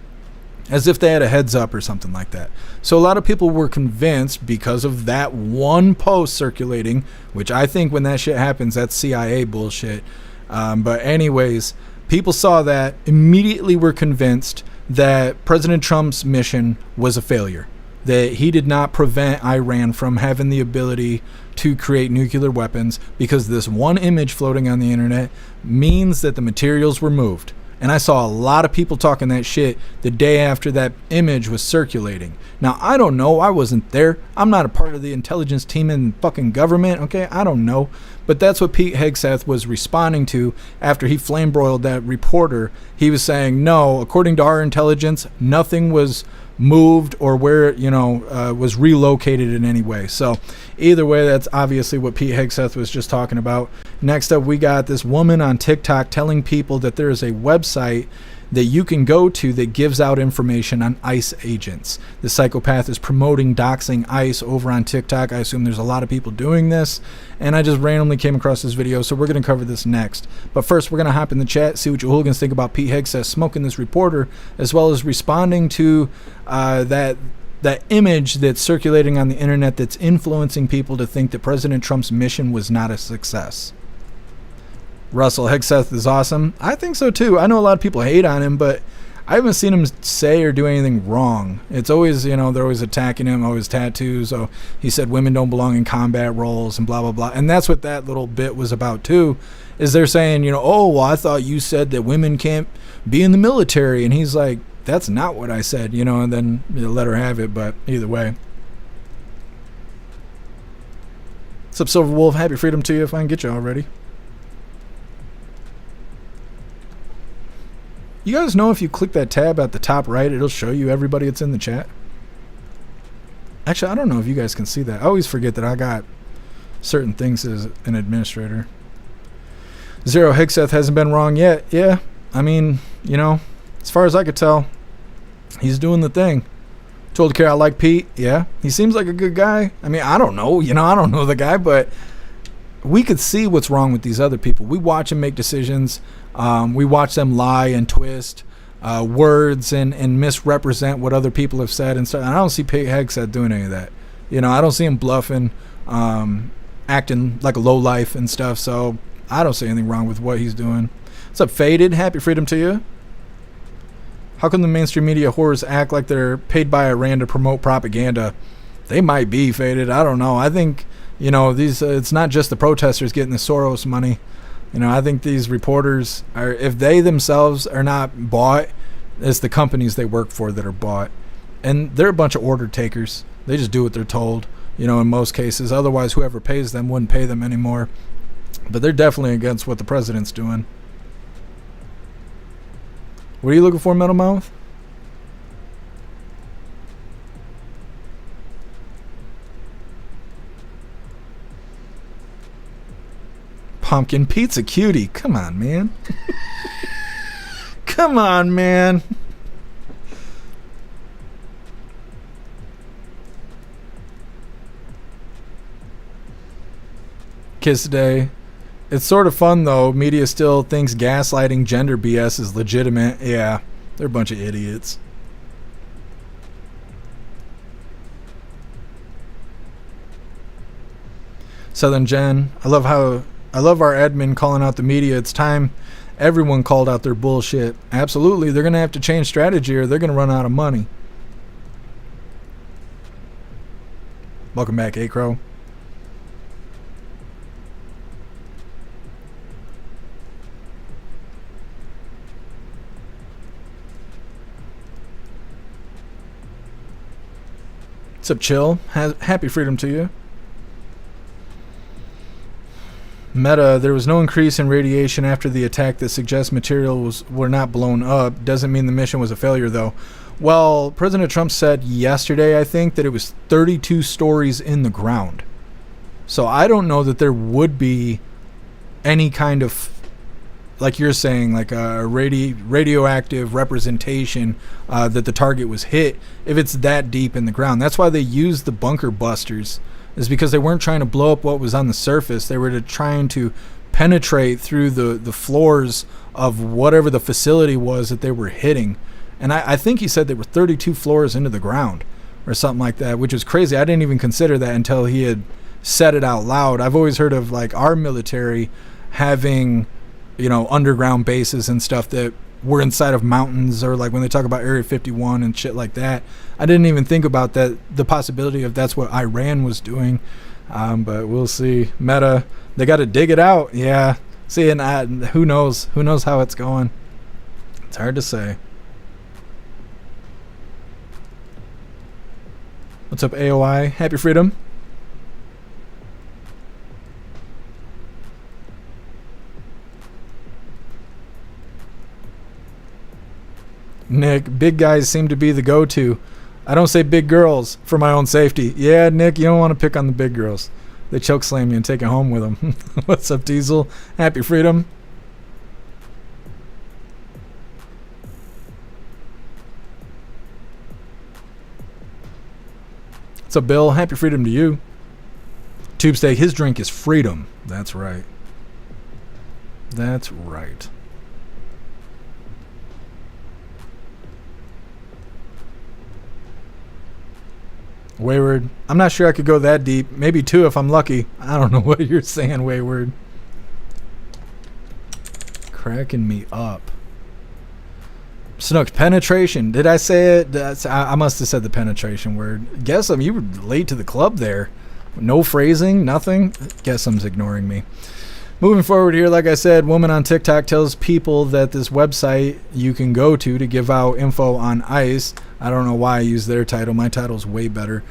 as if they had a heads up or something like that. So a lot of people were convinced because of that one post circulating, which I think when that shit happens, that's CIA bullshit. But anyways, people saw that, immediately were convinced that President Trump's mission was a failure, that he did not prevent Iran from having the ability to create nuclear weapons, because this one image floating on the internet means that the materials were moved. And I saw a lot of people talking that shit the day after that image was circulating. Now, I don't know. I wasn't there. I'm not a part of the intelligence team in fucking government, okay? I don't know. But that's what Pete Hegseth was responding to after he flame-broiled that reporter. He was saying, no, according to our intelligence, nothing was moved or where, was relocated in any way. So either way, that's obviously what Pete Hegseth was just talking about. Next up, we got this woman on TikTok telling people that there is a website that you can go to that gives out information on ICE agents. The psychopath is promoting doxing ICE over on TikTok. I assume there's a lot of people doing this, and I just randomly came across this video, so we're going to cover this next. But first, we're going to hop in the chat, see what you hooligans think about Pete Hegseth smoking this reporter, as well as responding to that image that's circulating on the internet that's influencing people to think that President Trump's mission was not a success. Russell, Hegseth is awesome. I think so too. I know a lot of people hate on him, but I haven't seen him say or do anything wrong. It's always, they're always attacking him, always tattoos. So he said women don't belong in combat roles and blah, blah, blah. And that's what that little bit was about too, is they're saying, oh, well, I thought you said that women can't be in the military. And he's like, that's not what I said, and then let her have it. But either way. What's up, Silver Wolf? Happy freedom to you if I can get you already. You guys know if you click that tab at the top right, it'll show you everybody that's in the chat? Actually, I don't know if you guys can see that. I always forget that I got certain things as an administrator. Zero Hegseth hasn't been wrong yet. Yeah, I mean, as far as I could tell, he's doing the thing. Told Kara I like Pete. Yeah, he seems like a good guy. I mean, I don't know. I don't know the guy, but we could see what's wrong with these other people. We watch them make decisions. We watch them lie and twist words and misrepresent what other people have said and stuff. And I don't see Pete Hegseth doing any of that. I don't see him bluffing, acting like a lowlife and stuff. So I don't see anything wrong with what he's doing. What's up, Faded? Happy freedom to you. How come the mainstream media whores act like they're paid by Iran to promote propaganda? They might be, Faded. I don't know. I think, it's not just the protesters getting the Soros money. You know, I think these reporters are, if they themselves are not bought, it's the companies they work for that are bought. And they're a bunch of order takers. They just do what they're told, you know, in most cases. Otherwise, whoever pays them wouldn't pay them anymore. But they're definitely against what the president's doing. What are you looking for, Metal Mouth? Pumpkin pizza cutie. Come on, man. Come on, man. Kiss Day. It's sort of fun, though. Media still thinks gaslighting gender BS is legitimate. Yeah, they're a bunch of idiots. Southern Jen. I love our admin calling out the media. It's time everyone called out their bullshit. Absolutely. They're going to have to change strategy or they're going to run out of money. Welcome back, A-Crow. What's up, Chill? Happy freedom to you. Meta, there was no increase in radiation after the attack that suggests materials were not blown up. Doesn't mean the mission was a failure, though. Well, President Trump said yesterday, I think, that it was 32 stories in the ground. So I don't know that there would be any kind of, like you're saying, like a radioactive representation that the target was hit if it's that deep in the ground. That's why they used the bunker busters, is because they weren't trying to blow up what was on the surface. They were trying to penetrate through the floors of whatever the facility was that they were hitting. And I think he said they were 32 floors into the ground or something like that, which is crazy. I didn't even consider that until he had said it out loud. I've always heard of like our military having, you know, underground bases and stuff that were inside of mountains, or like when they talk about Area 51 and shit like that. I didn't even think about that, the possibility of that's what Iran was doing. But we'll see. Meta, they got to dig it out. Yeah. See, and who knows how it's going. It's hard to say. What's up, AOI? Happy freedom. Nick, big guys seem to be the go-to. I don't say big girls for my own safety. Yeah, Nick, you don't want to pick on the big girls. They choke slam you and take it home with them. What's up, Diesel? Happy freedom. What's up, Bill? Happy freedom to you. Tube Steak, his drink is freedom. That's right. That's right. Wayward, I'm not sure I could go that deep. Maybe 2 if I'm lucky. I don't know what you're saying, Wayward. Cracking me up. Snooks, penetration. Did I say it? I must have said the penetration word. Guess you were late to the club there. No phrasing, nothing. Guess I'm ignoring me. Moving forward here, like I said, woman on TikTok tells people that this website you can go to give out info on ICE. I don't know why I used their title. My title's way better.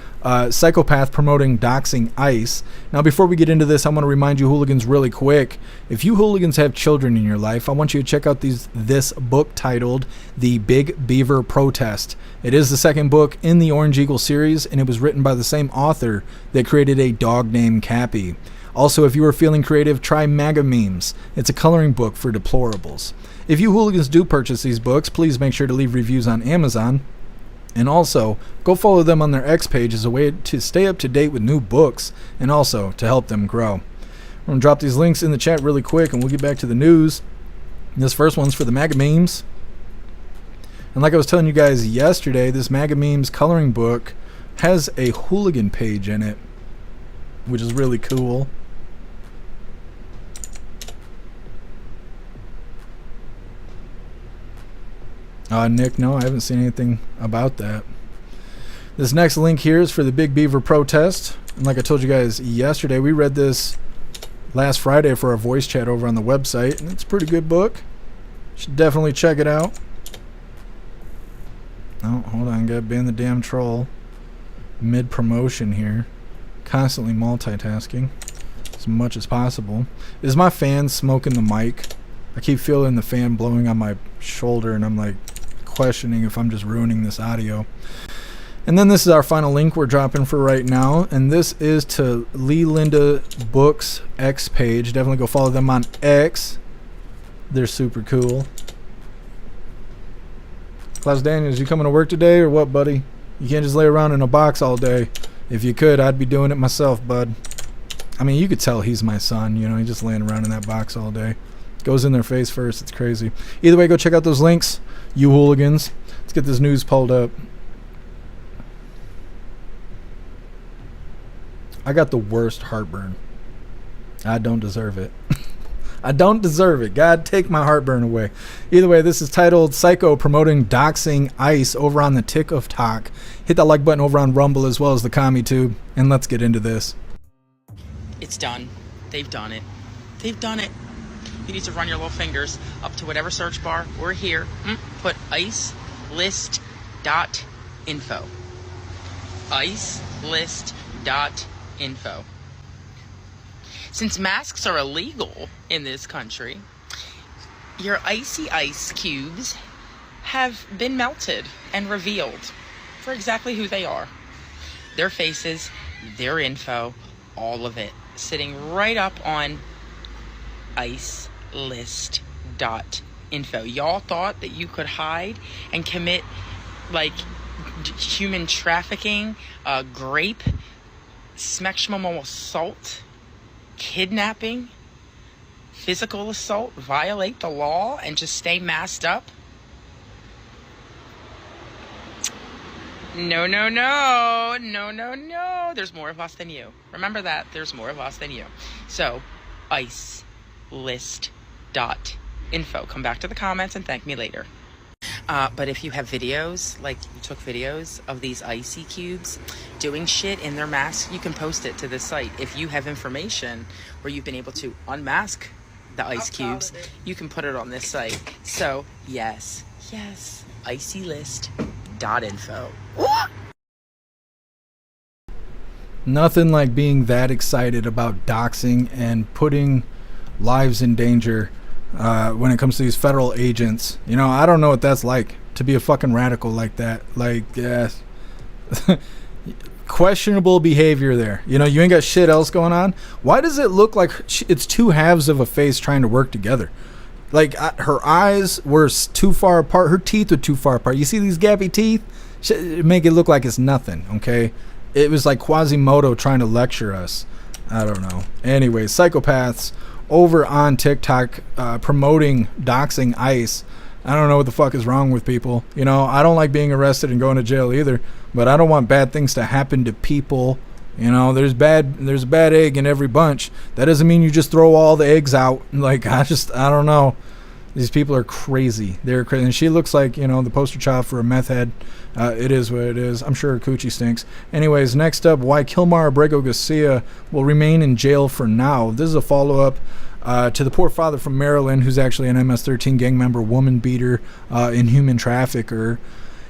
Psychopath promoting doxing ICE. Now, before we get into this, I want to remind you hooligans really quick. If you hooligans have children in your life, I want you to check out this book titled The Big Beaver Protest. It is the second book in the Orange Eagle series, and it was written by the same author that created a dog named Cappy. Also, if you are feeling creative, try MAGA Memes. It's a coloring book for deplorables. If you hooligans do purchase these books, please make sure to leave reviews on Amazon. And also, go follow them on their X page as a way to stay up to date with new books and also to help them grow. I'm going to drop these links in the chat really quick and we'll get back to the news. This first one's for the MAGA Memes. And like I was telling you guys yesterday, this MAGA Memes coloring book has a hooligan page in it, which is really cool. Nick, no, I haven't seen anything about that. This next link here is for the Big Beaver Protest. And like I told you guys yesterday, we read this last Friday for our voice chat over on the website, and it's a pretty good book. Should definitely check it out. Oh, hold on, gotta ban the damn troll. Mid promotion here. Constantly multitasking as much as possible. Is my fan smoking the mic? I keep feeling the fan blowing on my shoulder, and I'm like questioning if I'm just ruining this audio. And then this is our final link we're dropping for right now, and this is to Lee Linda Books X page. Definitely go follow them on X. They're super cool. Klaus Daniels, you coming to work today or what, buddy? You can't just lay around in a box all day. If you could, I'd be doing it myself, bud. I mean, you could tell he's my son, you know, he's just laying around in that box all day. Goes in their face first, it's crazy. Either way, go check out those links, you hooligans. Let's get this news pulled up. I got the worst heartburn. I don't deserve it. I don't deserve it. God, take my heartburn away. Either way, this is titled Psycho Promoting Doxing ICE over on the Tick of Talk. Hit that like button over on Rumble as well as the CommuTube, and let's get into this. It's done. They've done it. They've done it. You need to run your little fingers up to whatever search bar or here. Put icelist.info. Icelist.info. Since masks are illegal in this country, your icy ice cubes have been melted and revealed for exactly who they are. Their faces, their info, all of it, sitting right up on icelist.info. Y'all thought that you could hide and commit like human trafficking, grape, sexual assault, kidnapping, physical assault, violate the law, and just stay masked up? No, no, no. No, no, no. There's more of us than you. Remember that. There's more of us than you. So, icelist.info. Come back to the comments and thank me later. But if you have videos, like you took videos of these icy cubes doing shit in their masks, you can post it to this site. If you have information where you've been able to unmask the ice cubes, you can put it on this site. So, yes, icylist.info. Nothing like being that excited about doxing and putting lives in danger when it comes to these federal agents. You know, I don't know what that's like to be a fucking radical like that. Like, yes. Questionable behavior there. You know, you ain't got shit else going on. Why does it look like it's two halves of a face trying to work together? Like, her eyes were too far apart. Her teeth were too far apart. You see these gappy teeth? Make it look like it's nothing, okay? It was like Quasimodo trying to lecture us. I don't know. Anyways, psychopaths over on TikTok promoting doxing ICE. I don't know what the fuck is wrong with people. You know, I don't like being arrested and going to jail either, but I don't want bad things to happen to people. You know, there's a bad egg in every bunch. That doesn't mean you just throw all the eggs out. Like, I don't know. These people are crazy. They're crazy. And she looks like, you know, the poster child for a meth head. It is what it is. I'm sure her coochie stinks. Anyways, next up, why Kilmar Abrego Garcia will remain in jail for now. This is a follow-up to the poor father from Maryland who's actually an MS-13 gang member, woman beater, inhuman trafficker.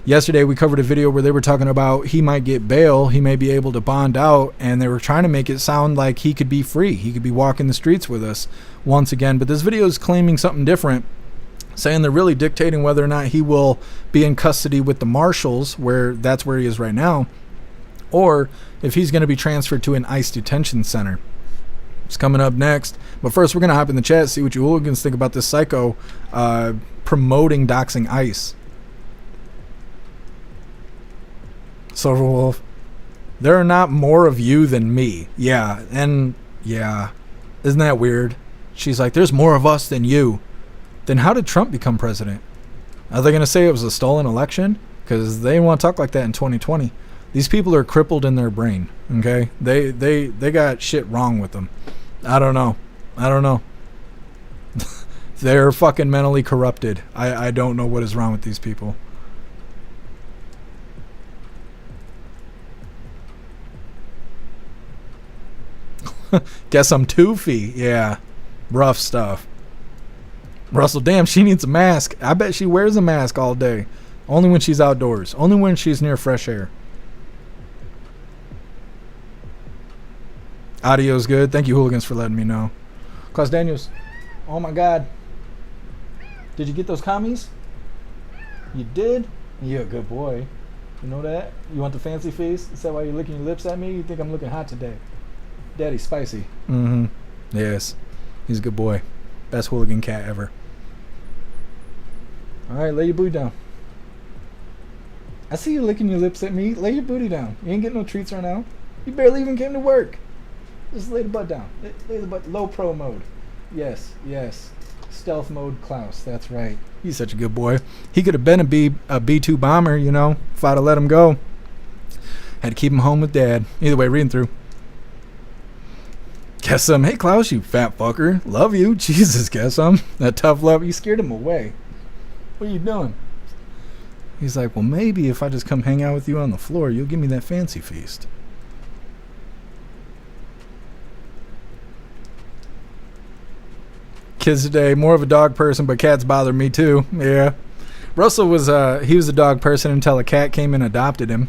Yesterday, we covered a video where they were talking about he might get bail, he may be able to bond out, and they were trying to make it sound like he could be free. He could be walking the streets with us once again. But this video is claiming something different, saying they're really dictating whether or not he will be in custody with the marshals, where that's where he is right now, or if he's going to be transferred to an ICE detention center. It's coming up next. But first, we're going to hop in the chat, see what you hooligans think about this psycho promoting doxing ICE. Silver Wolf, there are not more of you than me. Yeah, and yeah, isn't that weird? She's like, there's more of us than you. Then how did Trump become president? Are they going to say it was a stolen election? Because they want to talk like that in 2020. These people are crippled in their brain, okay? They got shit wrong with them. I don't know. They're fucking mentally corrupted. I don't know what is wrong with these people. Guess I'm toofy. Yeah. Rough stuff. Russell, damn, she needs a mask. I bet she wears a mask all day. Only when she's outdoors. Only when she's near fresh air. Audio's good. Thank you, Hooligans, for letting me know. Klaus Daniels. Oh my God. Did you get those commies? You did? You're a good boy. You know that? You want the fancy feast? Is that why you're licking your lips at me? You think I'm looking hot today? Daddy's spicy. Mm-hmm. Yes. He's a good boy. Best hooligan cat ever. Alright, lay your booty down. I see you licking your lips at me. Lay your booty down. You ain't getting no treats right now. You barely even came to work. Just lay the butt down. Lay the butt. Low pro mode. Yes, yes. Stealth mode Klaus. That's right. He's such a good boy. He could have been a B2 bomber, you know, if I'd have let him go. Had to keep him home with Dad. Either way, reading through. Guess some. Hey, Klaus, you fat fucker. Love you. Jesus, guess some. That tough love. You scared him away. What are you doing? He's like, well, maybe if I just come hang out with you on the floor, you'll give me that fancy feast. Kids today, more of a dog person, but cats bother me too. Yeah. Russell was he was a dog person until a cat came and adopted him.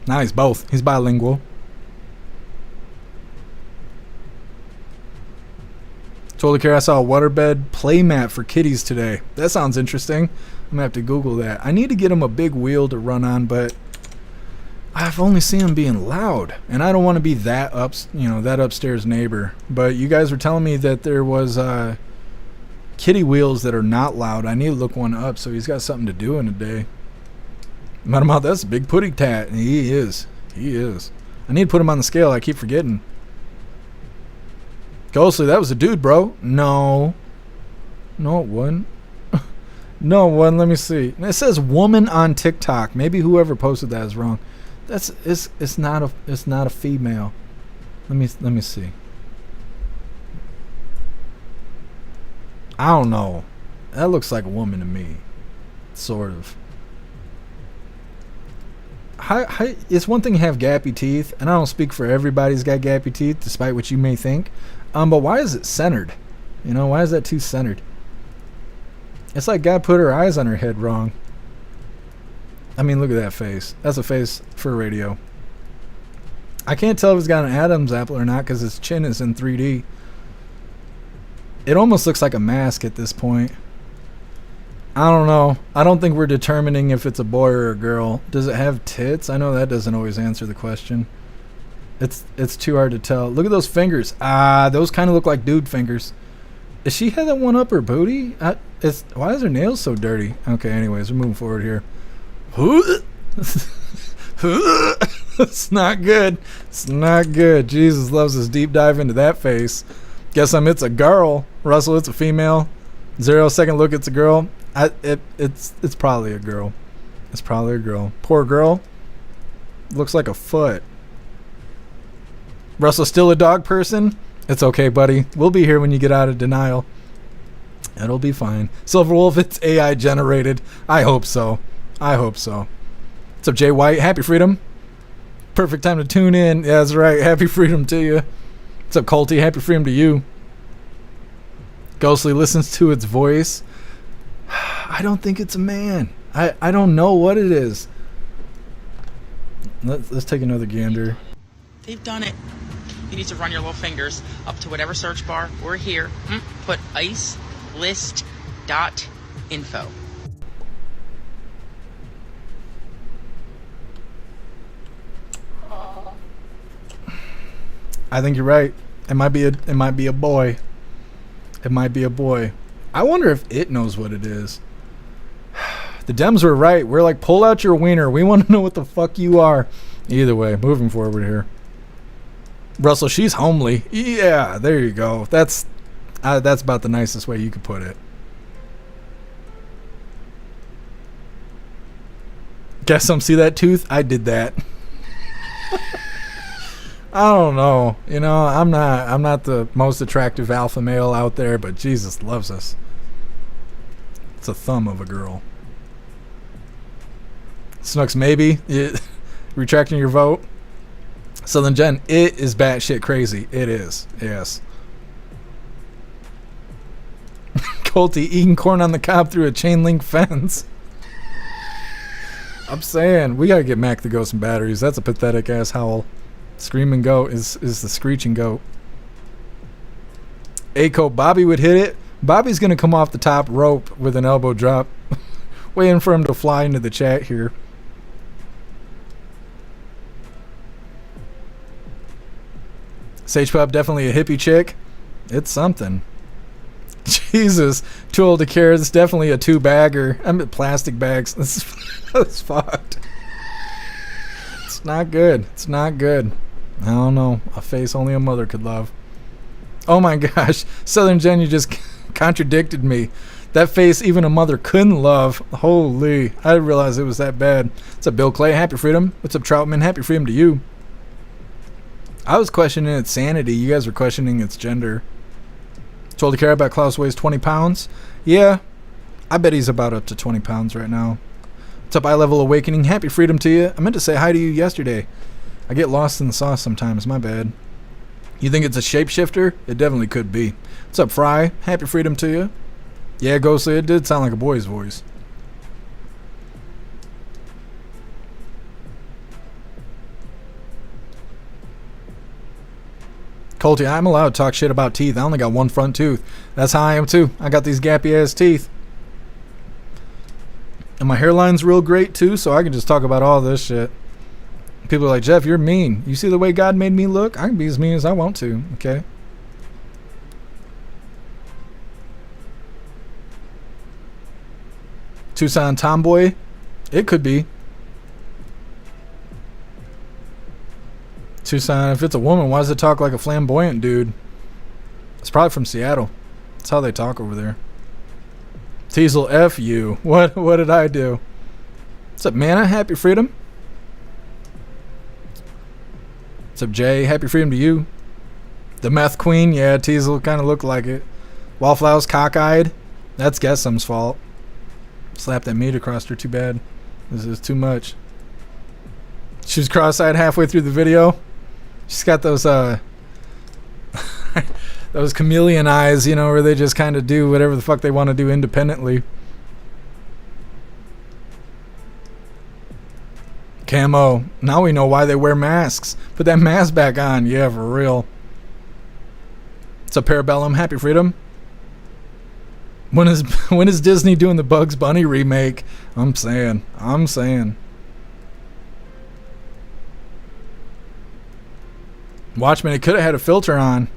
Now he's both. He's bilingual. Totally care. I saw a waterbed playmat for kitties today. That sounds interesting. I'm gonna have to Google that. I need to get him a big wheel to run on, but I've only seen him being loud, and I don't want to be that that upstairs neighbor. But you guys were telling me that there was kitty wheels that are not loud. I need to look one up so he's got something to do in a day. Met him out. That's a big putty tat. He is. He is. I need to put him on the scale. I keep forgetting. Ghostly, that was a dude, bro. No. No, it wasn't. No, it wasn't. Let me see. It says woman on TikTok. Maybe whoever posted that is wrong. It's not a female. Let me see. I don't know. That looks like a woman to me. Sort of. It's one thing to have gappy teeth, and I don't speak for everybody's got gappy teeth, despite what you may think. But why is it centered? You know, why is that too centered? It's like God put her eyes on her head wrong. I mean, look at that face. That's a face for radio. I can't tell if it's got an Adam's apple or not because his chin is in 3D. It almost looks like a mask at this point. I don't know. I don't think we're determining if it's a boy or a girl. Does it have tits? I know that doesn't always answer the question. It's too hard to tell. Look at those fingers. Those kind of look like dude fingers. Is she had that one up her booty? Why is her nails so dirty? Okay, anyways, we're moving forward here. It's not good. It's not good. Jesus loves this deep dive into that face. Guess it's a girl. Russell, it's a female. 0 second look, it's a girl. It's probably a girl. It's probably a girl. Poor girl. Looks like a foot. Russell still a dog person? It's okay, buddy. We'll be here when you get out of denial. It'll be fine. Silver Wolf, it's AI generated. I hope so. I hope so. What's up, Jay White? Happy Freedom. Perfect time to tune in. Yeah, that's right. Happy Freedom to you. What's up, Colty? Happy Freedom to you. Ghostly listens to its voice. I don't think it's a man. I don't know what it is. Let's take another gander. They've done it. You need to run your little fingers up to whatever search bar or here. Put icelist.info. I think you're right. It might be a boy. It might be a boy. I wonder if it knows what it is. The Dems were right. We're like, pull out your wiener. We want to know what the fuck you are. Either way, moving forward here. Russell, she's homely. Yeah, there you go. That's about the nicest way you could put it. Guess some see that tooth? I did that. I don't know. You know, I'm not the most attractive alpha male out there, but Jesus loves us. It's a thumb of a girl. Snooks, maybe. Retracting your vote. Southern Jen, it is batshit crazy. It is. Yes. Colty eating corn on the cob through a chain link fence. I'm saying, we gotta get Mac to go some batteries. That's a pathetic ass howl. Screaming goat is the screeching goat. Aco, Bobby would hit it. Bobby's gonna come off the top rope with an elbow drop. Waiting for him to fly into the chat here. Sage Pub, definitely a hippie chick. It's something. Jesus, too old to care. It's definitely a 2-bagger. I mean, plastic bags. That's fucked. It's not good. It's not good. I don't know. A face only a mother could love. Oh my gosh. Southern Jen, you just contradicted me. That face even a mother couldn't love. Holy. I didn't realize it was that bad. What's up, Bill Clay? Happy freedom. What's up, Troutman? Happy freedom to you. I was questioning its sanity. You guys were questioning its gender. Told to care about Klaus weighs 20 pounds. Yeah, I bet he's about up to 20 pounds right now. What's up, Eye Level Awakening? Happy freedom to you. I meant to say hi to you yesterday. I get lost in the sauce sometimes. My bad. You think it's a shapeshifter? It definitely could be. What's up, Fry? Happy freedom to you. Yeah, Ghostly, it did sound like a boy's voice. Colty, I'm allowed to talk shit about teeth. I only got one front tooth. That's how I am too. I got these gappy ass teeth. And my hairline's real great too, so I can just talk about all this shit. People are like, Jeff, you're mean. You see the way God made me look? I can be as mean as I want to, okay? Tucson tomboy? It could be. Tucson, if it's a woman, why does it talk like a flamboyant dude? It's probably from Seattle. That's how they talk over there. Teasel, F you. What did I do? What's up, Mana? Happy freedom. What's up, Jay? Happy freedom to you. The meth queen? Yeah, Teasel kind of looked like it. Wallflowers cockeyed? That's Gessum's fault. Slapped that meat across her too bad. This is too much. She was cross-eyed halfway through the video. She's got those those chameleon eyes, you know, where they just kind of do whatever the fuck they want to do independently. Camo. Now we know why they wear masks. Put that mask back on. Yeah, for real. It's a Parabellum. Happy freedom. When is Disney doing the Bugs Bunny remake? I'm saying. Watchmen, it could have had a filter on.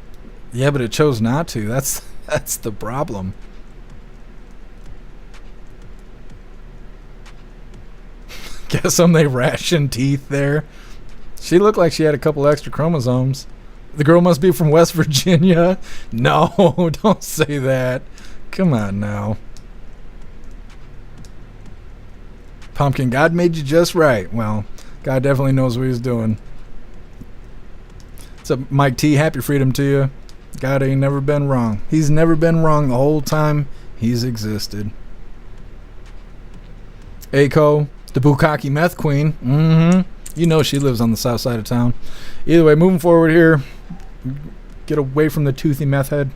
Yeah, but it chose not to. That's the problem. Guess they rationed teeth there. She looked like she had a couple extra chromosomes. The girl must be from West Virginia. No, don't say that. Come on now. Pumpkin, God made you just right. Well, God definitely knows what he's doing. What's up, Mike T? Happy freedom to you. God ain't never been wrong. He's never been wrong the whole time he's existed. Aiko, the Bukkake meth queen. You know she lives on the south side of town. Either way, moving forward here. Get away from the toothy meth head.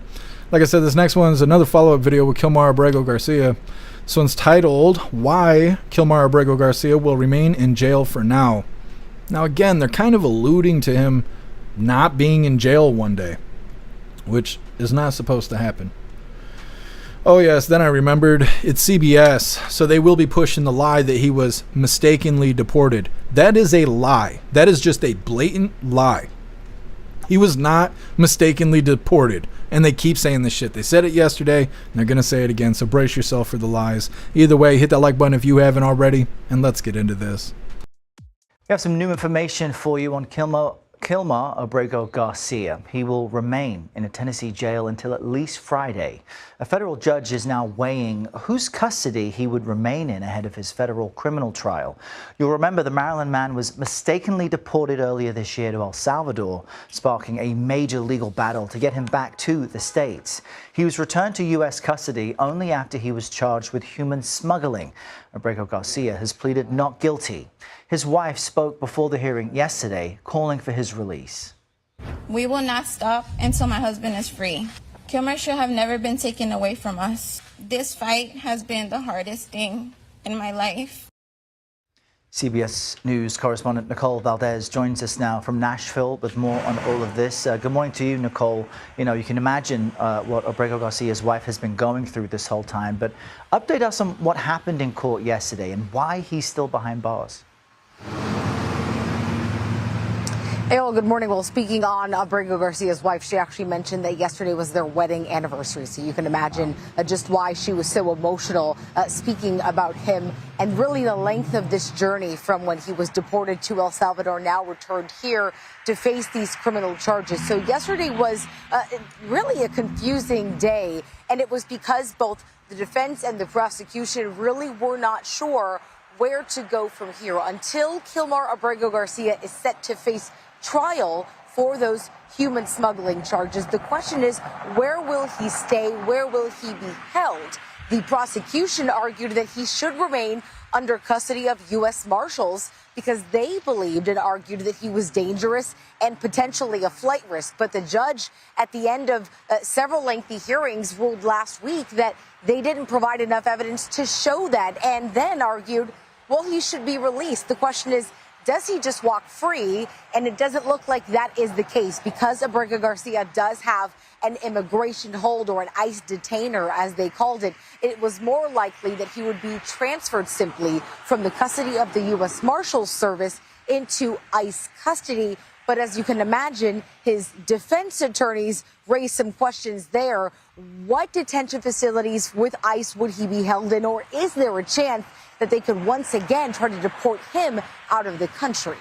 Like I said, this next one is another follow-up video with Kilmar Abrego Garcia. This one's titled, Why Kilmar Abrego Garcia Will Remain in Jail for Now. Now again, they're kind of alluding to him not being in jail one day, which is not supposed to happen. Oh yes, then I remembered, it's CBS, so they will be pushing the lie that he was mistakenly deported. That is a lie. That is just a blatant lie. He was not mistakenly deported, and they keep saying this shit. They said it yesterday, and they're going to say it again, so brace yourself for the lies. Either way, hit that like button if you haven't already, and let's get into this. We have some new information for you on Kilmar Abrego Garcia. He will remain in a Tennessee jail until at least Friday. A federal judge is now weighing whose custody he would remain in ahead of his federal criminal trial. You'll remember the Maryland man was mistakenly deported earlier this year to El Salvador, sparking a major legal battle to get him back to the States. He was returned to U.S. custody only after he was charged with human smuggling. Abrego Garcia has pleaded not guilty. His wife spoke before the hearing yesterday, calling for his his release. We will not stop until my husband is free. Kilmer should have never been taken away from us. This fight has been the hardest thing in my life. CBS News correspondent Nicole Valdez joins us now from Nashville with more on all of this. Good morning to you, Nicole. You know, you can imagine what Abrego Garcia's wife has been going through this whole time, but update us on what happened in court yesterday and why he's still behind bars. Mayoral, good morning. Well, speaking on Abrego Garcia's wife, she actually mentioned that yesterday was their wedding anniversary. So you can imagine just why she was so emotional speaking about him and really the length of this journey from when he was deported to El Salvador, now returned here to face these criminal charges. So yesterday was really a confusing day, and it was because both the defense and the prosecution really were not sure where to go from here until Kilmer Abrego Garcia is set to face trial for those human smuggling charges. The question is, where will he stay? Where will he be held? The prosecution argued that he should remain under custody of U.S. Marshals because they believed and argued that he was dangerous and potentially a flight risk. But the judge, at the end of several lengthy hearings, ruled last week that they didn't provide enough evidence to show that, and then argued, well, he should be released. The question is, does he just walk free? And it doesn't look like that is the case because Abrego Garcia does have an immigration hold or an ICE detainer, as they called it. It was more likely that he would be transferred simply from the custody of the U.S. Marshals Service into ICE custody. But as you can imagine, his defense attorneys raised some questions there. What detention facilities with ICE would he be held in, or is there a chance that they could once again try to deport him out of the country?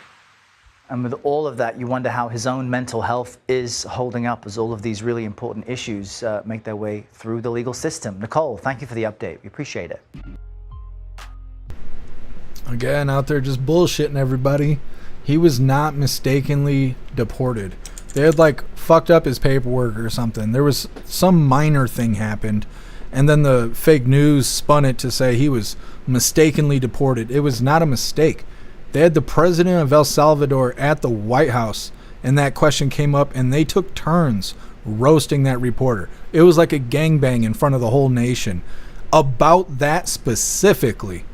And with all of that, you wonder how his own mental health is holding up as all of these really important issues make their way through the legal system. Nicole, thank you for the update. We appreciate it. Again, out there just bullshitting everybody. He was not mistakenly deported. They had like fucked up his paperwork or something. There was some minor thing happened, and then the fake news spun it to say he was mistakenly deported. It was not a mistake. They had the president of El Salvador at the White House, and that question came up, and they took turns roasting that reporter. It was like a gangbang in front of the whole nation about that specifically.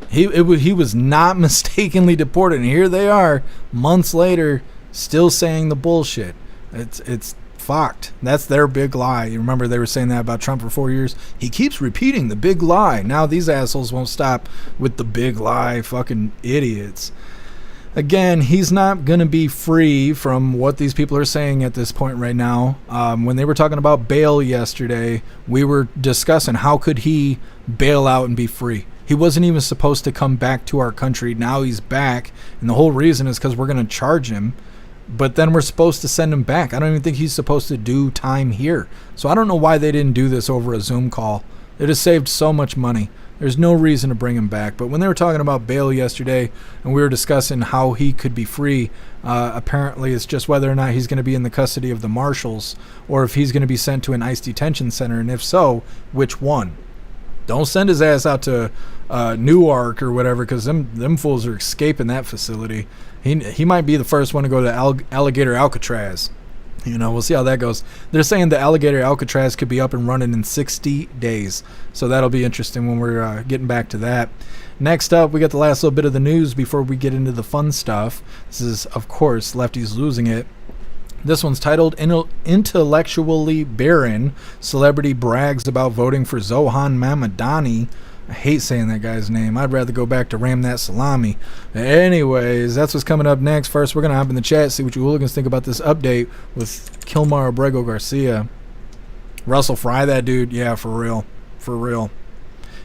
He was not mistakenly deported, and here they are months later still saying the bullshit. It's fucked. That's their big lie. You remember they were saying that about Trump for 4 years? He keeps repeating the big lie. Now these assholes won't stop with the big lie. Fucking idiots. Again, he's not going to be free from what these people are saying at this point right now. When they were talking about bail yesterday, we were discussing how could he bail out and be free. He wasn't even supposed to come back to our country. Now he's back, and the whole reason is because we're going to charge him. But then we're supposed to send him back. I don't even think he's supposed to do time here. So I don't know why they didn't do this over a Zoom call. It has saved so much money. There's no reason to bring him back. But when they were talking about bail yesterday and we were discussing how he could be free, apparently it's just whether or not he's going to be in the custody of the marshals or if he's going to be sent to an ICE detention center. And if so, which one? Don't send his ass out to Newark or whatever, because them fools are escaping that facility. He might be the first one to go to Alligator Alcatraz. You know, we'll see how that goes. They're saying the Alligator Alcatraz could be up and running in 60 days. So that'll be interesting when we're getting back to that. Next up, we got the last little bit of the news before we get into the fun stuff. This is, of course, Lefties Losing It. This one's titled Intellectually Barren. Celebrity brags about voting for Zohan Mamadani. I hate saying that guy's name. I'd rather go back to Ram That Salami. Anyways, that's what's coming up next. First, we're going to hop in the chat, see what you hooligans think about this update with Kilmer Abrego Garcia. Russell, fry that dude. Yeah, for real. For real.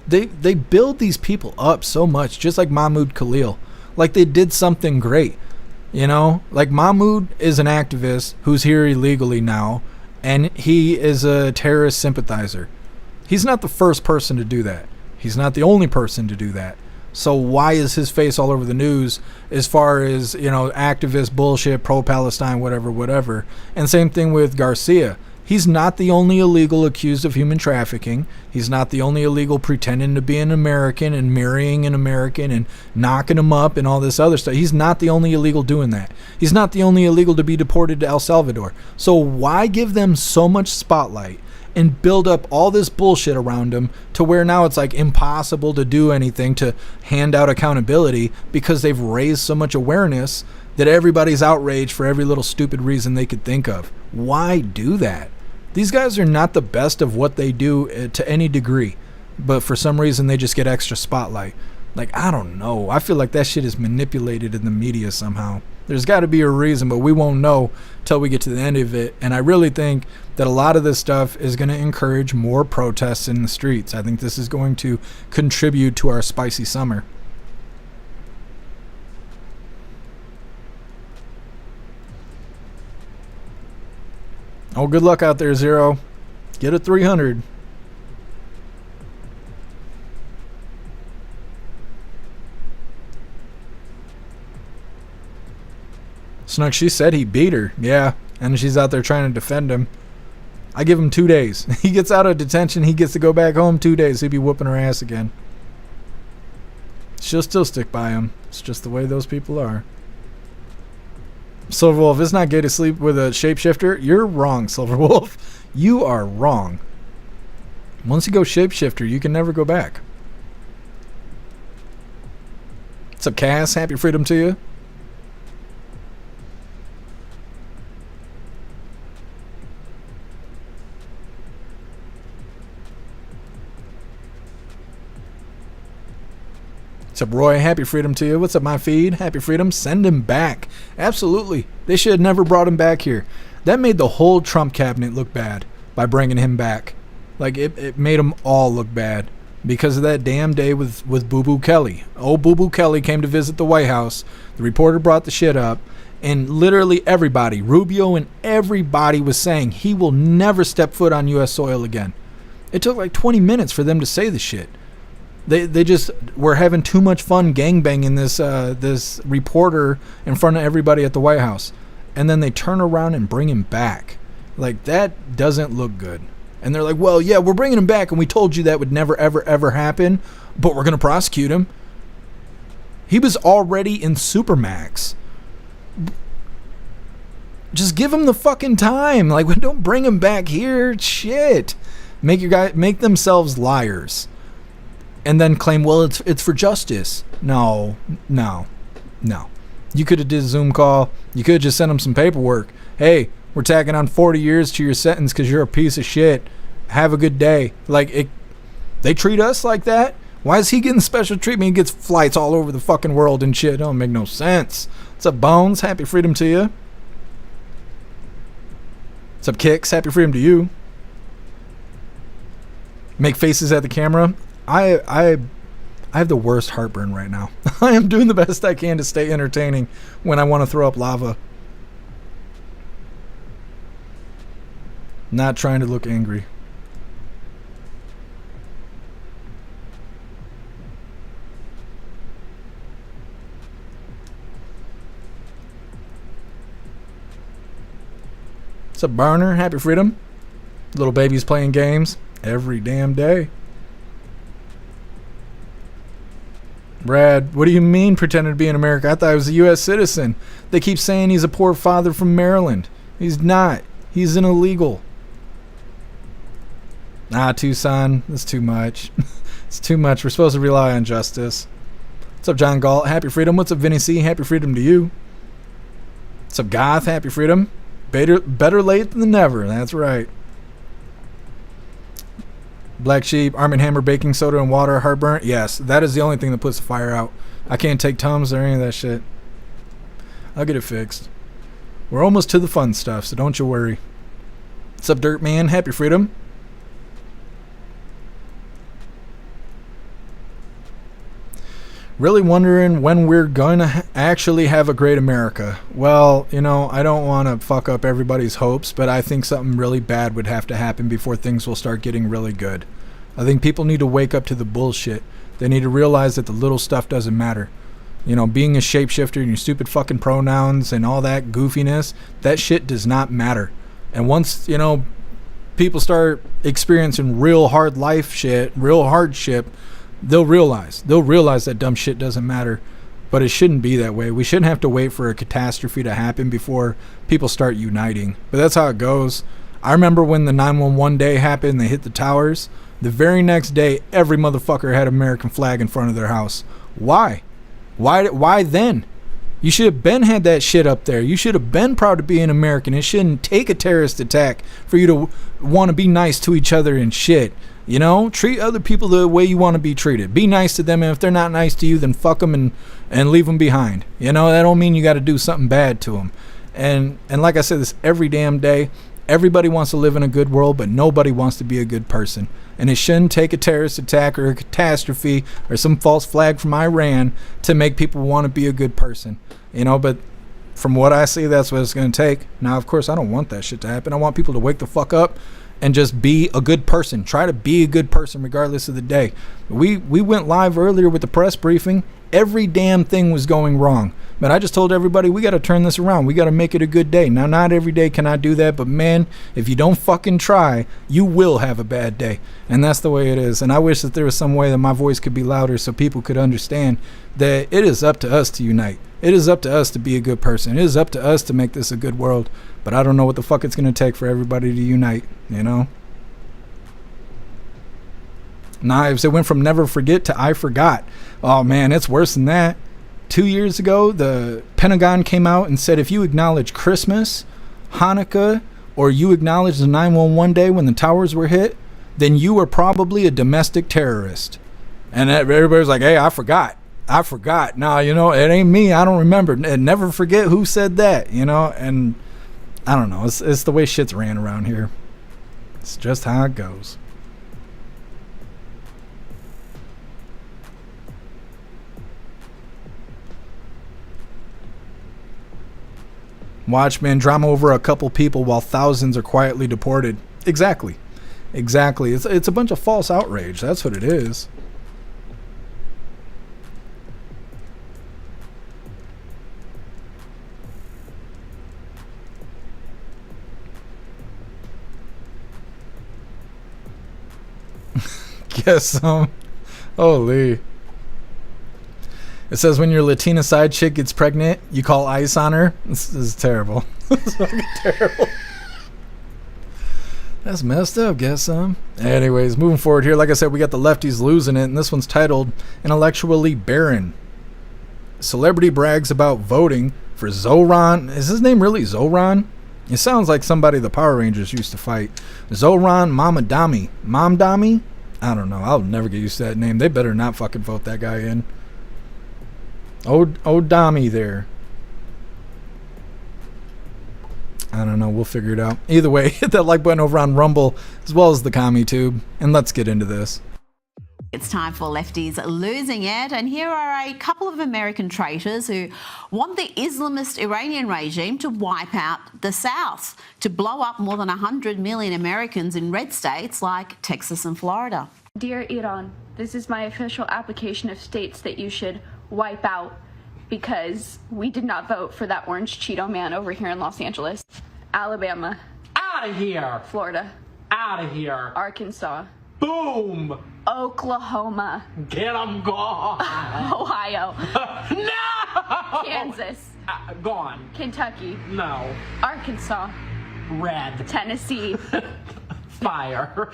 They build these people up so much, just like Mahmoud Khalil. Like they did something great. You know, like Mahmoud is an activist who's here illegally now, and he is a terrorist sympathizer. He's not the first person to do that. He's not the only person to do that. So why is his face all over the news as far as, you know, activist bullshit, pro-Palestine, whatever. And same thing with Garcia. He's not the only illegal accused of human trafficking. He's not the only illegal pretending to be an American and marrying an American and knocking him up and all this other stuff. He's not the only illegal doing that. He's not the only illegal to be deported to El Salvador. So why give them so much spotlight and build up all this bullshit around him to where now it's like impossible to do anything to hand out accountability because they've raised so much awareness that everybody's outraged for every little stupid reason they could think of. Why do that? These guys are not the best of what they do to any degree, but for some reason they just get extra spotlight. Like, I don't know. I feel like that shit is manipulated in the media somehow. There's got to be a reason, but we won't know till we get to the end of it. And I really think that a lot of this stuff is going to encourage more protests in the streets. I think this is going to contribute to our spicy summer. Oh, good luck out there, Zero. Get a 300. Snook, she said he beat her. Yeah, and she's out there trying to defend him. I give him 2 days. He gets out of detention. He gets to go back home 2 days. He'll be whooping her ass again. She'll still stick by him. It's just the way those people are. Silverwolf, it's not gay to sleep with a shapeshifter. You're wrong, Silverwolf. You are wrong. Once you go shapeshifter, you can never go back. What's up, Cass? Happy freedom to you. What's up, Roy? Happy freedom to you. What's up, my feed? Happy freedom. Send him back. Absolutely. They should have never brought him back here. That made the whole Trump cabinet look bad by bringing him back. Like, it made them all look bad because of that damn day with Boo Boo Kelly. Oh, Boo Boo Kelly came to visit the White House. The reporter brought the shit up. And literally everybody, Rubio and everybody was saying he will never step foot on U.S. soil again. It took like 20 minutes for them to say the shit. They just were having too much fun gangbanging this reporter in front of everybody at the White House. And then they turn around and bring him back. Like, that doesn't look good. And they're like, well, yeah, we're bringing him back, and we told you that would never, ever, ever happen, but we're going to prosecute him. He was already in Supermax. Just give him the fucking time. Like, don't bring him back here. Shit. Make themselves liars. And then claim, well, it's for justice. No. You could have did a Zoom call. You could have just sent him some paperwork. Hey, we're tacking on 40 years to your sentence because you're a piece of shit. Have a good day. Like, they treat us like that? Why is he getting special treatment? He gets flights all over the fucking world and shit. It don't make no sense. What's up, Bones? Happy freedom to you. What's up, Kicks? Happy freedom to you. Make faces at the camera. I have the worst heartburn right now. I am doing the best I can to stay entertaining when I want to throw up lava. Not trying to look angry. What's up, Barner? Happy freedom. Little babies playing games every damn day. Brad, what do you mean pretending to be in America? I thought he was a U.S. citizen. They keep saying he's a poor father from Maryland. He's not. He's an illegal. Tucson, that's too much. It's too much. We're supposed to rely on justice. What's up, John Galt? Happy freedom. What's up, Vinny C? Happy freedom to you. What's up, Goth? Happy freedom. Better late than never. That's right. Black Sheep, Arm & Hammer, baking soda and water, heartburn. Yes, that is the only thing that puts the fire out. I can't take Tums or any of that shit. I'll get it fixed. We're almost to the fun stuff, so don't you worry. What's up, Dirt Man? Happy freedom. Really wondering when we're going to actually have a great America. Well, you know, I don't want to fuck up everybody's hopes, but I think something really bad would have to happen before things will start getting really good. I think people need to wake up to the bullshit. They need to realize that the little stuff doesn't matter. You know, being a shapeshifter and your stupid fucking pronouns and all that goofiness, that shit does not matter. And once, you know, people start experiencing real hard life shit, real hardship, they'll realize that dumb shit doesn't matter. But it shouldn't be that way. We shouldn't have to wait for a catastrophe to happen before people start uniting. But that's how it goes. I remember when the 911 day happened, they hit the towers. The very next day, every motherfucker had an American flag in front of their house. Why? Why then? You should have been had that shit up there. You should have been proud to be an American. It shouldn't take a terrorist attack for you to want to be nice to each other and shit. You know, treat other people the way you want to be treated. Be nice to them, and if they're not nice to you, then fuck them and leave them behind. You know, that don't mean you got to do something bad to them. And like I said, this every damn day, everybody wants to live in a good world, but nobody wants to be a good person. And it shouldn't take a terrorist attack or a catastrophe or some false flag from Iran to make people want to be a good person. You know, but from what I see, that's what it's going to take. Now, of course, I don't want that shit to happen. I want people to wake the fuck up and just be a good person. Try to be a good person regardless of the day. We went live earlier with the press briefing. Every damn thing was going wrong. But I just told everybody, we got to turn this around. We got to make it a good day. Now, not every day can I do that, but man, if you don't fucking try, you will have a bad day. And that's the way it is. And I wish that there was some way that my voice could be louder so people could understand that it is up to us to unite. It is up to us to be a good person. It is up to us to make this a good world. But I don't know what the fuck it's going to take for everybody to unite, you know? Knives, it went from never forget to I forgot. Oh man, it's worse than that. 2 years ago, the Pentagon came out and said if you acknowledge Christmas, Hanukkah, or you acknowledge the 911 day when the towers were hit, then you were probably a domestic terrorist. And everybody's like, hey, I forgot. Nah, you know, it ain't me. I don't remember. And never forget who said that, you know? And I don't know. It's the way shit's ran around here. It's just how it goes. Watchmen drama over a couple people while thousands are quietly deported. Exactly. It's a bunch of false outrage. That's what it is. Guess some. Holy. It says when your Latina side chick gets pregnant, you call ICE on her. This is terrible. This is fucking terrible. That's messed up. Guess some. Anyways, moving forward here. Like I said, we got the lefties losing it, and this one's titled Intellectually Barren. Celebrity brags about voting for Zoran. Is his name really Zoran? It sounds like somebody the Power Rangers used to fight. Zoran Mamadami. Mamdami? I don't know. I'll never get used to that name. They better not fucking vote that guy in. Dami there. I don't know. We'll figure it out. Either way, hit that like button over on Rumble as well as the CommuTube, and let's get into this. It's time for Lefties losing it, and here are a couple of American traitors who want the Islamist Iranian regime to wipe out the South, to blow up more than 100 million Americans in red states like Texas and Florida. Dear Iran, this is my official application of states that you should wipe out because we did not vote for that orange Cheeto man over here in Los Angeles. Alabama. Out of here. Florida. Out of here. Arkansas. Boom. Oklahoma. Get them gone. Ohio. No. Kansas. Gone. Kentucky. No. Arkansas. Red. Tennessee. Fire.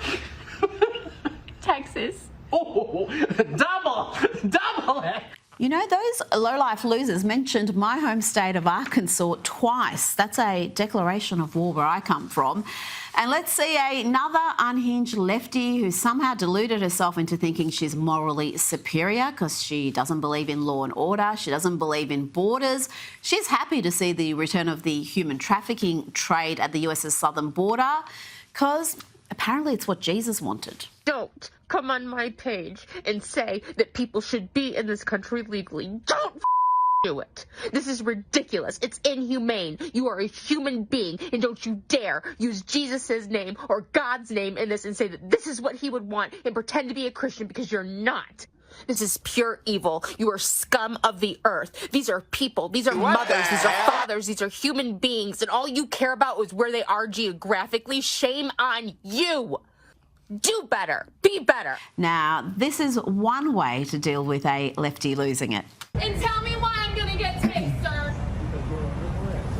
Texas. Oh, double it. You know, those low-life losers mentioned my home state of Arkansas twice. That's a declaration of war where I come from. And let's see another unhinged lefty who somehow deluded herself into thinking she's morally superior because she doesn't believe in law and order. She doesn't believe in borders. She's happy to see the return of the human trafficking trade at the US's southern border because apparently it's what Jesus wanted. Don't come on my page and say that people should be in this country legally. Don't do it. This is ridiculous. It's inhumane. You are a human being, and don't you dare use Jesus' name or God's name in this and say that this is what he would want and pretend to be a Christian because you're not. This is pure evil. You are scum of the earth. These are people. These are mothers. These are fathers. These are human beings. And all you care about is where they are geographically. Shame on you. Do better. Be better. Now, this is one way to deal with a lefty losing it. And tell me why I'm going to get tased, sir.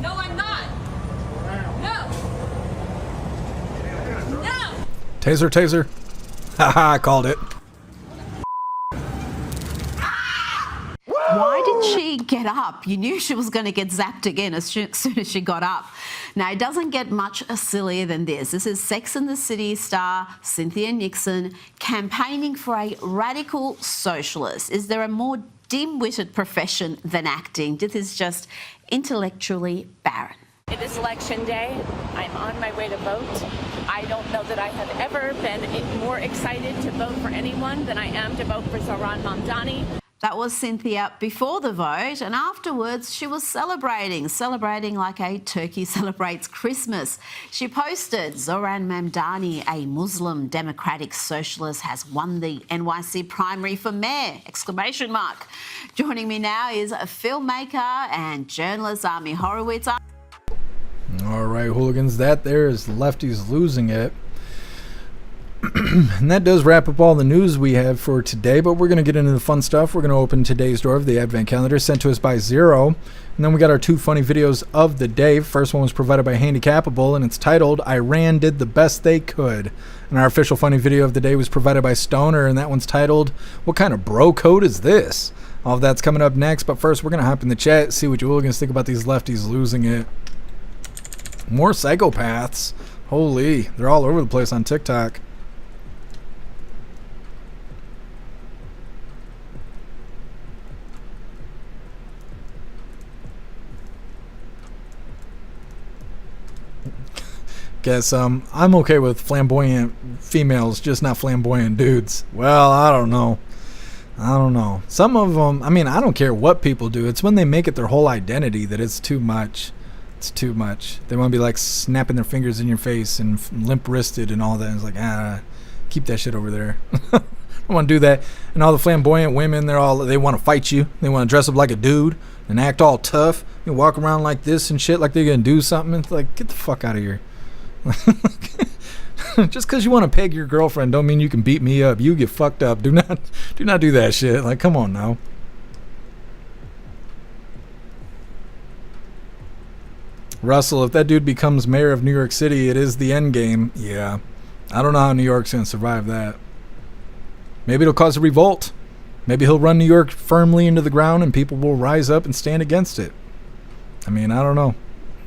No, I'm not. No. No. Taser, taser. Haha, I called it. Why did she get up? You knew she was going to get zapped again as soon as she got up. Now, it doesn't get much sillier than this. This is Sex and the City star Cynthia Nixon campaigning for a radical socialist. Is there a more dim-witted profession than acting? This is just intellectually barren. It is election day. I'm on my way to vote. I don't know that I have ever been more excited to vote for anyone than I am to vote for Zohran Mamdani. That was Cynthia before the vote, and afterwards she was celebrating like a turkey celebrates Christmas. She posted, Zohran Mamdani, a Muslim democratic socialist, has won the NYC primary for mayor! ! Joining me now is a filmmaker and journalist Ami Horowitz. All right, hooligans, that there is Lefties losing it. And that does wrap up all the news we have for today, but we're going to get into the fun stuff. We're going to open today's door of the Advent Calendar sent to us by Zero. And then we got our 2 funny videos of the day. First one was provided by Handicapable, and it's titled, Iran Did the Best They Could. And our official funny video of the day was provided by Stoner, and that one's titled, What Kind of Bro Code Is This? All of that's coming up next, but first we're going to hop in the chat, see what you hooligans think about these lefties losing it. More psychopaths. Holy, they're all over the place on TikTok. Guess I'm okay with flamboyant females, just not flamboyant dudes. Well, I don't know. Some of them, I mean, I don't care what people do. It's when they make it their whole identity that it's too much. It's too much. They want to be like snapping their fingers in your face and limp-wristed and all that. It's like, keep that shit over there. I don't want to do that. And all the flamboyant women, they want to fight you. They want to dress up like a dude and act all tough. You walk around like this and shit, like they're gonna do something. It's like, get the fuck out of here. Just because you want to peg your girlfriend don't mean you can beat me up. You get fucked up. Do not do that shit. Like, come on now. Russell, if that dude becomes mayor of New York City, it is the end game. Yeah, I don't know how New York's gonna survive that. Maybe it'll cause a revolt. Maybe he'll run New York firmly into the ground and people will rise up and stand against it. I mean, I don't know.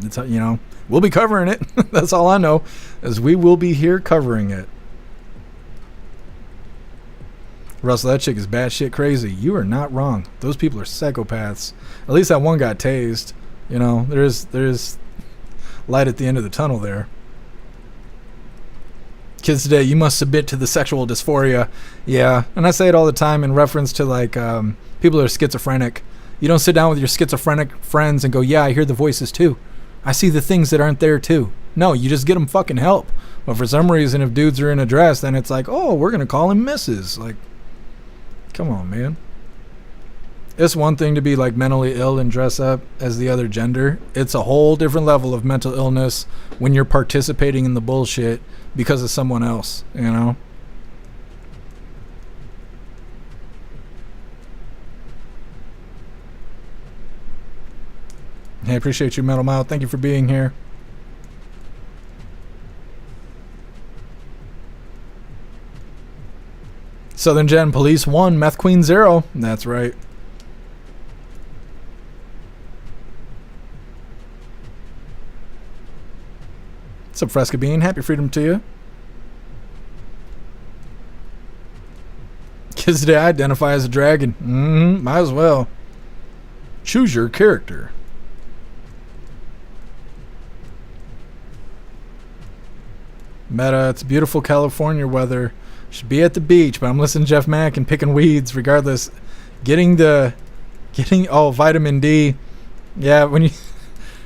It's, we'll be covering it. That's all I know, is we will be here covering it. Russell, that chick is batshit crazy. You are not wrong. Those people are psychopaths. At least that one got tased. There's light at the end of the tunnel there. Kids today, you must submit to the sexual dysphoria. Yeah, and I say it all the time in reference to like people that are schizophrenic. You don't sit down with your schizophrenic friends and go, yeah, I hear the voices too. I see the things that aren't there too. No, you just get them fucking help. But for some reason, if dudes are in a dress, then it's like, oh, we're going to call him Mrs. Like, come on, man. It's one thing to be like mentally ill and dress up as the other gender. It's a whole different level of mental illness when you're participating in the bullshit because of someone else, Hey, I appreciate you, Metal Mouth. Thank you for being here. Southern Gen Police 1, Meth Queen 0. That's right. What's up, Fresca Bean? Happy freedom to you. Kids today identify as a dragon. Might as well. Choose your character. Meta, it's beautiful California weather. Should be at the beach, but I'm listening to Jeff Mack and picking weeds regardless. Getting vitamin D. Yeah, when you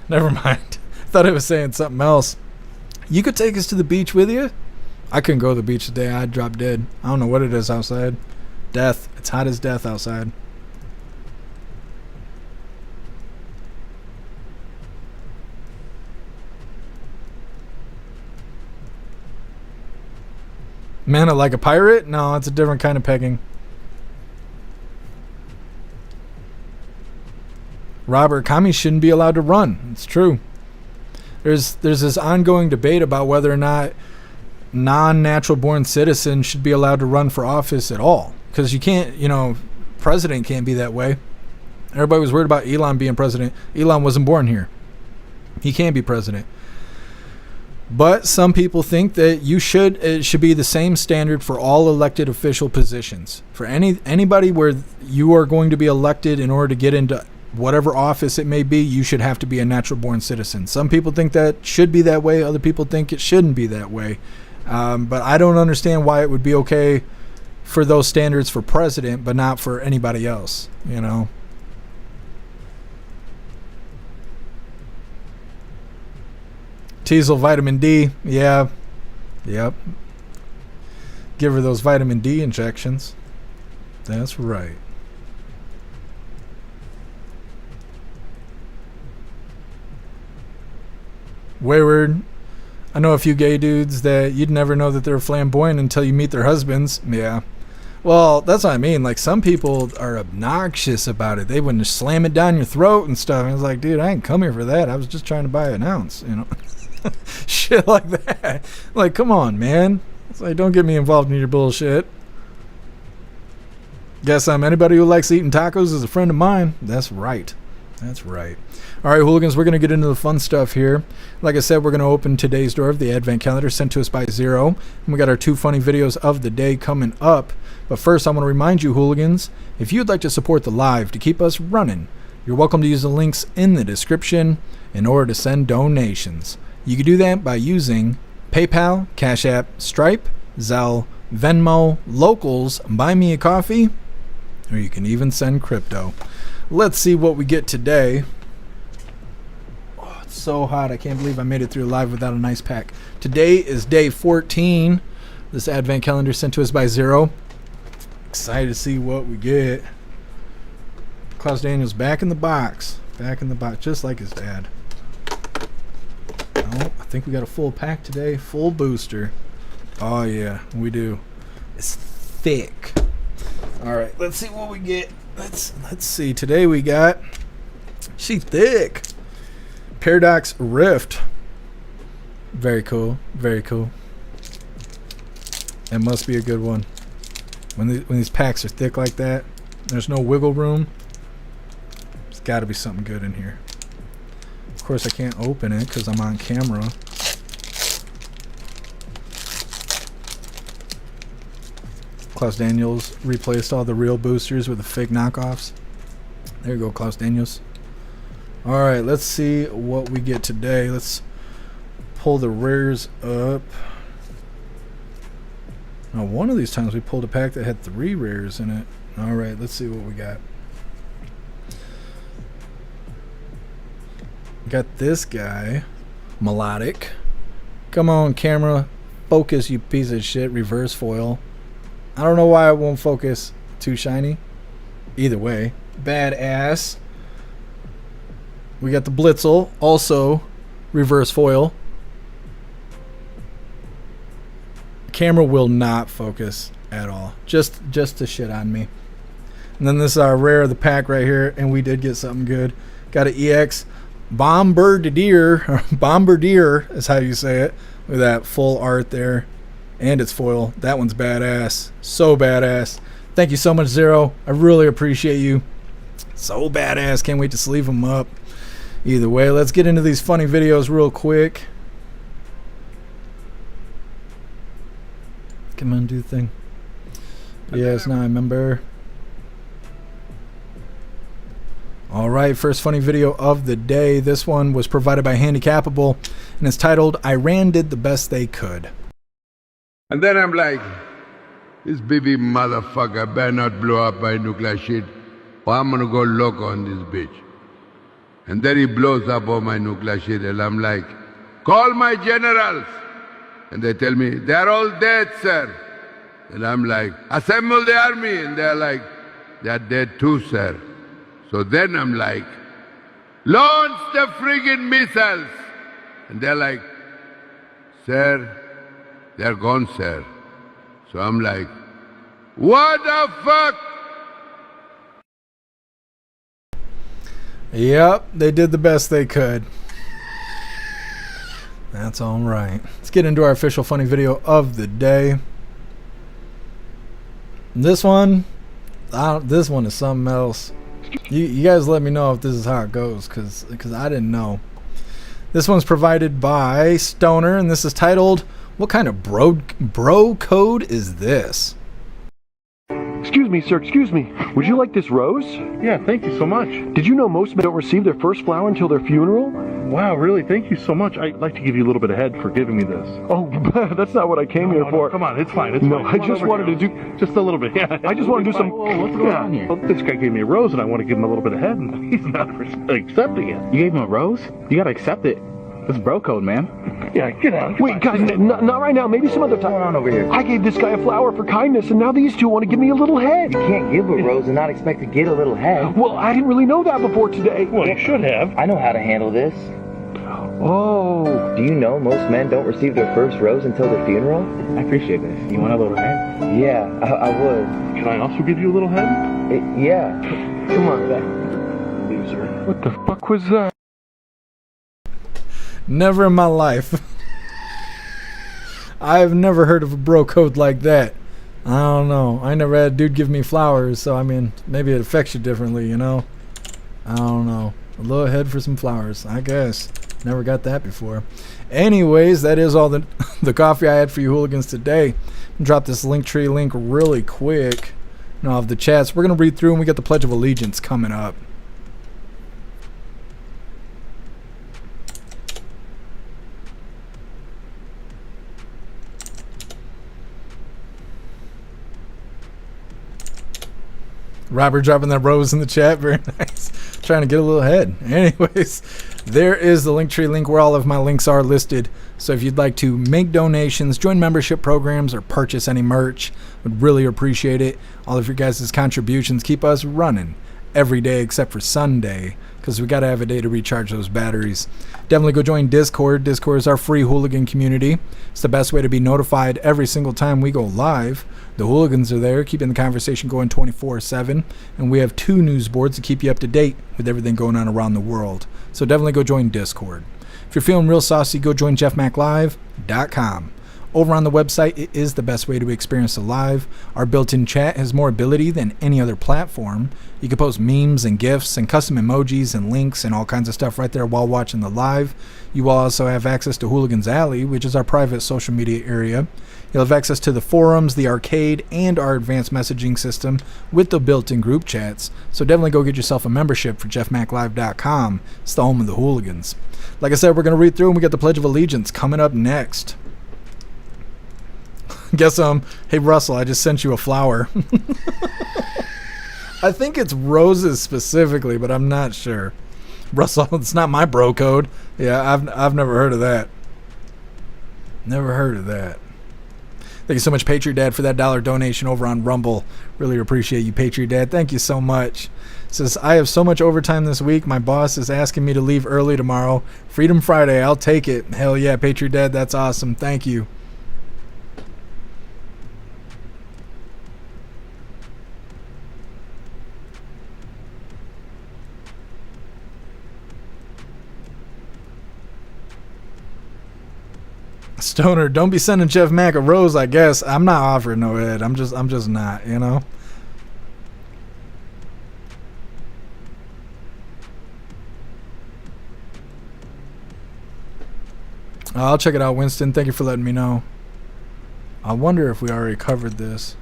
never mind. I thought I was saying something else. You could take us to the beach with you? I couldn't go to the beach today. I'd drop dead. I don't know what it is outside. Death. It's hot as death outside. Mana like a pirate? No, it's a different kind of pegging. Robert, commies shouldn't be allowed to run. It's true. There's this ongoing debate about whether or not non-natural born citizens should be allowed to run for office at all. Because you can't, president can't be that way. Everybody was worried about Elon being president. Elon wasn't born here. He can't be president. But some people think that it should be the same standard for all elected official positions. For anybody where you are going to be elected in order to get into whatever office it may be, you should have to be a natural born citizen. Some people think that should be that way. Other people think it shouldn't be that way. But I don't understand why it would be okay for those standards for president, but not for anybody else, Teasel vitamin D. Yeah. Yep. Give her those vitamin D injections. That's right. Wayward. I know a few gay dudes that you'd never know that they're flamboyant until you meet their husbands. Yeah. Well, that's what I mean. Like, some people are obnoxious about it. They wouldn't just slam it down your throat and stuff. And it's like, dude, I ain't come here for that. I was just trying to buy an ounce, Shit like that. Like, come on, man. It's like, don't get me involved in your bullshit. Guess anybody who likes eating tacos is a friend of mine. That's right. That's right. All right, hooligans, we're going to get into the fun stuff here. Like I said, we're going to open today's door of the Advent calendar sent to us by Zero. And we got our 2 funny videos of the day coming up. But first, I want to remind you, hooligans, if you'd like to support the live to keep us running, you're welcome to use the links in the description in order to send donations. You can do that by using PayPal, Cash App, Stripe, Zelle, Venmo, Locals, Buy Me a Coffee, or you can even send crypto. Let's see what we get today. Oh, it's so hot. I can't believe I made it through live without a nice pack. Today is day 14. This Advent calendar sent to us by Zero. Excited to see what we get. Klaus Daniels back in the box. Back in the box, just like his dad. Oh, I think we got a full pack today. Full booster. Oh, yeah, we do. It's thick. All right, let's see what we get. Let's see. Today we got, she's thick. Paradox Rift. Very cool. Very cool. That must be a good one. When these packs are thick like that, there's no wiggle room. There's got to be something good in here. Of course, I can't open it because I'm on camera. Klaus Daniels replaced all the real boosters with the fake knockoffs. There you go, Klaus Daniels. All right, let's see what we get today. Let's pull the rares up. Now, one of these times we pulled a pack that had 3 rares in it. All right, let's see what we got. Got this guy, Melodic. Come on, camera. Focus, you piece of shit. Reverse foil. I don't know why it won't focus. Too shiny. Either way. Badass. We got the Blitzel. Also, reverse foil. Camera will not focus at all. Just to shit on me. And then this is our rare of the pack right here. And we did get something good. Got an EX. Bombardier. Bombardier is how you say it. With that full art there. And it's foil. That one's badass. So badass. Thank you so much, Zero. I really appreciate you. So badass. Can't wait to sleeve them up. Either way, let's get into these funny videos real quick. Come on, do the thing. Yes, now I remember. Alright, first funny video of the day. This one was provided by Handicapable and it's titled, Iran did the best they could. And then I'm like, this baby motherfucker better not blow up by nuclear shit or I'm gonna go loco on this bitch. And then he blows up all my nuclear shit and I'm like, call my generals. And they tell me, they're all dead, sir. And I'm like, assemble the army. And they're like, they're dead too, sir. So then I'm like, launch the friggin' missiles. And they're like, sir, they're gone, sir. So I'm like, what the fuck? Yep, they did the best they could. That's all right. Let's get into our official funny video of the day. This one is something else. You guys let me know if this is how it goes, because I didn't know. This one's provided by Stoner, and this is titled, "What kind of bro code is this?" Excuse me, sir, excuse me. Would you like this rose? Yeah, thank you so much. Did you know most men don't receive their first flower until their funeral? Wow, really? Thank you so much. I'd like to give you a little bit of head for giving me this. Oh, that's not what I came here for. Come on, it's fine. It's No, fine. I just wanted to do... Just a little bit, yeah. I just want to do some... What's going on here? Well, this guy gave me a rose, and I want to give him a little bit of head, and he's not accepting it. You gave him a rose? You gotta accept it. This is bro code, man. Yeah, get out. Wait, guys, not right now. Maybe some other time. What's going on over here? I gave this guy a flower for kindness, and now these two want to give me a little head. You can't give a rose and not expect to get a little head. Well, I didn't really know that before today. Well, you should have. I know how to handle this. Oh. Do you know most men don't receive their first rose until their funeral? I appreciate this. You want a little head? Yeah, I would. Can I also give you a little head? Yeah. Come on, back. Loser. What the fuck was that? Never in my life. I've never heard of a bro code like that. I don't know. I never had a dude give me flowers, so I mean, maybe it affects you differently, you know? I don't know. A little head for some flowers, I guess. Never got that before. Anyways, that is all the coffee I had for you hooligans today. Drop this Linktree link really quick. And I'll have the chats. We're going to read through and we got the Pledge of Allegiance coming up. Robert dropping that rose in the chat. Very nice. Trying to get a little head. Anyways, there is the Linktree link where all of my links are listed. So if you'd like to make donations, join membership programs, or purchase any merch, would really appreciate it. All of your guys' contributions keep us running every day except for Sunday, because we got to have a day to recharge those batteries. Definitely go join Discord. Discord is our free hooligan community. It's the best way to be notified every single time we go live. The hooligans are there, keeping the conversation going 24/7, and we have 2 news boards to keep you up to date with everything going on around the world. So definitely go join Discord. If you're feeling real saucy, go join jeffmaclive.com. Over on the website, it is the best way to experience the live. Our built-in chat has more ability than any other platform. You can post memes and GIFs and custom emojis and links and all kinds of stuff right there while watching the live. You will also have access to Hooligans Alley, which is our private social media area. You'll have access to the forums, the arcade, and our advanced messaging system with the built-in group chats. So definitely go get yourself a membership for jeffmaclive.com. It's the home of the hooligans. Like I said, we're going to read through and we got the Pledge of Allegiance coming up next. Guess hey Russell, I just sent you a flower. I think it's roses specifically, but I'm not sure. Russell, it's not my bro code. Yeah, I've never heard of that. Never heard of that. Thank you so much, Patriot Dad, for that $1 donation over on Rumble. Really appreciate you, Patriot Dad. Thank you so much. It says, I have so much overtime this week. My boss is asking me to leave early tomorrow. Freedom Friday, I'll take it. Hell yeah, Patriot Dad, that's awesome. Thank you. Stoner, don't be sending Jeff Mack a rose, I guess. I'm not offering no head. I'm just not, you know? I'll check it out, Winston. Thank you for letting me know. I wonder if we already covered this.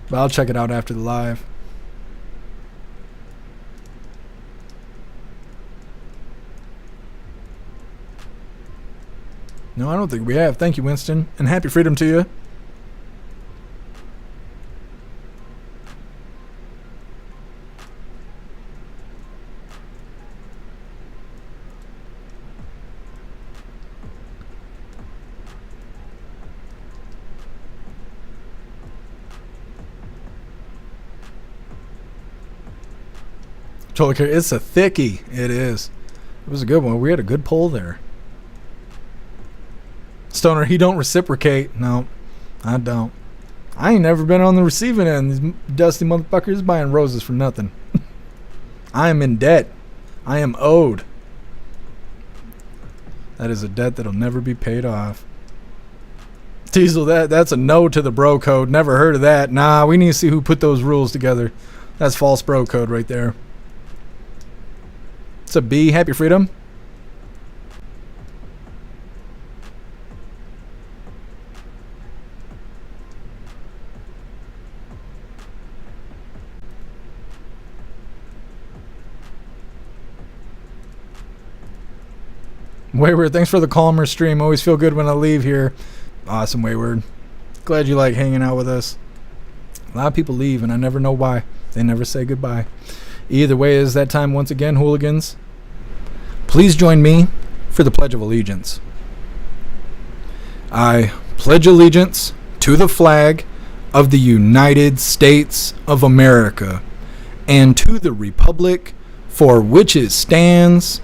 But I'll check it out after the live. No, I don't think we have. Thank you, Winston. And happy freedom to you. Totally care. It's a thickie. It is. It was a good one. We had a good poll there. Stoner, he don't reciprocate. No, I don't. I ain't never been on the receiving end. These dusty motherfuckers buying roses for nothing. I am in debt. I am owed. That is a debt that'll never be paid off. Diesel, that's a no to the bro code. Never heard of that. Nah, we need to see who put those rules together. That's false bro code right there. It's a B. Happy freedom. Wayward, thanks for the calmer stream. Always feel good when I leave here. Awesome, Wayward. Glad you like hanging out with us. A lot of people leave, and I never know why. They never say goodbye. Either way, it is that time once again, hooligans. Please join me for the Pledge of Allegiance. I pledge allegiance to the flag of the United States of America and to the republic for which it stands,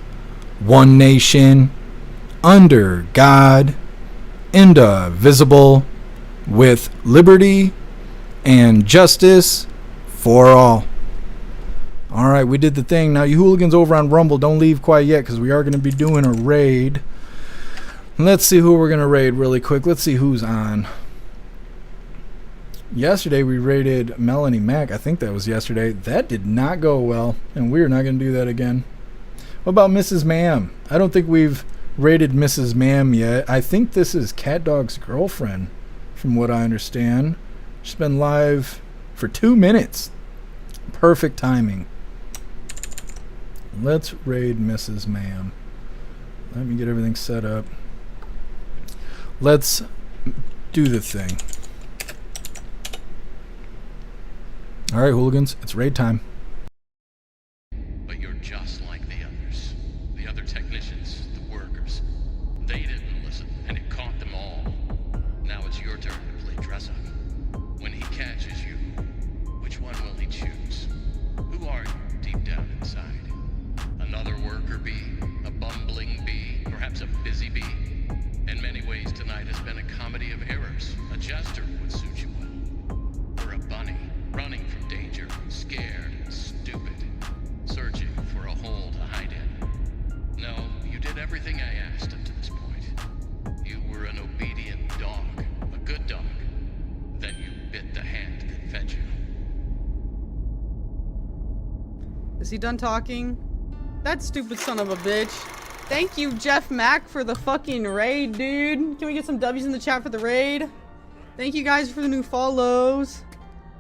one nation, under God, indivisible, with liberty and justice for all. All right, we did the thing. Now, you hooligans over on Rumble, don't leave quite yet because we are going to be doing a raid. Let's see who we're going to raid really quick. Let's see who's on. Yesterday, we raided Melanie Mack. I think that was yesterday. That did not go well, and we're not going to do that again. What about Mrs. Ma'am? I don't think we've raided Mrs. Ma'am yet. I think this is Cat Dog's girlfriend, from what I understand. She's been live for 2 minutes. Perfect timing. Let's raid Mrs. Ma'am. Let me get everything set up. Let's do the thing. All right, hooligans, it's raid time. But you're just like the others. The other technicians, the workers. They didn't listen, and it caught them all. Now it's your turn to play dress up. When he catches you, which one will he choose? Who are you deep down inside? Another worker bee? A bumbling bee? Perhaps a busy bee? In many ways, tonight has been a comedy of errors. A jester would suit you well. Or a bunny, running from danger, scared and stupid, searching for a hole to hide in. No, you did everything I asked up to this point. You were an obedient dog, a good dog. Then you bit the hand that fed you. Is he done talking? That stupid son of a bitch. Thank you, Jeff Mack, for the fucking raid, dude. Can we get some W's in the chat for the raid? Thank you guys for the new follows.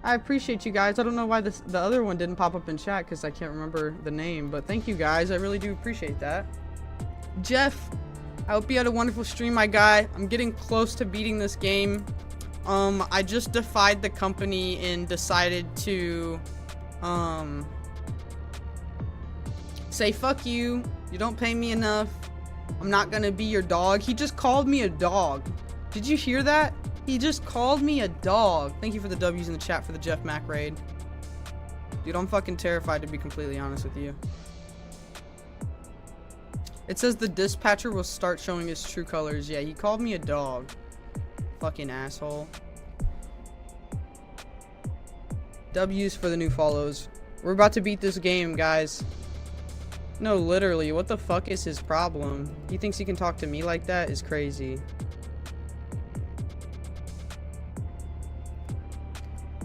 I appreciate you guys. I don't know why the other one didn't pop up in chat because I can't remember the name, but thank you guys. I really do appreciate that. Jeff, I hope you had a wonderful stream, my guy. I'm getting close to beating this game. I just defied the company and decided to say fuck you. You don't pay me enough. I'm not gonna be your dog. He just called me a dog. Did you hear that? He just called me a dog. Thank you for the W's in the chat for the Jeff Mack raid. Dude, I'm fucking terrified, to be completely honest with you. It says the dispatcher will start showing his true colors. Yeah, he called me a dog. Fucking asshole. W's for the new follows. We're about to beat this game, guys. No, literally, what the fuck is his problem? He thinks he can talk to me like that? Is crazy.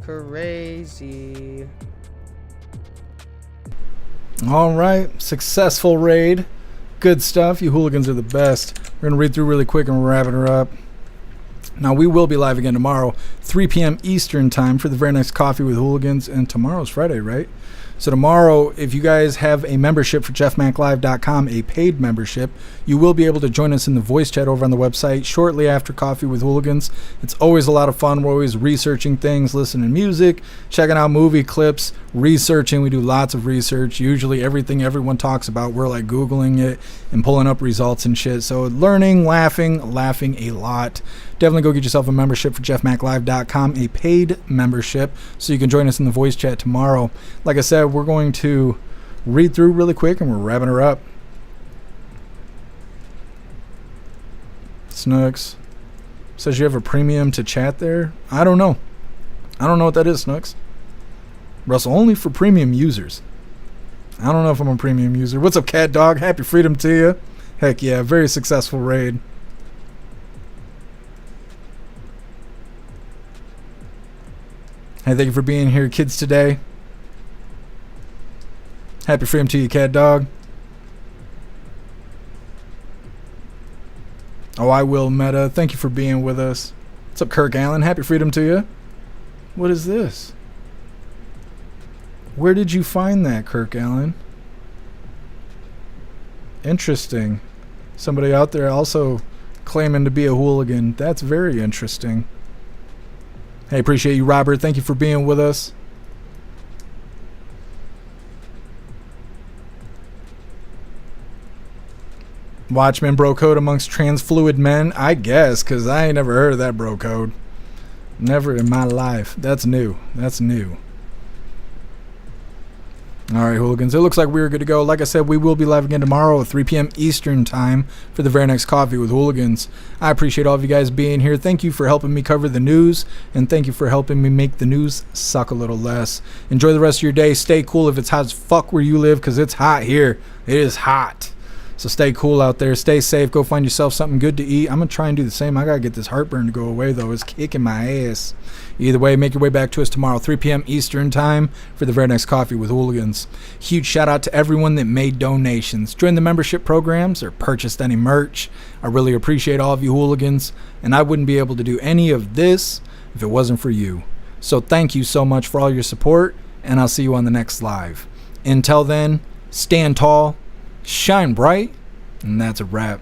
Crazy. All right, successful raid. Good stuff. You hooligans are the best. We're gonna read through really quick and we're wrapping her up. Now, we will be live again tomorrow, 3 p.m. Eastern time for the very next Coffee with Hooligans. And tomorrow's Friday, right? So tomorrow, if you guys have a membership for jeffmaclive.com, a paid membership, you will be able to join us in the voice chat over on the website shortly after Coffee with Hooligans. It's always a lot of fun. We're always researching things, listening to music, checking out movie clips, researching. We do lots of research. Usually everything everyone talks about, we're like Googling it and pulling up results and shit. So learning, laughing a lot. Definitely go get yourself a membership for jeffmaclive.com, a paid membership, so you can join us in the voice chat tomorrow. Like I said, we're going to read through really quick and we're wrapping her up. Snooks says you have a premium to chat there. I don't know. I don't know what that is, Snooks. Russell, only for premium users. I don't know if I'm a premium user. What's up, Cat Dog? Happy freedom to you. Heck yeah, very successful raid. Hey, thank you for being here, kids, today. Happy freedom to you, Cat Dog. Oh, I will, Meta. Thank you for being with us. What's up, Kirk Allen? Happy freedom to you. What is this? Where did you find that, Kirk Allen? Interesting. Somebody out there also claiming to be a hooligan. That's very interesting. Hey, appreciate you, Robert. Thank you for being with us. Watchmen bro code amongst trans fluid men? I guess, because I ain't never heard of that bro code. Never in my life. That's new. That's new. Alright, hooligans. It looks like we're good to go. Like I said, we will be live again tomorrow at 3 p.m. Eastern time for the very next Coffee with Hooligans. I appreciate all of you guys being here. Thank you for helping me cover the news, and thank you for helping me make the news suck a little less. Enjoy the rest of your day. Stay cool if it's hot as fuck where you live, because it's hot here. It is hot. So stay cool out there. Stay safe. Go find yourself something good to eat. I'm going to try and do the same. I got to get this heartburn to go away, though. It's kicking my ass. Either way, make your way back to us tomorrow, 3 p.m. Eastern time for the very next Coffee with Hooligans. Huge shout out to everyone that made donations, joined the membership programs, or purchased any merch. I really appreciate all of you hooligans, and I wouldn't be able to do any of this if it wasn't for you. So thank you so much for all your support, and I'll see you on the next live. Until then, stand tall, shine bright, and that's a wrap.